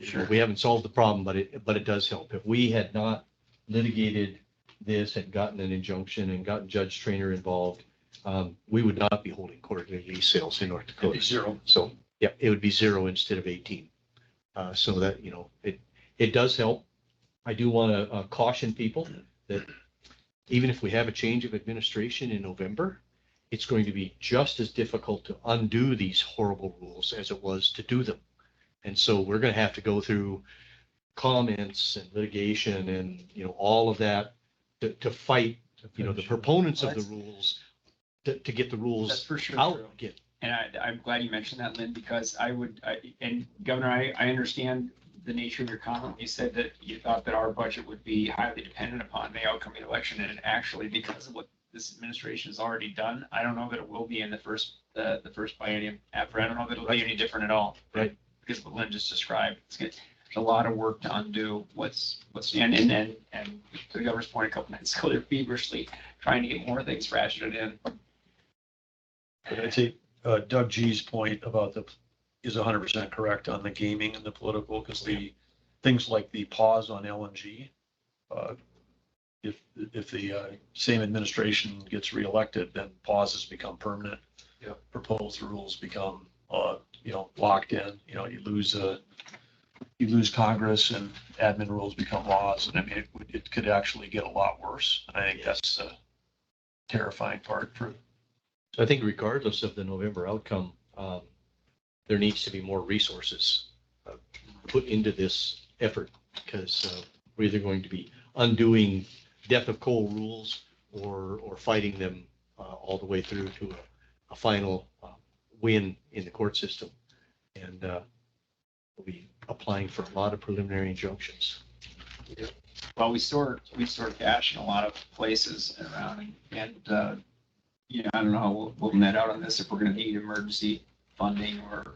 Sure. We haven't solved the problem, but it does help. If we had not litigated this and gotten an injunction and gotten Judge Trainer involved, we would not be holding quarterly lease sales in North Dakota. Zero. So, yeah, it would be 0 instead of 18. So that, it does help. I do want to caution people that even if we have a change of administration in November, it's going to be just as difficult to undo these horrible rules as it was to do them. And so we're going to have to go through comments and litigation and, all of that to fight, the proponents of the rules to get the That's rules for sure out true. again. And I'm glad you mentioned that, Lynn, because and Governor, I understand the nature of your comment. You said that you thought that our budget would be highly dependent upon the outcome of the election, and actually, because of what this administration has already done, I don't know that it will be in the first biennium after. I don't know that it'll be any different at all. Right. Because of what Lynn just described, there's a lot of work to undo what's and to the governor's point a couple nights ago, they're feverishly trying to get more things ratcheted in. But I'd say Doug G's point about is 100% correct on the gaming and the political, because the things like the pause on LNG, if the same administration gets reelected, then pauses become permanent. Yep. Proposed rules become locked in. You lose Congress and admin rules become laws, and I mean it could actually get a lot worse. And I think that's the terrifying part for. So I think regardless of the November outcome, there needs to be more resources put into this effort, because we're either going to be undoing death of coal rules or fighting them all the way through to a final win in the court system. And we'll be applying for a lot of preliminary injunctions. Well, we store cash in a lot of places around, and I don't know how we'll net out on this if we're going to need emergency funding or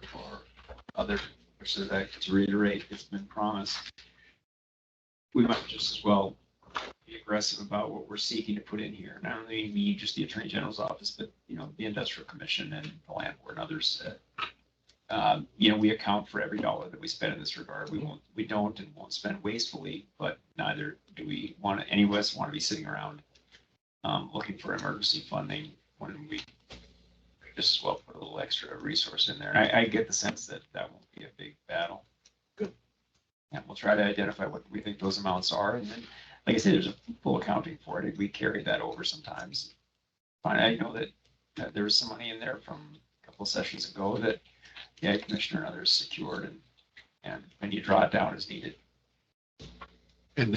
other. So that to reiterate, it's been promised. We might just as well be aggressive about what we're seeking to put in here. Not only me, just the Attorney General's office, but the Industrial Commission and the Land Board and others. We account for every dollar that we spend in this regard. We don't and won't spend wastefully, but neither do any of us want to be sitting around looking for emergency funding when we just as well put a little extra resource in there. And I get the sense that won't be a big battle. Good. And we'll try to identify what we think those amounts are. And then, like I said, there's a full accounting for it. We carry that over sometimes. I know that there was some money in there from a couple of sessions ago that the Ag Commissioner and others secured, and when you draw it down as needed. And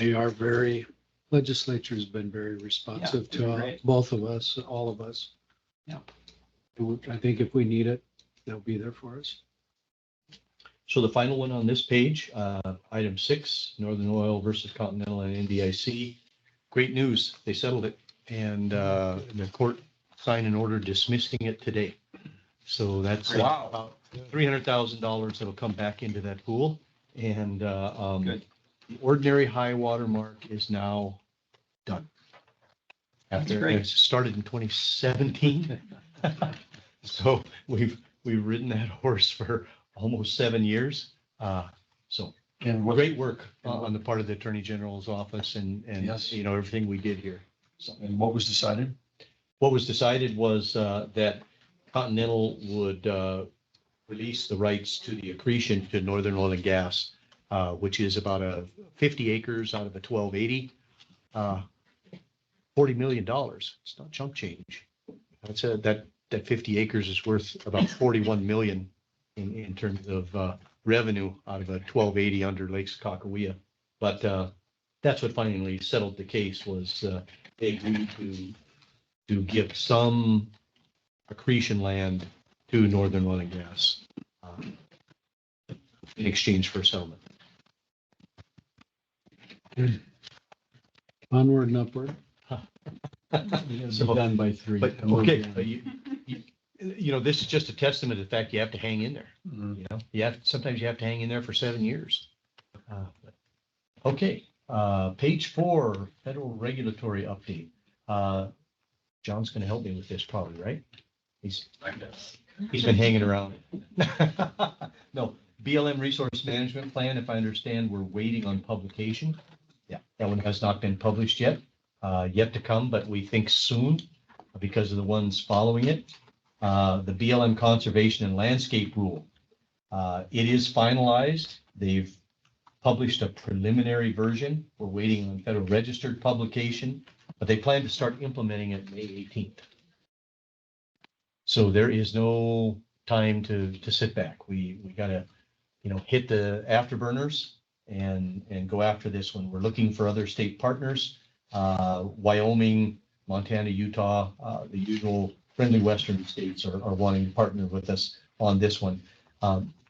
legislature's been very responsive Yeah, to great. both of us, all of us. Yeah. I think if we need it, they'll be there for us. So the final one on this page, item 6, Northern Oil versus Continental and NDIC. Great news, they settled it, and the court signed an order dismissing it today. So that's about $300,000 that'll come back into that pool. And Good. the ordinary high water mark is now done. After great. it started in 2017. So we've ridden that horse for almost 7 years. So And what, great work on the part of the Attorney General's office and Yes. everything we did here. So and what was decided? what was decided was that Continental would release the rights to the accretion to Northern Oil and Gas, which is about 50 acres out of a 1280. $40 million. It's not chump change. That's that 50 acres is worth about 41 million in terms of revenue out of a 1280 under Lakes Kakawea. But that's what finally settled the case, was they agreed to give some accretion land to Northern Oil and Gas in exchange for settlement. Onward and upward. So- Done by 3. But, okay, but you know, this is just a testament to the fact you have to hang in there. Mhm. You know, sometimes you have to hang in there for 7 years. Okay, page 4, federal regulatory update. John's gonna help me with this probably, right? He's been hanging around. No, BLM Resource Management Plan, if I understand, we're waiting on publication. Yeah, that one has not been published yet, yet to come, but we think soon because of the ones following it. The BLM Conservation and Landscape Rule. It is finalized. They've published a preliminary version. We're waiting on Federal Registered publication, but they plan to start implementing it May 18th. So there is no time to sit back. We gotta, you know, hit the afterburners and go after this one. We're looking for other state partners, Wyoming, Montana, Utah, the usual friendly Western states are wanting to partner with us on this one.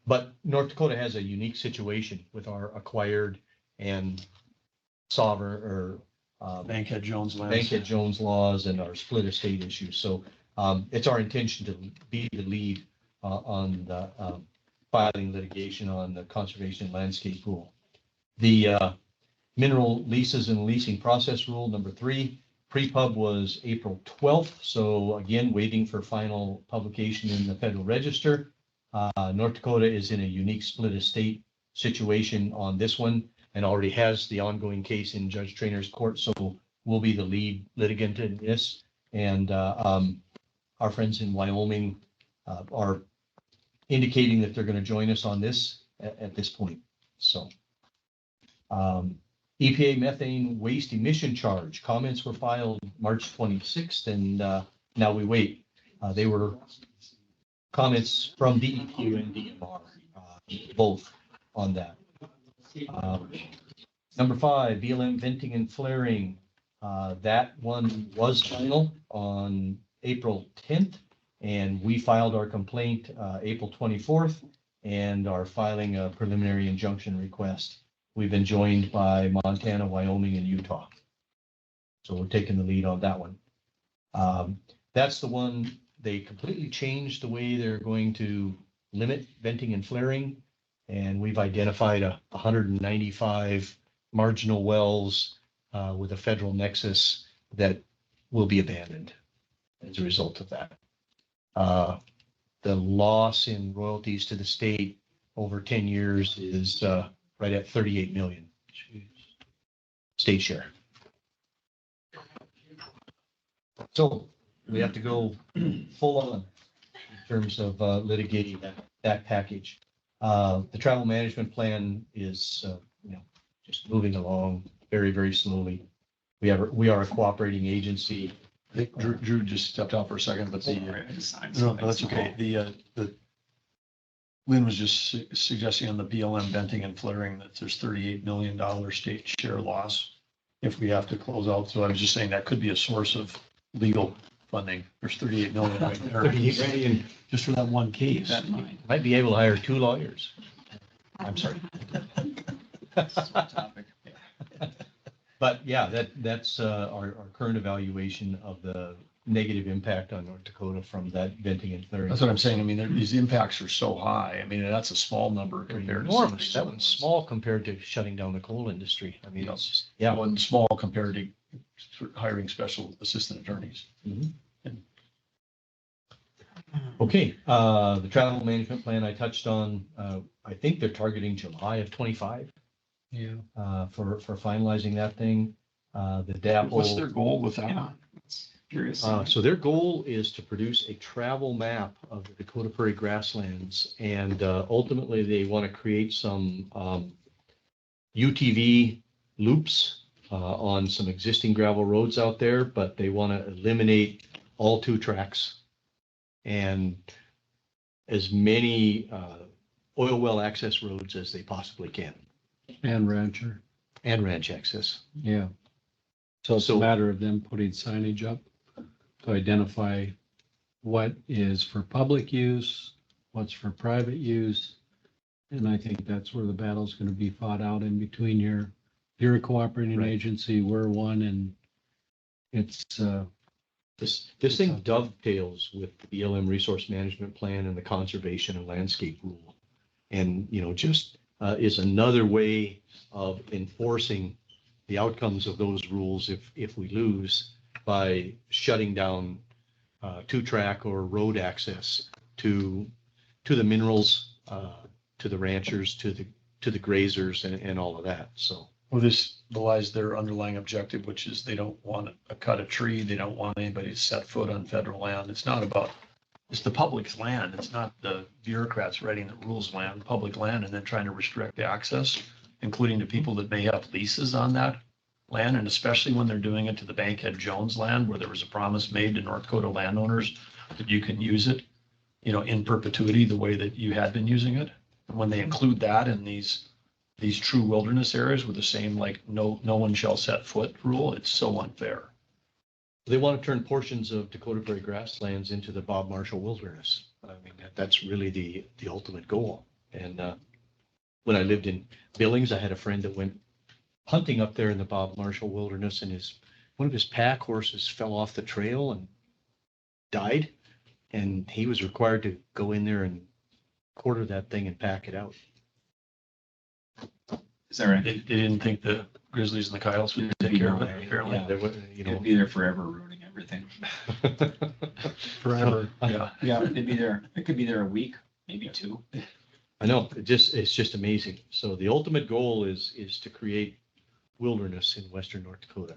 But North Dakota has a unique situation with our acquired and sovereign or Bankhead Jones lands. Bankhead Jones laws and our split estate issues. So it's our intention to be the lead on the filing litigation on the conservation and landscape rule. The mineral leases and leasing process rule number 3, pre-pub was April 12th. So again, waiting for final publication in the Federal Register. North Dakota is in a unique split estate situation on this one and already has the ongoing case in Judge Trainer's court. So we'll be the lead litigant in this. And our friends in Wyoming are indicating that they're going to join us on this at this point. So EPA methane waste emission charge comments were filed March 26th, and now we wait. They were comments from DEQ and DMR, both on that. Number 5, BLM venting and flaring. That one was final on April 10th, and we filed our complaint April 24th and are filing a preliminary injunction request. We've been joined by Montana, Wyoming, and Utah. So we're taking the lead on that one. That's the one. They completely changed the way they're going to limit venting and flaring. And we've identified 195 marginal wells with a federal nexus that will be abandoned as a result of that. The loss in royalties to the state over 10 years is right at 38 million state share. So we have to go full on in terms of litigating that package. The travel management plan is, just moving along very, very slowly. We are a cooperating agency. I think Drew just stepped out for a second, but no, that's okay. The Lynn was just suggesting on the BLM venting and flaring that there's $38 million state share loss if we have to close out. So I was just saying that could be a source of legal funding. There's 38 million right there. 38 million. Just for that one case. That in mind. Might be able to hire 2 lawyers. I'm sorry. But yeah, that's our current evaluation of the negative impact on North Dakota from that venting and flaring. That's what I'm saying. I mean, these impacts are so high. I mean, that's a small number compared to. Enormous. That one's small compared to shutting down the coal industry. I mean, it's just, yeah. One small compared to hiring special assistant attorneys. Mhm. Okay, the travel management plan I touched on, I think they're targeting July of 25 Yeah. for finalizing that thing. The DAPL. What's their goal with that? Yeah, it's curious. So their goal is to produce a travel map of the Dakota Prairie grasslands, and ultimately they want to create some UTV loops on some existing gravel roads out there, but they want to eliminate all 2 tracks and as many oil well access roads as they possibly can, And rancher. and ranch access. Yeah. So it's a So- matter of them putting signage up to identify what is for public use, what's for private use. And I think that's where the battle's gonna be fought out in between here You're a cooperating Right. agency, we're one, and it's, This thing dovetails with the BLM Resource Management Plan and the Conservation and Landscape Rule. And, just is another way of enforcing the outcomes of those rules if we lose by shutting down two-track or road access to the minerals, to the ranchers, to the grazers and all of that. So. Well, this belies their underlying objective, which is they don't want to cut a tree. They don't want anybody to set foot on federal land. It's not about, it's the public's land. It's not the bureaucrats writing the rules land, public land, and then trying to restrict access, including to people that may have leases on that land. And especially when they're doing it to the Bankhead Jones land, where there was a promise made to North Dakota landowners that you can use it, in perpetuity, the way that you had been using it. And when they include that in these true wilderness areas with the same, like, no one shall set foot rule, it's so unfair. They want to turn portions of Dakota Prairie grasslands into the Bob Marshall Wilderness. I mean, that's really the ultimate goal. And when I lived in Billings, I had a friend that went hunting up there in the Bob Marshall Wilderness, and one of his pack horses fell off the trail and died. And he was required to go in there and quarter that thing and pack it out. Is that right? They didn't think the grizzlies and the coyotes would take care of it, apparently. Yeah, there was, It'd be there forever ruining everything. forever. Yeah. Yeah, they'd be there. It could be there a week, maybe 2. I know, it's just amazing. So the ultimate goal is to create wilderness in western North Dakota.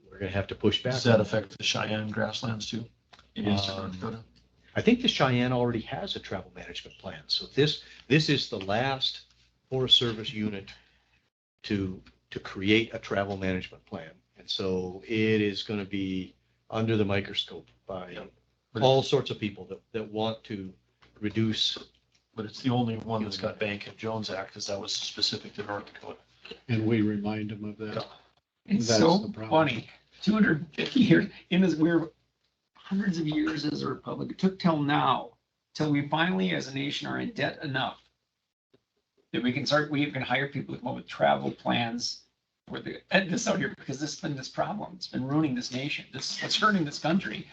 We're gonna have to push back. Does that affect the Cheyenne grasslands too? In eastern North Dakota? I think the Cheyenne already has a travel management plan. So this is the last Forest Service unit to create a travel management plan. And so it is going to be under the microscope by all sorts of people that want to reduce. But it's the only one that's got Bankhead Jones Act, because that was specific to North Dakota. And we remind them of that. It's That's so the problem. funny. 250 years in this, we're hundreds of years as a republic. It took till now, till we finally as a nation are in debt enough that we can hire people that come up with travel plans for this out here, because this has been this problem. It's been ruining this nation. It's hurting this country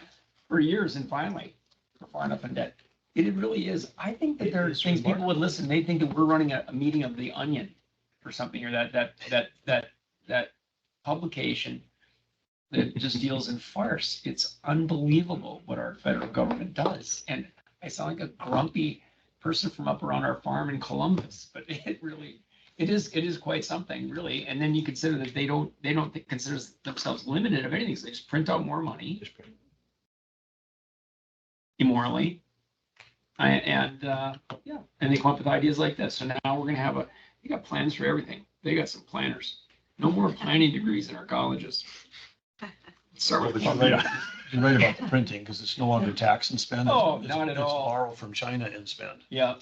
for years, and finally we're far enough in debt. It really is. I think that there are things people would listen. They think that we're running a meeting of the Onion or something, or that publication that just deals in farce. It's unbelievable what our federal government does. And I sound like a grumpy person from up around our farm in Columbus, but it is quite something, really. And then you consider that they don't consider themselves limited of anything. So they just print out more money immorally. And they come up with ideas like this. So now we're gonna they got plans for everything. They got some planners. No more planning degrees in our colleges. Start with You're right about the printing, because it's no longer tax and spend. Oh, It's- not at it's all. borrow from China and spend. Yeah.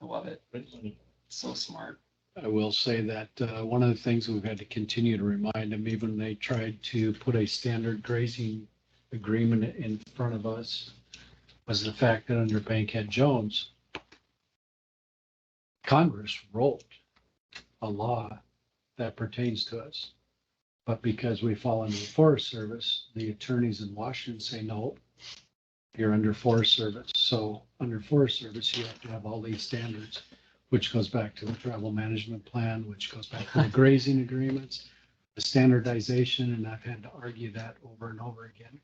I love it. So smart. I will say that one of the things we've had to continue to remind them, even when they tried to put a standard grazing agreement in front of us, was the fact that under Bankhead Jones, Congress wrote a law that pertains to us. But because we fall under the Forest Service, the attorneys in Washington say, no, you're under Forest Service. So under Forest Service, you have to have all these standards, which goes back to the travel management plan, which goes back to the grazing agreements, the standardization, and I've had to argue that over and over again.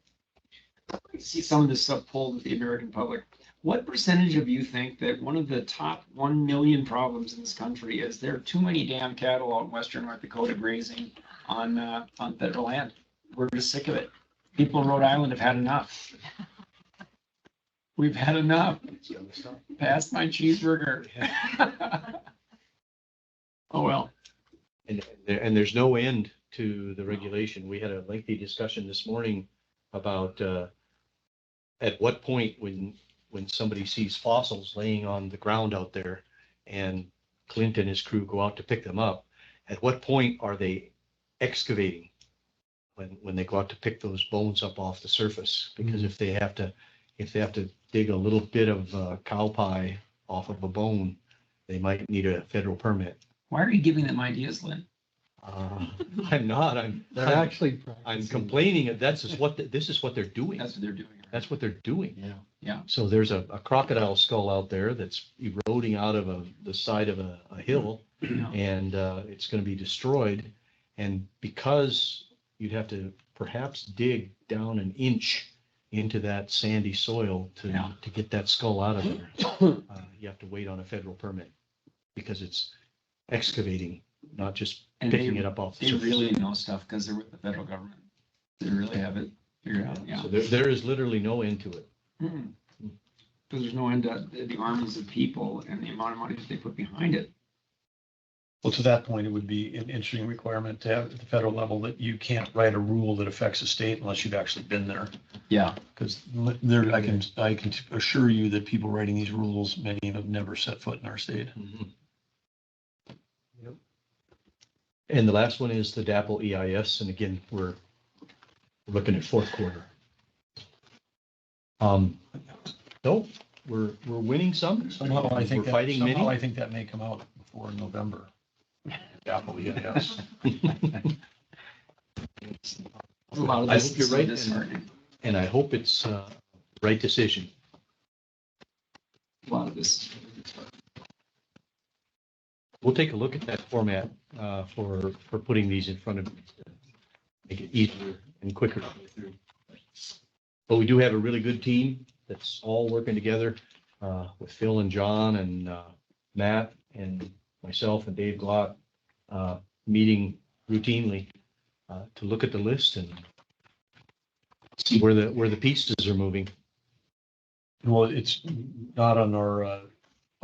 I'd like to see some of this stuff pulled with the American public. What percentage of you think that one of the top 1 million problems in this country is there are too many damn cattle out in western North Dakota grazing on federal land? We're just sick of it. People in Rhode Island have had enough. We've had enough. Past my cheeseburger. Oh, well. And there's no end to the regulation. We had a lengthy discussion this morning about at what point when somebody sees fossils laying on the ground out there and Clint and his crew go out to pick them up, at what point are they excavating when they go out to pick those bones up off the surface? Because if they have to dig a little bit of cow pie off of a bone, they might need a federal permit. Why are you giving them ideas, Lynn? I'm not, I'm, They're actually. I'm practicing. complaining, this is what they're doing. That's what they're doing. That's what they're doing. Yeah. Yeah. So there's a crocodile skull out there that's eroding out of the side of a hill, Yeah. and it's going to be destroyed. And because you'd have to perhaps dig down an inch into that sandy soil Yeah. to get that skull out of there, you have to wait on a federal permit because it's excavating, not just And picking it up off the They surface. really know stuff because they're with the federal government. They really have it figured out, yeah. So there is literally no end to it. Because there's no end to the armies of people and the amount of money that they put behind it. Well, to that point, it would be an interesting requirement to have at the federal level that you can't write a rule that affects a state unless you've actually been there. Yeah. Because there, I can assure you that people writing these rules, many have never set foot in our state. Yep. And the last one is the DAPL EIS, and again, we're looking at fourth quarter. No, we're winning some. Somehow I think We're fighting many. somehow I think that may come out before November. Apple, yes. A lot of I this hope you're is right, disheartening. And I hope it's the right decision. A lot of this. We'll take a look at that format for putting these in front of, make it easier and quicker to go through. But we do have a really good team that's all working together with Phil and John and Matt and myself and Dave Glott, meeting routinely to look at the list and see where the pieces are moving. Well, it's not on our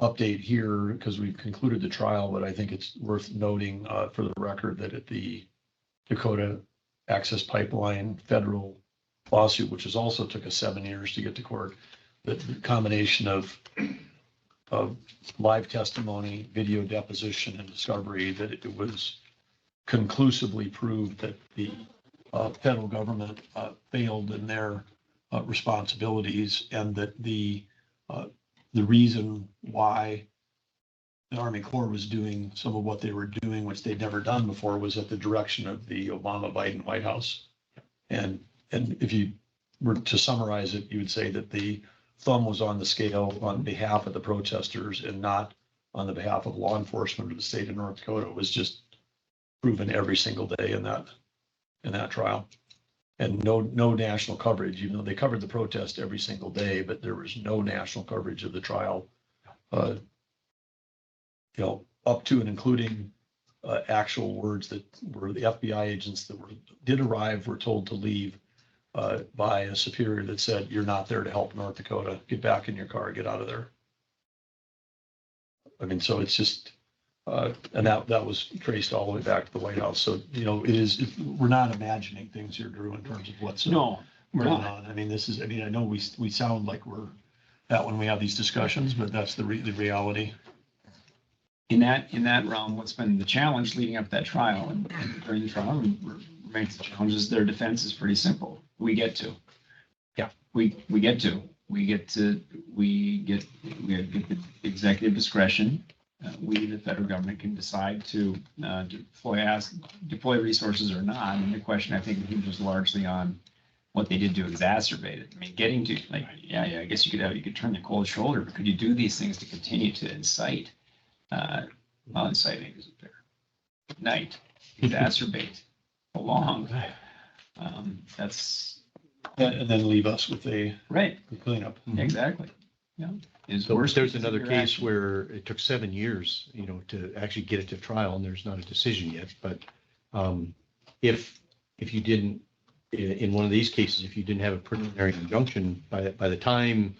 update here because we've concluded the trial, but I think it's worth noting for the record that at the Dakota Access Pipeline federal lawsuit, which has also took us 7 years to get to court, the combination of live testimony, video deposition, and discovery, that it was conclusively proved that the federal government failed in their responsibilities, and that the reason why the Army Corps was doing some of what they were doing, which they'd never done before, was at the direction of the Obama-Biden White House. And if you were to summarize it, you would say that the thumb was on the scale on behalf of the protesters and not on the behalf of law enforcement of the state of North Dakota. It was just proven every single day in that trial. And no national coverage, even though they covered the protest every single day, but there was no national coverage of the trial. Up to and including actual words that were the FBI agents that did arrive were told to leave by a superior that said, "You're not there to help North Dakota. Get back in your car, get out of there." I mean, so it's just, and that was traced all the way back to the White House. So, we're not imagining things here, Drew, in terms of what's No, we're going not. on. I mean, I know we sound like we're that when we have these discussions, but that's the reality. In that realm, what's been the challenge leading up to that trial and during the trial remains the challenge is their defense is pretty simple. We get to. Yeah. We get the executive discretion. We, the federal government, can decide to deploy resources or not. And the question, I think, hinges largely on what they did to exacerbate it. I mean, getting to I guess you could turn the cold shoulder, but could you do these things to continue to incite? Inciting is a fair. Ignite, exacerbate, prolong. That's And then leave us with a right. cleanup. Exactly. Yeah. So there's another case where it took 7 years, to actually get it to trial, and there's not a decision yet. But if you didn't, in one of these cases, if you didn't have a preliminary injunction, by the time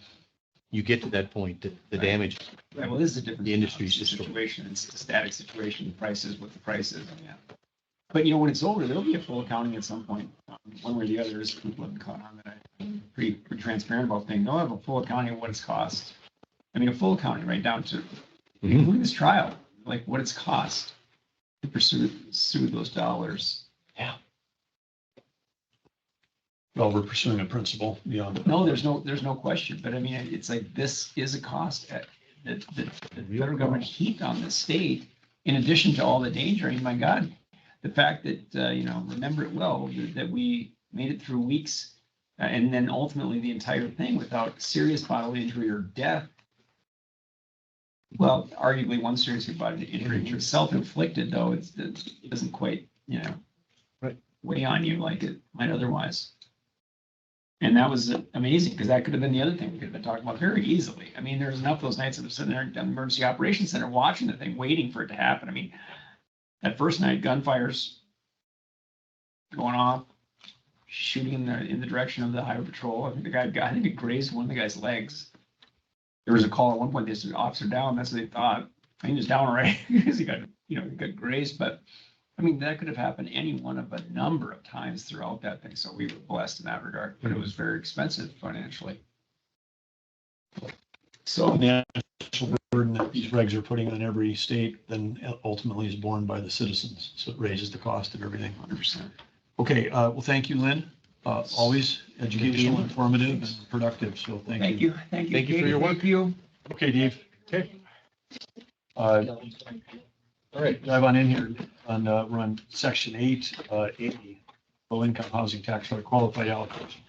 you get to that point, the damage. Right. Well, this is a different. The industry's situation. It's a static situation. The price is what the price is. Yeah. But when it's over, there'll be a full accounting at some point, one way or the other. There's people have caught on that I'm pretty transparent about things. They'll have a full accounting of what it's cost. I mean, a full accounting right down to including this trial, like what it's cost to pursue those dollars. Yeah. Well, we're pursuing a principle beyond it. No, there's no question. But I mean, it's like this is a cost that the federal government heaped on the state in addition to all the danger, I mean, my God, the fact that, remember it well, that we made it through weeks and then ultimately the entire thing without serious bodily injury or death. Well, arguably one serious bodily injury, which is self-inflicted, though it doesn't quite, Right. weigh on you like it might otherwise. And that was amazing because that could have been the other thing we could have been talking about very easily. I mean, there's enough of those nights that I'm sitting there in the emergency operations center watching the thing, waiting for it to happen. I mean, that first night, gunfires going off, shooting in the direction of the highway patrol. I think I think it grazed one of the guy's legs. There was a call at one point, they said, officer down. That's what they thought. I think he was down already because he got grazed. But I mean, that could have happened any one of a number of times throughout that thing. So we were blessed in that regard, but it was very expensive financially. So The national burden that these regs are putting on every state then ultimately is borne by the citizens. So it raises the cost of everything. 100%. Okay, well, thank you, Lynn. Always educational, informative, and productive. So thank you. Thank you. Thank you for your work. Thank you. Okay, Dave. Okay. All right. dive on in here we're on section 880, low income housing tax credit qualified allocation.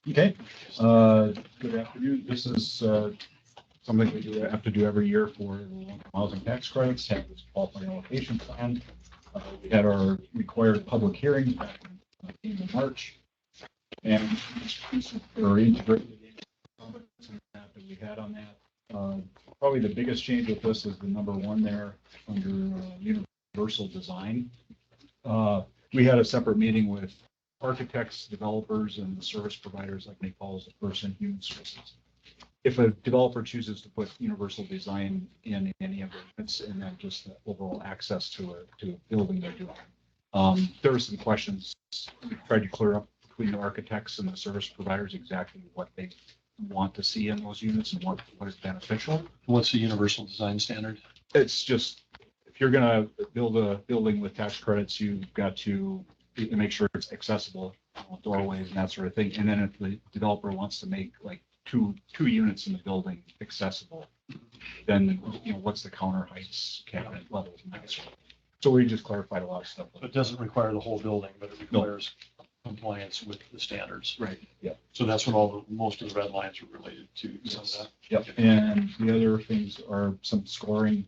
Okay, good afternoon. This is something we have to do every year for housing tax credits, have this qualified allocation plan. We had our required public hearing back in March. And we're integrated that we had on that. Probably the biggest change with this is the number one there under universal design. We had a separate meeting with architects, developers, and the service providers, like Nick Paul is the person human services. If a developer chooses to put universal design in any of it, it's and then just the overall access to a building they're doing. There were some questions we tried to clear up between the architects and the service providers exactly what they want to see in those units and what is beneficial. What's the universal design standard? It's just, if you're gonna build a building with tax credits, you've got to make sure it's accessible, doorways and that sort of thing. And then if the developer wants to make like two units in the building accessible, then what's the counter heights, cabinet levels, and that sort of thing. So we just clarified a lot of stuff. It doesn't require the whole building, but it requires compliance with the standards. Right. Yeah. So that's what most of the red lines are related to. Yes. Yep. And the other things are some scoring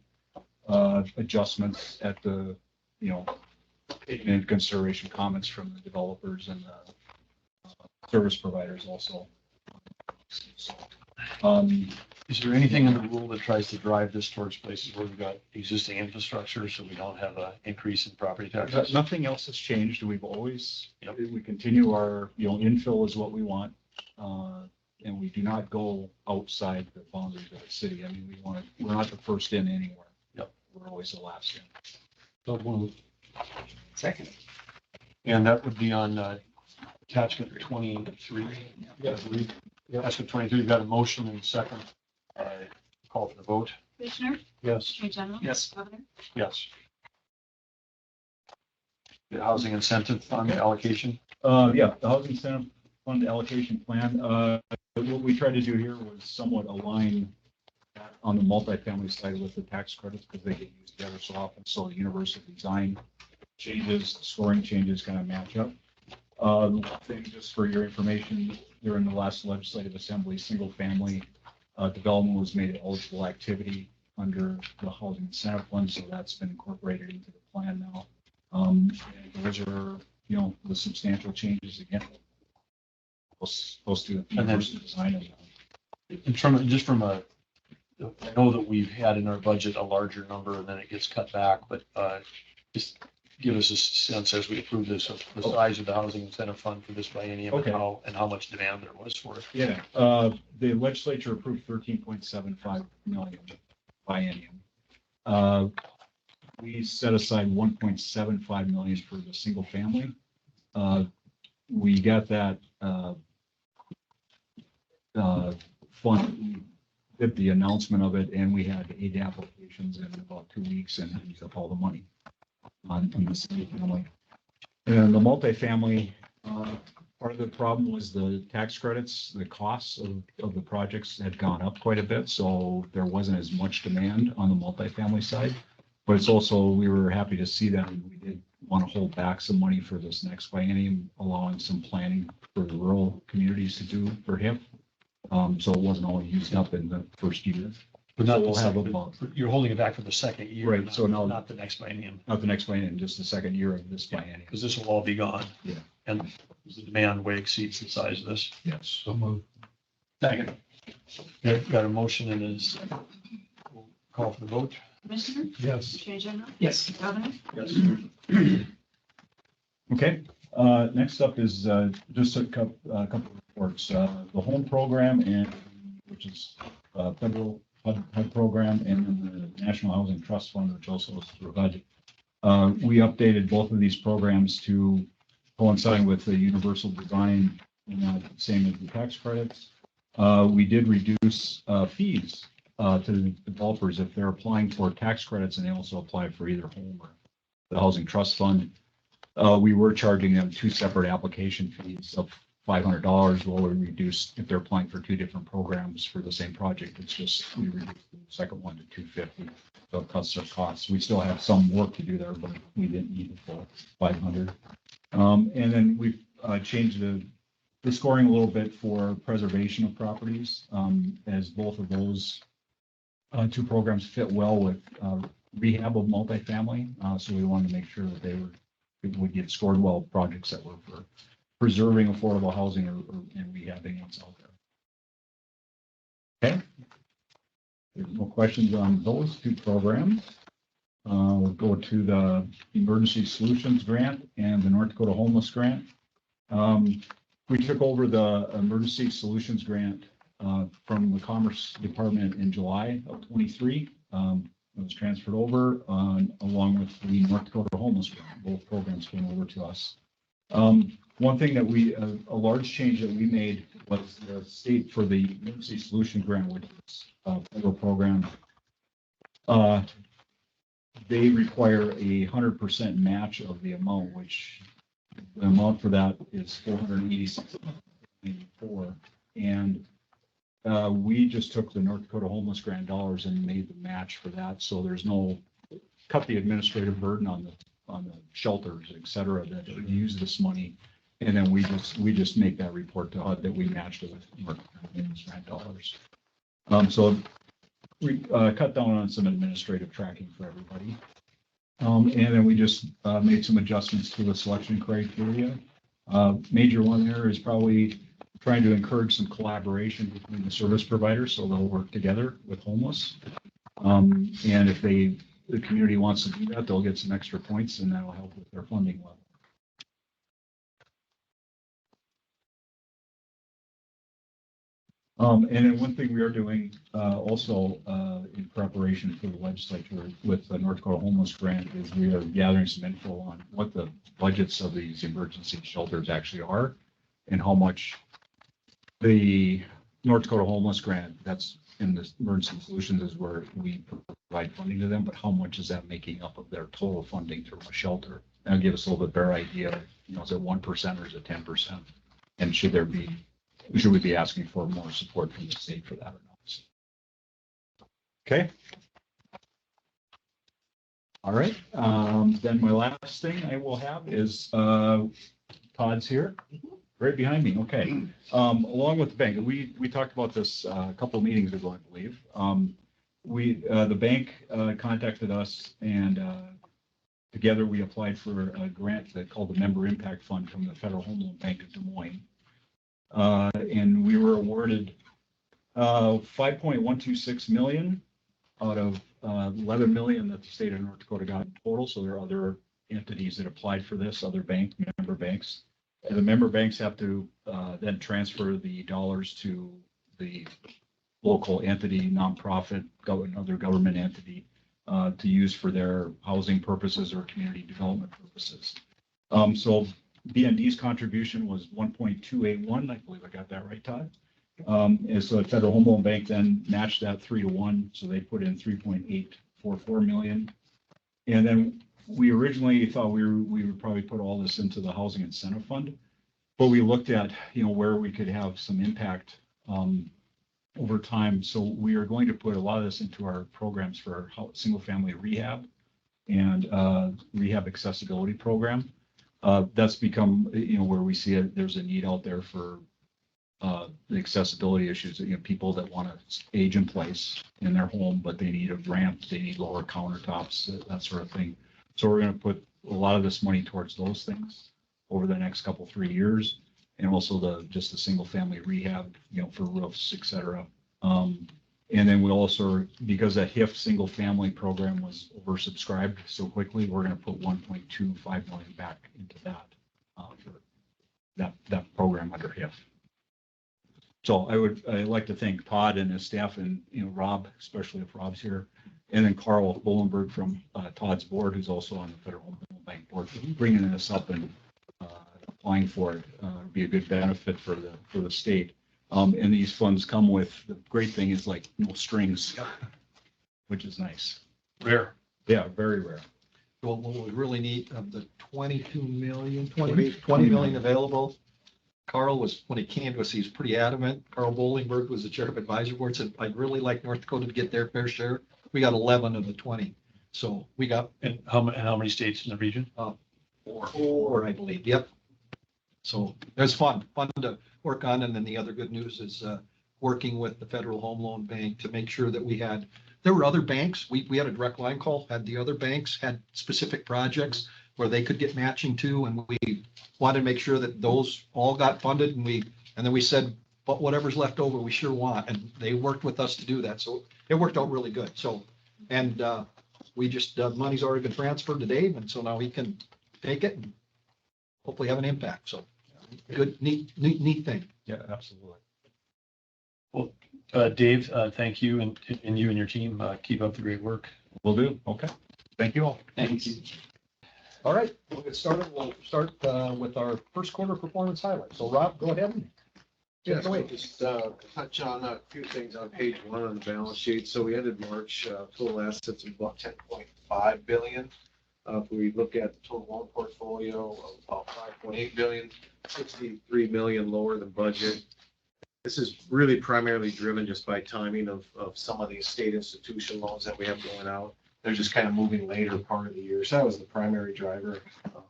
adjustments at the, taking into consideration comments from the developers and the service providers also. Is there anything in the rule that tries to drive this towards places where we've got existing infrastructure so we don't have an increase in property taxes? Nothing else has changed. We've always, we continue our, infill is what we want. And we do not go outside the boundaries of the city. I mean, we're not the first in anywhere. Yep. We're always the last in. So move. Second. And that would be on attachment 23. I believe. Attachment 23, you've got a motion and a second. Call for the vote. Commissioner, Yes. Attorney General. Yes. Governor. Yes. The housing incentive fund allocation. The housing incentive fund allocation plan. What we tried to do here was somewhat align that on the multifamily side with the tax credits because they get used together so often. So the universal design changes, scoring changes kind of match up. Thing just for your information, during the last legislative assembly, single family development was made an eligible activity under the housing incentive fund, so that's been incorporated into the plan now. And those are, the substantial changes again. Supposed to universal design. And from I know that we've had in our budget a larger number and then it gets cut back, but just give us a sense as we approve this of the size of the housing incentive fund for this biennium and how much demand there was for it. Yeah, the legislature approved 13.75 million biennium. We set aside 1.75 million for the single family. We got that fund. We did the announcement of it, and we had 8 applications in about 2 weeks, and used up all the money on the single family. And the multifamily, part of the problem was the tax credits. The costs of the projects had gone up quite a bit, so there wasn't as much demand on the multifamily side. But it's also, we were happy to see that, and we did want to hold back some money for this next biennium, allowing some planning for the rural communities to do for HIP. So it wasn't all used up in the first year. But So not the we'll have second, about, you're holding it back for the second year. Right, so now- Not the next biennium, not the next biennium, just the second year of this biennium. because this will all be gone. Yeah. And the demand way exceeds the size of this. Yes. So move. Second. Got a motion and is, we'll call for the vote. Commissioner, Yes. Attorney General, Yes. Governor, Yes. Okay, next up is just a couple of reports. The home program and, which is federal HUD program, and then the National Housing Trust Fund, which also is through HUD. We updated both of these programs to coincide with the universal design, and same as the tax credits. We did reduce fees to the developers if they're applying for tax credits, and they also apply for either home or the Housing Trust Fund. We were charging them two separate application fees of $500. Well, we reduced if they're applying for two different programs for the same project. It's just, we reduced the second one to $250. So it cuts their costs. We still have some work to do there, but we didn't need the full 500. And then we've changed the scoring a little bit for preservation of properties, as both of those two programs fit well with rehab of multifamily. So we wanted to make sure that it would get scored well, projects that were for preserving affordable housing and rehabbing what's out there. Okay. There's no questions on those two programs. We'll go to the Emergency Solutions Grant and the North Dakota Homeless Grant. We took over the Emergency Solutions Grant from the Commerce Department in July of 23. It was transferred over along with the North Dakota Homeless Grant. Both programs came over to us. One thing that a large change that we made was the state for the Emergency Solution Grant, which is a federal program. They require 100% match of the amount, which the amount for that is $486.94. And we just took the North Dakota Homeless Grant dollars and made the match for that. So there's no, cut the administrative burden on the shelters, et cetera, that use this money. And then we just make that report to HUD that we matched it with North Dakota Homeless Grant dollars. So we cut down on some administrative tracking for everybody. And then we just made some adjustments to the selection criteria. Major one there is probably trying to encourage some collaboration between the service providers so they'll work together with homeless. And if the community wants to do that, they'll get some extra points and that'll help with their funding level. And then one thing we are doing also in preparation for the legislature with the North Dakota Homeless Grant is we are gathering some info on what the budgets of these emergency shelters actually are and how much the North Dakota Homeless Grant, that's in the emergency solutions, is where we provide funding to them, but how much is that making up of their total funding to a shelter? That'll give us a little bit better idea, is it 1% or is it 10%? And should we be asking for more support from the state for that or not? Okay. All right. Then my last thing I will have is Todd's here, right behind me. Okay. Along with the bank, we talked about this a couple of meetings ago, I believe. The bank contacted us and together we applied for a grant called the Member Impact Fund from the Federal Home Loan Bank of Des Moines. And we were awarded $5.126 million out of $11 million that the state of North Dakota got in total. So there are other entities that applied for this, other member banks. And the member banks have to then transfer the dollars to the local entity, nonprofit, other government entity to use for their housing purposes or community development purposes. So BND's contribution was 1.281. I believe I got that right, Todd. And so the Federal Home Loan Bank then matched that 3-to-1. So they put in 3.844 million. And then we originally thought we would probably put all this into the Housing Incentive Fund, but we looked at, where we could have some impact over time. So we are going to put a lot of this into our programs for single family rehab. and rehab accessibility program. That's become, where we see there's a need out there for the accessibility issues, people that want to age in place in their home, but they need a ramp, they need lower countertops, that sort of thing. So we're going to put a lot of this money towards those things over the next 3 years, and also just the single family rehab, for roofs, et cetera. And then we also, because that HIF single family program was oversubscribed so quickly, we're going to put 1.25 million back into that for that program under HIF. So I'd like to thank Todd and his staff, and Rob, especially if Rob's here, and then Carl Bolenberg from Todd's board, who's also on the Federal Home Loan Bank board, for bringing this up and applying for it. It'd be a good benefit for the state. And these funds come with, the great thing is like no strings, which is nice. Rare. Yeah, very rare. Well, what we really need of the 22 million, 20 million available. Carl was, when he came to us, he was pretty adamant. Carl Bollingberg was the chair of advisory board, said, I'd really like North Dakota to get their fair share. We got 11 of the 20. So we got. And how many states in the region? Four, I believe. Yep. So it was fun to work on. And then the other good news is working with the Federal Home Loan Bank to make sure that there were other banks. We had a direct line call, had the other banks had specific projects where they could get matching too. And we wanted to make sure that those all got funded, and then we said, but whatever's left over, we sure want. And they worked with us to do that. So it worked out really good. So, and we just, money's already been transferred to Dave. And so now he can take it and hopefully have an impact. So good, neat thing. Yeah, absolutely. Well, Dave, thank you, and you and your team, keep up the great work. Will do. Okay. Thank you all. Thanks. All right, we'll get started. We'll start with our first quarter performance highlights. So Rob, go ahead. Yeah, so just touch on a few things on page 1 on the balance sheet. So we ended March, total assets of about 10.5 billion. If we look at the total loan portfolio of about 5.8 billion, 63 million lower than budget. This is really primarily driven just by timing of some of these state institution loans that we have going out. They're just kind of moving later part of the year. So that was the primary driver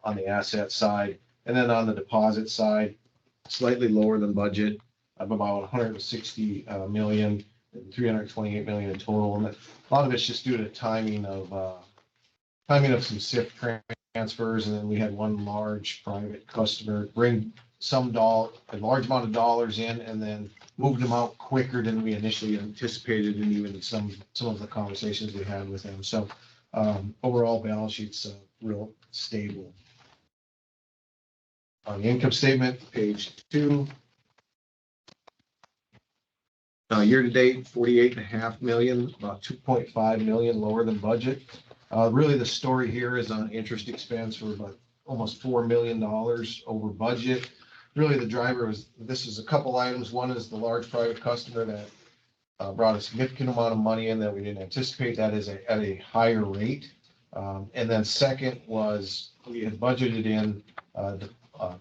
on the asset side. And then on the deposit side, slightly lower than budget of about 160 million, 328 million in total. And a lot of it's just due to timing of some SIF transfers. And then we had one large private customer bring a large amount of dollars in and then moved them out quicker than we initially anticipated, and even some of the conversations we had with them. So overall balance sheet's real stable. On the income statement, page 2. Year to date, 48.5 million, about 2.5 million lower than budget. Really, the story here is on interest expense. We're about almost $4 million over budget. Really, the driver this is a couple items. One is the large private customer that brought a significant amount of money in that we didn't anticipate. That is at a higher rate. And then second was we had budgeted in the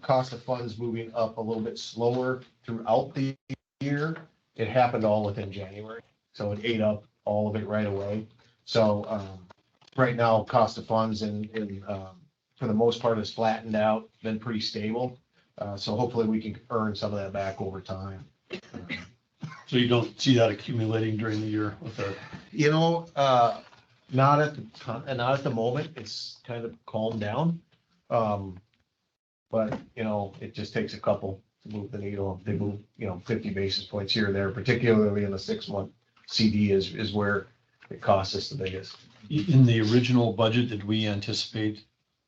cost of funds moving up a little bit slower throughout the year. It happened all within January. So it ate up all of it right away. So right now, cost of funds for the most part is flattened out, been pretty stable. So hopefully we can earn some of that back over time. So you don't see that accumulating during the year with the. Not at the moment. It's kind of calmed down. But it just takes a couple to move the needle. They move, 50 basis points here or there, particularly in the 6-month CD is where it costs us the biggest. In the original budget, did we anticipate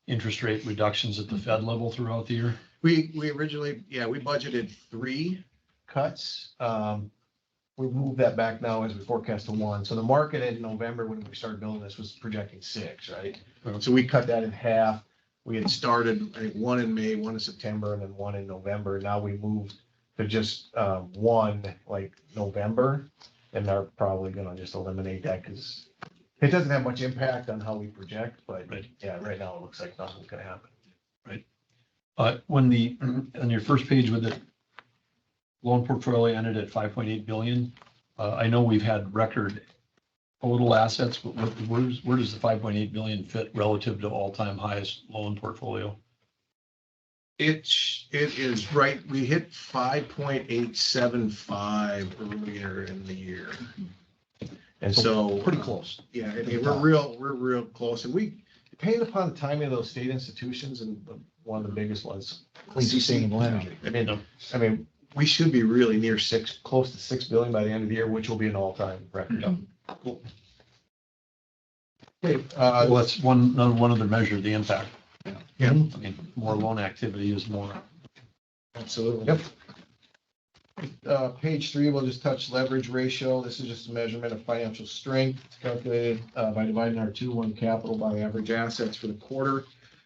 interest rate reductions at the Fed level throughout the year? We originally, we budgeted 3 cuts. We moved that back now as we forecast to 1. So the market in November, when we started building this, was projecting 6, right? So we cut that in half. We had started, I think, 1 in May, 1 in September, and then 1 in November. Now we moved to just 1 like November, and they're probably going to just eliminate that because it doesn't have much impact on how we project. But right now it looks like nothing's going to happen. Right. On your first page with the loan portfolio ended at 5.8 billion. I know we've had record total assets, where does the 5.8 billion fit relative to all-time highest loan portfolio? It is right, we hit 5.875 earlier in the year. And so. Pretty close. Yeah, I mean, we're real close, and depending upon the timing of those state institutions, and one of the biggest ones. Clean sustainable energy. I mean, we should be really near close to 6 billion by the end of the year, which will be an all-time record. Cool. Okay, Well, that's one other measure, the impact. yeah, I mean, more loan activity is more. absolutely. Yep. Page 3, we'll just touch leverage ratio. This is just a measurement of financial strength. It's calculated by dividing our 2-1 capital by average assets for the quarter.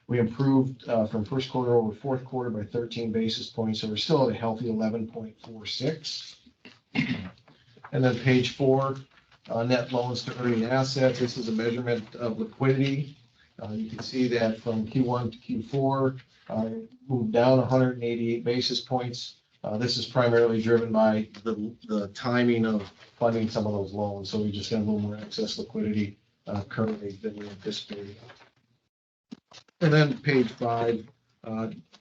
We improved from first quarter over fourth quarter by 13 basis points, so we're still at a healthy 11.46. And then page 4, net loans to earning assets. This is a measurement of liquidity. You can see that from Q1 to Q4, moved down 188 basis points. This is primarily driven by the timing of funding some of those loans. So we just got a little more excess liquidity currently than we anticipated. And then page 5,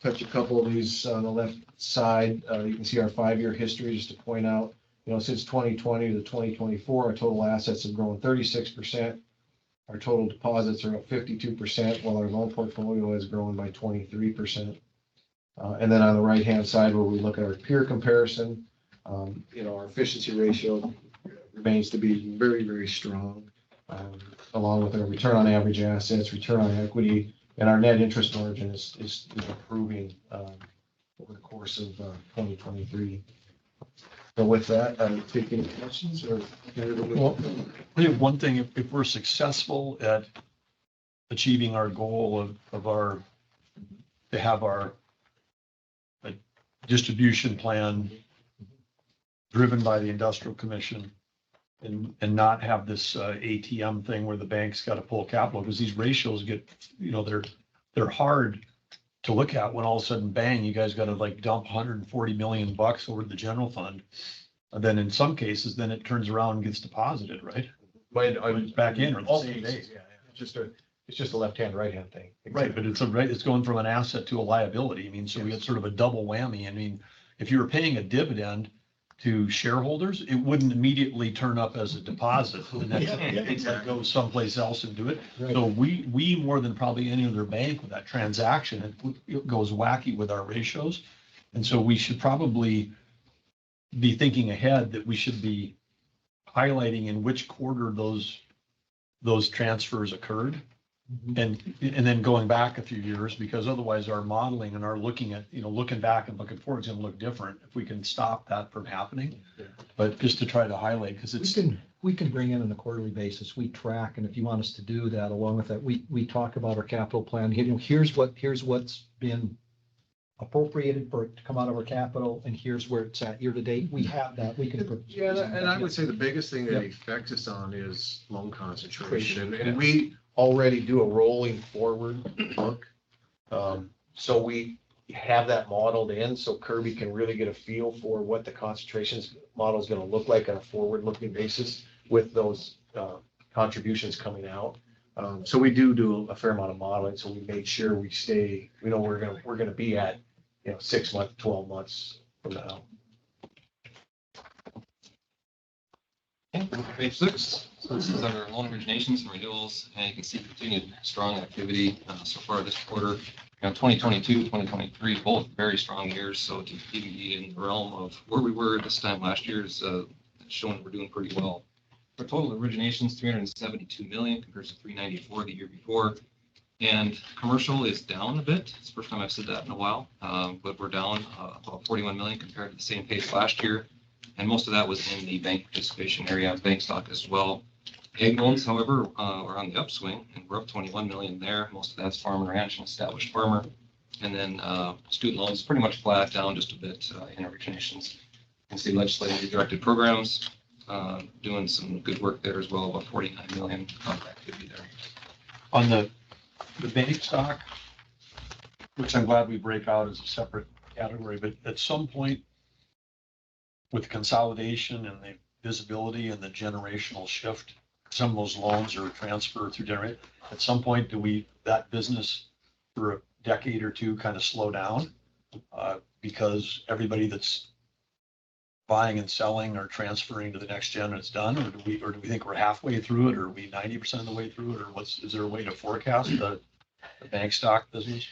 touch a couple of these on the left side. You can see our 5-year history, just to point out, since 2020 to 2024, our total assets have grown 36%. Our total deposits are up 52%, while our loan portfolio has grown by 23%. And then on the right-hand side, where we look at our peer comparison, our efficiency ratio remains to be very, very strong, along with our return on average assets, return on equity, and our net interest margin is improving over the course of 2023. So with that, I'm taking questions or. Well, I think one thing, if we're successful at achieving our goal to have our distribution plan driven by the Industrial Commission and not have this ATM thing where the bank's got to pull capital, because these ratios get, they're hard to look at when all of a sudden, bang, you guys got to like dump 140 million bucks over to the general fund. And then in some cases, then it turns around and gets deposited, right? Back in or the same day. It's just a left-hand, right-hand thing. Right, but it's going from an asset to a liability. I mean, so we get sort of a double whammy. I mean, if you were paying a dividend to shareholders, it wouldn't immediately turn up as a deposit. The next day, it's like go someplace else and do it. Right. So we more than probably any other bank with that transaction, it goes wacky with our ratios. And so we should probably be thinking ahead that we should be highlighting in which quarter those transfers occurred. And then going back a few years, because otherwise our modeling and our looking back and looking forward is going to look different if we can stop that from happening. But just to try to highlight, because We can bring in on a quarterly basis. We track, and if you want us to do that, along with that, we talk about our capital plan. Here's what's been appropriated for it to come out of our capital, and here's where it's at year to date. We have that. We can. Yeah, and I would say the biggest thing that affects us on is loan concentration, and we already do a rolling forward look. So we have that modeled in, so Kirby can really get a feel for what the concentrations model is going to look like on a forward-looking basis with those contributions coming out. So we do a fair amount of modeling, so we made sure we know we're going to be at 6 months, 12 months from now. Page 6. So this is our loan originations and renewals, and you can see continued strong activity so far this quarter. 2022, 2023, both very strong years. So to be in the realm of where we were this time last year is showing we're doing pretty well. Our total originations, 372 million compared to 394 the year before. And commercial is down a bit. It's the first time I've said that in a while, but we're down about 41 million compared to the same pace last year. And most of that was in the bank participation area, bank stock as well. Ag loans, however, are on the upswing, and we're up 21 million there. Most of that's farm and ranch and established farmer. And then student loans pretty much flat, down just a bit in originations. You can see legislatively directed programs doing some good work there as well, about 49 million activity there. On the bank stock, which I'm glad we break out as a separate category, but at some point with consolidation and the visibility and the generational shift some of those loans are transferred through generate. At some point, that business for a decade or two kind of slow down? Because everybody that's buying and selling or transferring to the next gen and it's done, or do we think we're halfway through it, or are we 90% of the way through it, or is there a way to forecast the bank stock business?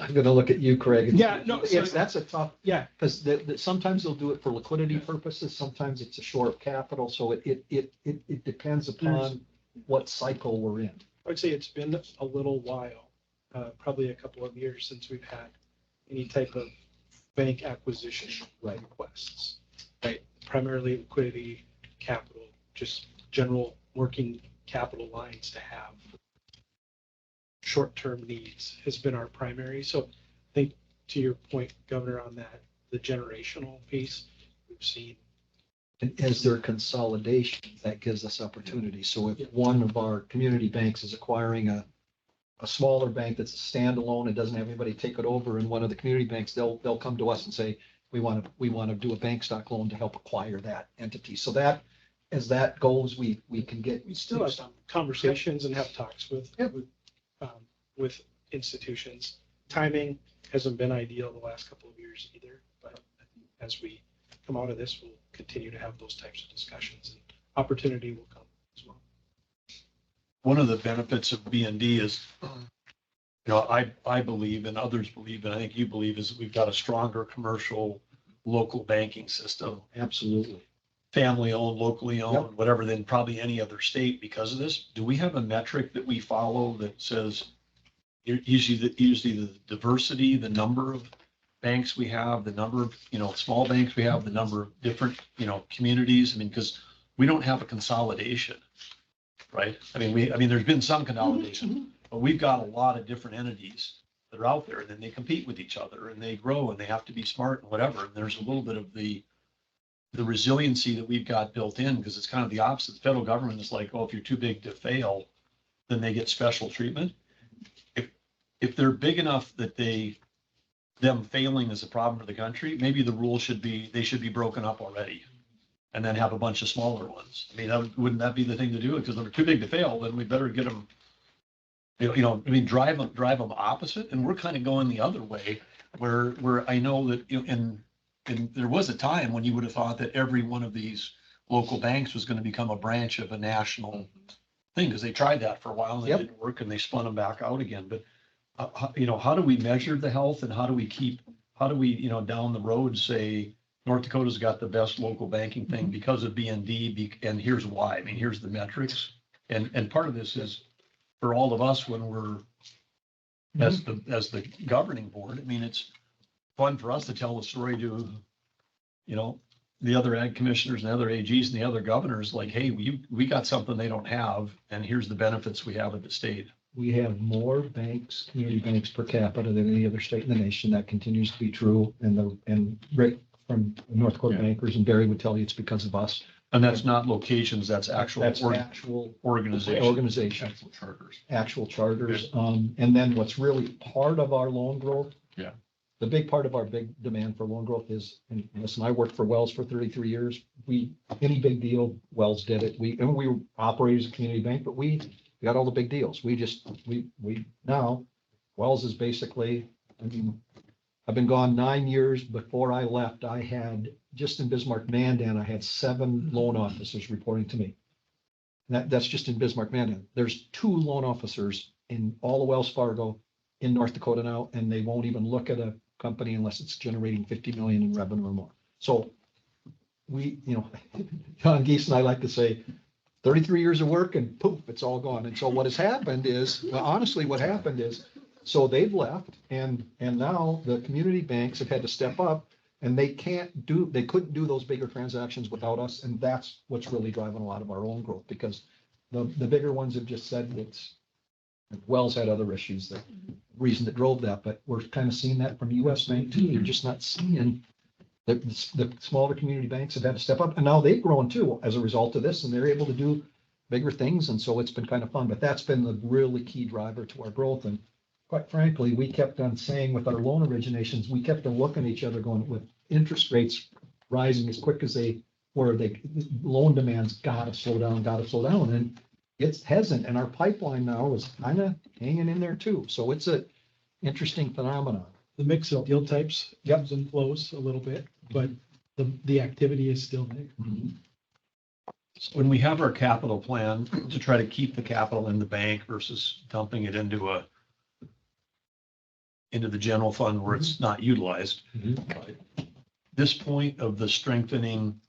I'm gonna look at you, Craig. Yeah, no, so- That's a tough, Yeah, because sometimes they'll do it for liquidity purposes, sometimes it's a short capital, so it depends upon what cycle we're in. I would say it's been a little while, probably a couple of years since we've had any type of bank acquisition requests. Right, primarily liquidity, capital, just general working capital lines to have short-term needs has been our primary. So I think to your point, Governor, on that, the generational piece, we've seen. And as their consolidation, that gives us opportunity. So if one of our community banks is acquiring a smaller bank that's a standalone and doesn't have anybody take it over, and one of the community banks, they'll come to us and say, we want to do a bank stock loan to help acquire that entity. So that, as that goes, we can get. We still have some conversations and have talks with institutions. Timing hasn't been ideal the last couple of years either, but as we come out of this, we'll continue to have those types of discussions and opportunity will come as well. One of the benefits of BND is, I believe and others believe, and I think you believe, is that we've got a stronger commercial local banking system. Absolutely. Family owned, locally owned, Yep. whatever, than probably any other state because of this. Do we have a metric that we follow that says usually the diversity, the number of banks we have, the number of, small banks we have, the number of different, communities? I mean, because we don't have a consolidation, right? I mean, there's been some consolidation, but we've got a lot of different entities that are out there, and then they compete with each other and they grow and they have to be smart and whatever. And there's a little bit of the resiliency that we've got built in, because it's kind of the opposite. The federal government is like, oh, if you're too big to fail, then they get special treatment. If they're big enough that them failing is a problem for the country, maybe the rule should be, they should be broken up already and then have a bunch of smaller ones. I mean, wouldn't that be the thing to do? Because if they're too big to fail, then we better get them, drive them opposite. And we're kind of going the other way where I know that, and there was a time when you would have thought that every one of these local banks was going to become a branch of a national thing, because they tried that for a while and it didn't work and they spun them back out again. But how do we measure the health, and how do we down the road say North Dakota's got the best local banking thing because of BND, and here's why. I mean, here's the metrics. And part of this is for all of us when we're as the governing board. I mean, it's fun for us to tell the story to, the other ag commissioners and the other AGs and the other governors, like, hey, we got something they don't have, and here's the benefits we have at the state. We have more banks, community banks per capita than any other state in the nation. That continues to be true. And Rick from North Dakota Bankers and Barry would tell you it's because of us. And that's not locations, that's actual organization. Actual charters. And then what's really part of our loan growth. Yeah. The big part of our big demand for loan growth is, and listen, I worked for Wells for 33 years. Any big deal, Wells did it. We operate as a community bank, but we got all the big deals. Now, Wells is basically, I've been gone 9 years. Before I left, I had, just in Bismarck-Mandan, I had 7 loan officers reporting to me. That's just in Bismarck-Mandan. There's 2 loan officers in all of Wells Fargo in North Dakota now, and they won't even look at a company unless it's generating 50 million in revenue or more. So John Geese and I like to say, 33 years of work and poof, it's all gone. And so what has happened is, so they've left and now the community banks have had to step up, and they couldn't do those bigger transactions without us. And that's what's really driving a lot of our own growth, because the bigger ones have just said Wells had other issues, the reason that drove that, but we're kind of seeing that from US Bank too. You're just not seeing the smaller community banks have had to step up, and now they've grown too as a result of this, and they're able to do bigger things. And so it's been kind of fun, but that's been the really key driver to our growth. And quite frankly, we kept on saying with our loan originations, we kept on looking at each other going, with interest rates rising as quick as they where loan demand's gotta slow down, and it hasn't, and our pipeline now is kind of hanging in there too, so it's a interesting phenomenon. The mix of deal types ebbs and flows a little bit, but the activity is still there. When we have our capital plan to try to keep the capital in the bank versus dumping it into the general fund where it's not utilized. This point of the strengthening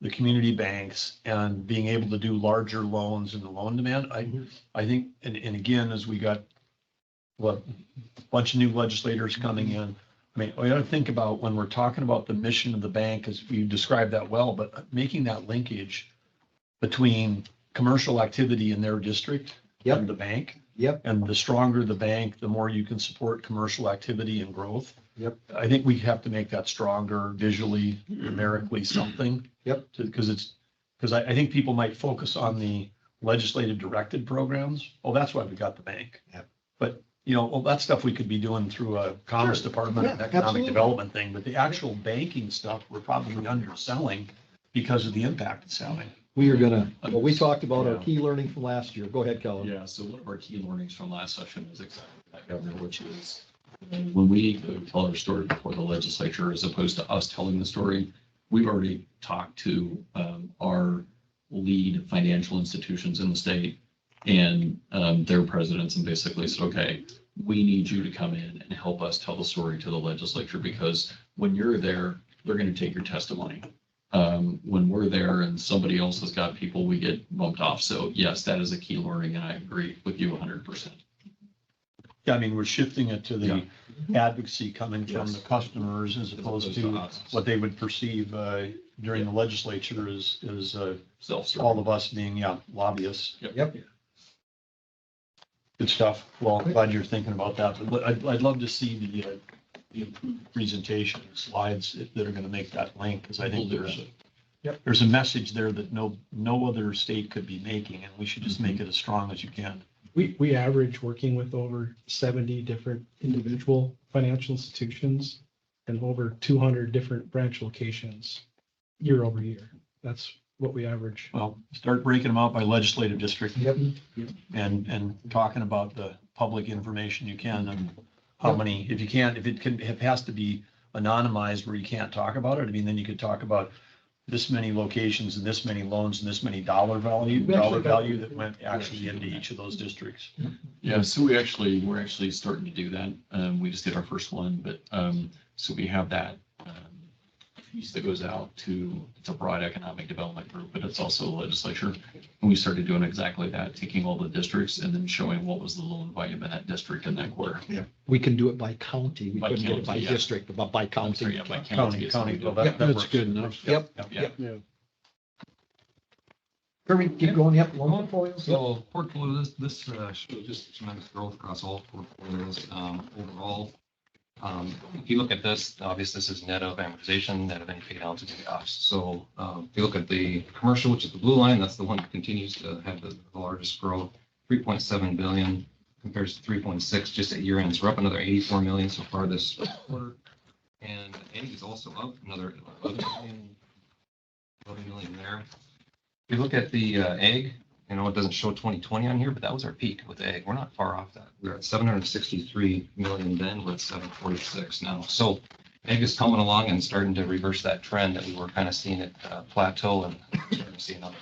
the community banks and being able to do larger loans in the loan demand, I think, and again, as we got a bunch of new legislators coming in, I mean, we got to think about when we're talking about the mission of the bank, as you described that well, but making that linkage between commercial activity in their district and the bank. And the stronger the bank, the more you can support commercial activity and growth. I think we have to make that stronger visually, numerically, something. Because I think people might focus on the legislative directed programs. Oh, that's why we got the bank. But all that stuff we could be doing through a Commerce Department and economic development thing, but the actual banking stuff, we're probably underselling because of the impact it's having. We are gonna, we talked about our key learning from last year. Go ahead, Kellen. Yeah, so one of our key learnings from last session was exactly that, Governor, which is when we go tell our story before the legislature, as opposed to us telling the story, we've already talked to our lead financial institutions in the state and their presidents and basically said, okay, we need you to come in and help us tell the story to the legislature, because when you're there, they're going to take your testimony. When we're there and somebody else has got people, we get bumped off. So yes, that is a key learning, and I agree with you 100%. Yeah, I mean, we're shifting it to the advocacy coming from the customers as opposed to what they would perceive during the legislature as all of us being, lobbyists. Good stuff. Well, I'm glad you're thinking about that. But I'd love to see the improved presentation slides that are going to make that link, because I think there's a message there that no other state could be making, and we should just make it as strong as you can. We average working with over 70 different individual financial institutions and over 200 different branch locations year over year. That's what we average. Well, start breaking them out by legislative district. And talking about the public information you can, and how many, if it has to be anonymized where you can't talk about it. I mean, then you could talk about this many locations and this many loans and this many dollar value that went actually into each of those districts. Yeah, so we're actually starting to do that. We just did our first one, but so we have that piece that goes out to, it's a broad economic development group, but it's also the legislature. And we started doing exactly that, taking all the districts and then showing what was the loan volume in that district in that quarter. We can do it by county. We couldn't get it by district, but by county. Sorry, by county. Well, that That's works. good enough. Yep. Kirby, keep going. Yep. Loan portfolios. So portfolio, this shows just tremendous growth across all portfolios overall. If you look at this, obviously this is net of amortization, net of any pay downs and payoffs. So if you look at the commercial, which is the blue line, that's the one that continues to have the largest growth, 3.7 billion compares to 3.6 just at year end. So we're up another 84 million so far this quarter. And ag is also up another 11 million there. If you look at the ag, it doesn't show 2020 on here, but that was our peak with ag. We're not far off that. We're at 763 million then, we're at 746 now. So ag is coming along and starting to reverse that trend that we were kind of seeing it plateau and starting to see another.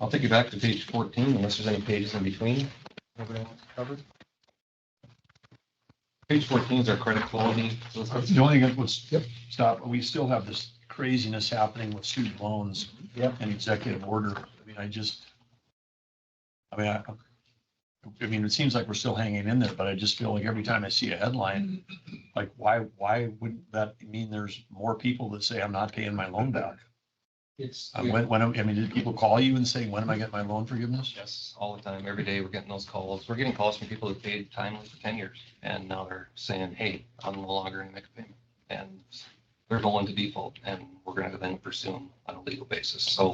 I'll take you back to page 14, unless there's any pages in between. Everything covered. Page 14 is our credit quality. So The only thing was, stop, we still have this craziness happening with student loans and executive order. I mean, it seems like we're still hanging in there, but I just feel like every time I see a headline, like why would that mean there's more people that say I'm not paying my loan back? Did people call you and say, when am I getting my loan forgiveness? Yes, all the time. Every day we're getting those calls. We're getting calls from people who paid timely for 10 years. And now they're saying, hey, I'm no longer going to make a payment. And they're going to default. And we're going to then pursue them on a legal basis. So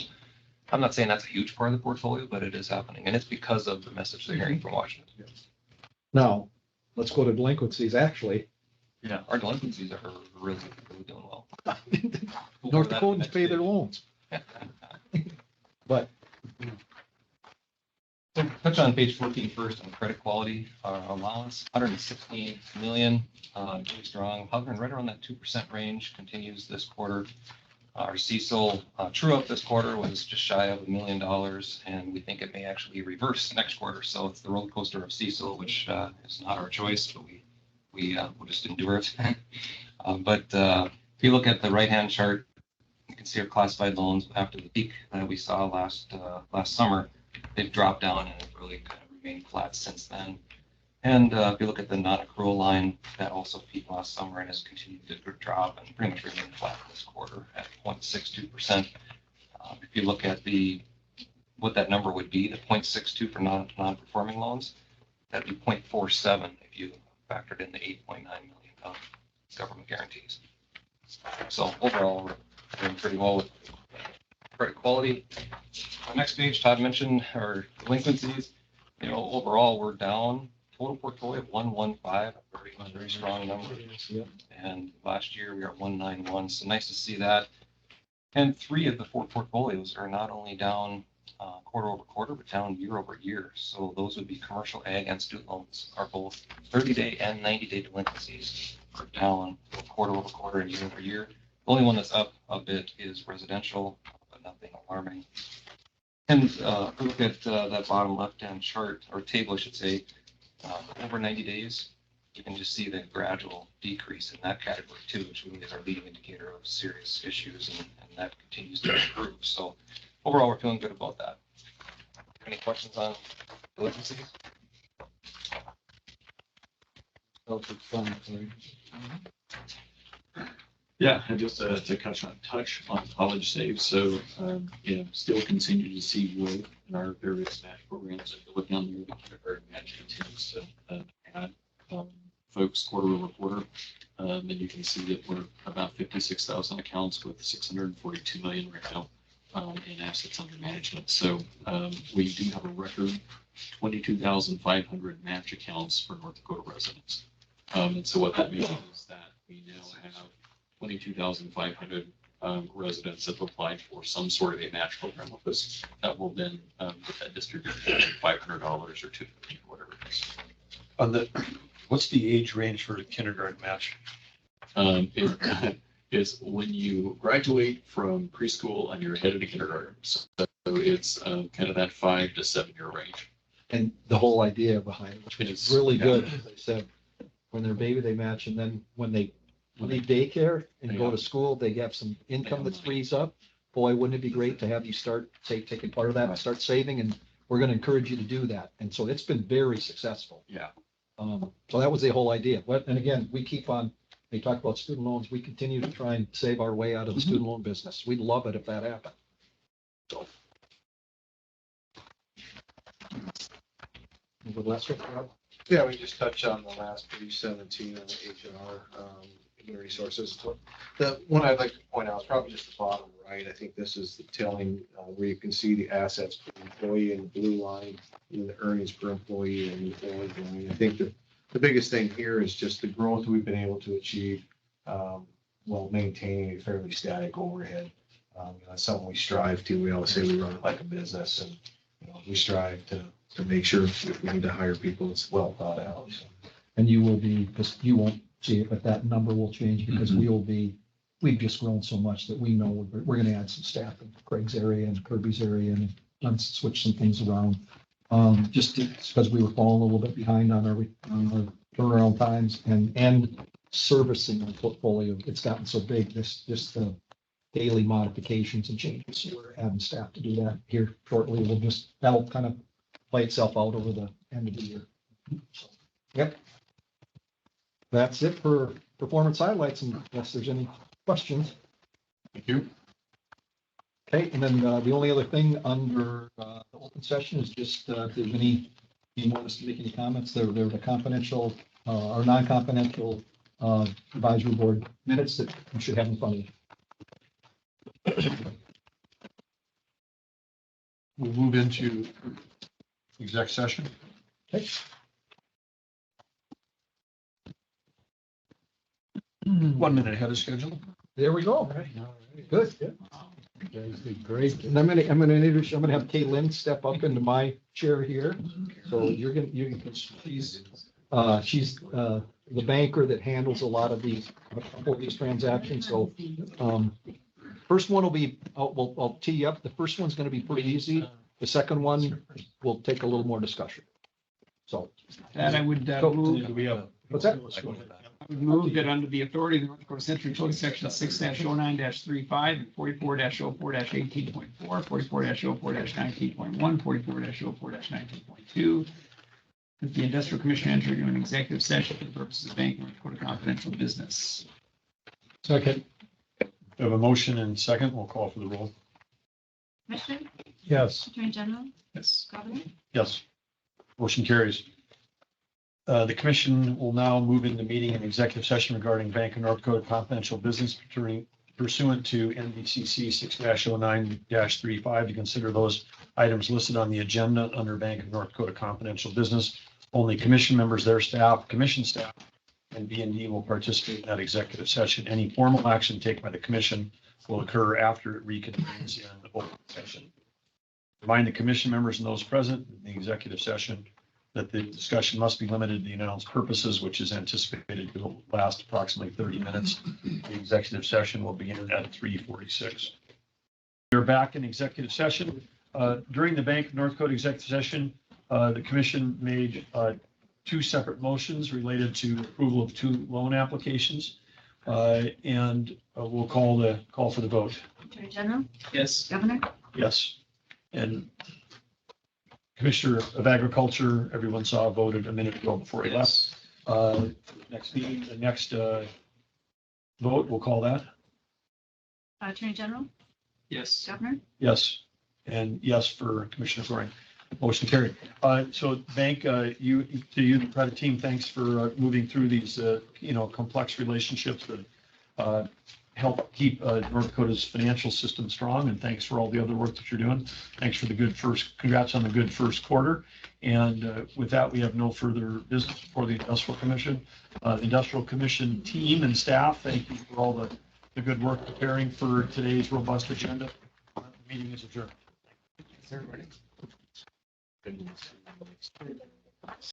I'm not saying that's a huge part of the portfolio, but it is happening. And it's because of the message they're hearing from Washington. Now, let's go to delinquencies. Actually, Yeah, our delinquencies are really, really doing well. North Dakotans pay their loans. But So touch on page 14 first on credit quality, our allowance, 116 million, really strong, hovering right around that 2% range, continues this quarter. Our CECL true up this quarter was just shy of $1 million, and we think it may actually reverse next quarter. So it's the roller coaster of CECL, which is not our choice, but we'll just endure it. But if you look at the right-hand chart, you can see our classified loans after the peak that we saw last summer. They've dropped down and have really kind of remained flat since then. And if you look at the non-accrual line, that also peaked last summer and has continued to drop and pretty much remain flat this quarter at 0.62%. If you look at what that number would be, the 0.62 for non-performing loans, that'd be 0.47 if you factored in the 8.9 million government guarantees. So overall, we're doing pretty well with credit quality. On the next page, Todd mentioned our delinquencies. You know, overall, we're down. Total portfolio of 115, a very strong number. And last year we were at 191, so nice to see that. And 3 of the 4 portfolios are not only down quarter over quarter, but down year over year. So those would be commercial, ag, and student loans are both 30-day and 90-day delinquencies are down quarter over quarter and year over year. The only one that's up a bit is residential, but nothing alarming. And if we look at that bottom left-hand chart, or table, I should say, over 90 days, you can just see the gradual decrease in that category too, which really is our leading indicator of serious issues, and that continues to improve. So overall, we're feeling good about that. Any questions on delinquencies? Yeah, and just to touch on college saves. So, still continue to see growth in our various match programs. If you look down there, the kindergarten match continues to add folks quarter over quarter. And you can see that we're about 56,000 accounts with 642 million right now in assets under management. So we do have a record 22,500 match accounts for North Dakota residents. And so what that means is that we now have 22,500 residents that have applied for some sort of a match program with us that will then get that distributed $500 or $250, whatever it is. What's the age range for the kindergarten match? It is when you graduate from preschool and you're headed to kindergarten. So it's kind of that 5 to 7 year range. And the whole idea behind it, which is really good, as I said, when they're a baby, they match, and then when they leave daycare and go to school, they have some income that frees up. Boy, wouldn't it be great to have you start, taking part of that and start saving, and we're going to encourage you to do that. And so it's been very successful. Yeah. So that was the whole idea. But, and again, we keep on, they talk about student loans, we continue to try and save our way out of the student loan business. We'd love it if that happened. So. Yeah, we just touch on the last page 17 on the HR human resources. The one I'd like to point out is probably just the bottom right. I think this is the telling where you can see the assets per employee in the blue line, and the earnings per employee in the orange line. I think the biggest thing here is just the growth we've been able to achieve while maintaining a fairly static overhead. That's something we strive to. We always say we run it like a business, and we strive to make sure if we need to hire people, it's well thought out. And you will be, because you won't see it, but that number will change because we've just grown so much that we know we're going to add some staff in Craig's area and Kirby's area and done switch some things around. Just because we were falling a little bit behind on our turnaround times and servicing our portfolio. It's gotten so big, just the daily modifications and changes. So we're adding staff to do that here shortly. That'll kind of play itself out over the end of the year. So, yep. That's it for performance highlights, unless there's any questions. Thank you. Okay, and then the only other thing under the open session is just if there's you want us to make any comments, they're the confidential or non-confidential advisory board minutes that you should have in front of you. We'll move into exec session. Okay. 1 minute ahead of schedule. There we go. Good. You guys did great. And I'm gonna introduce, I'm gonna have Kay Lynn step up into my chair here. So you can, she's the banker that handles a lot of these, a couple of these transactions. So, first one will be, I'll tee you up. The first one's gonna be pretty easy. The second one will take a little more discussion. So. That I would Go. move. Do we have? What's that? I would move that under the authority of the North Dakota Century Code, section 6-09-35 and 44-04-18.4, 44-04-19.1, 44-04-19.2. That the industrial commission enter into an executive session for the purposes of Bank of North Dakota confidential business. Second. We have a motion and second. We'll call for the roll. Commissioner, Yes. Attorney General, Yes. Governor, Yes. Motion carries. The commission will now move into meeting in executive session regarding Bank of North Dakota confidential business pursuant to NBCC 6-09-35 to consider those items listed on the agenda under Bank of North Dakota confidential business. Only commission members, their staff, commission staff, and B&D will participate in that executive session. Any formal action taken by the commission will occur after it reconvenes in the open session. Remind the commission members and those present in the executive session that the discussion must be limited to the announced purposes, which is anticipated to last approximately 30 minutes. The executive session will begin at 3:46. We're back in executive session. During the Bank of North Dakota executive session, the commission made two separate motions related to approval of two loan applications. And we'll call for the vote. Attorney General, Yes. Governor, Yes. And Commissioner of Agriculture, everyone saw, voted a minute ago before he left. Next meeting, the next vote, we'll call that. Attorney General, Yes. Governor, Yes. And yes for Commissioner Goring. Motion carried. So Bank, the credit team, thanks for moving through these, complex relationships that help keep North Dakota's financial system strong. And thanks for all the other work that you're doing. Thanks for congrats on the good first quarter. And with that, we have no further business before the Industrial Commission. The Industrial Commission team and staff, thank you for all the good work preparing for today's robust agenda. The meeting is adjourned. Thanks, everybody.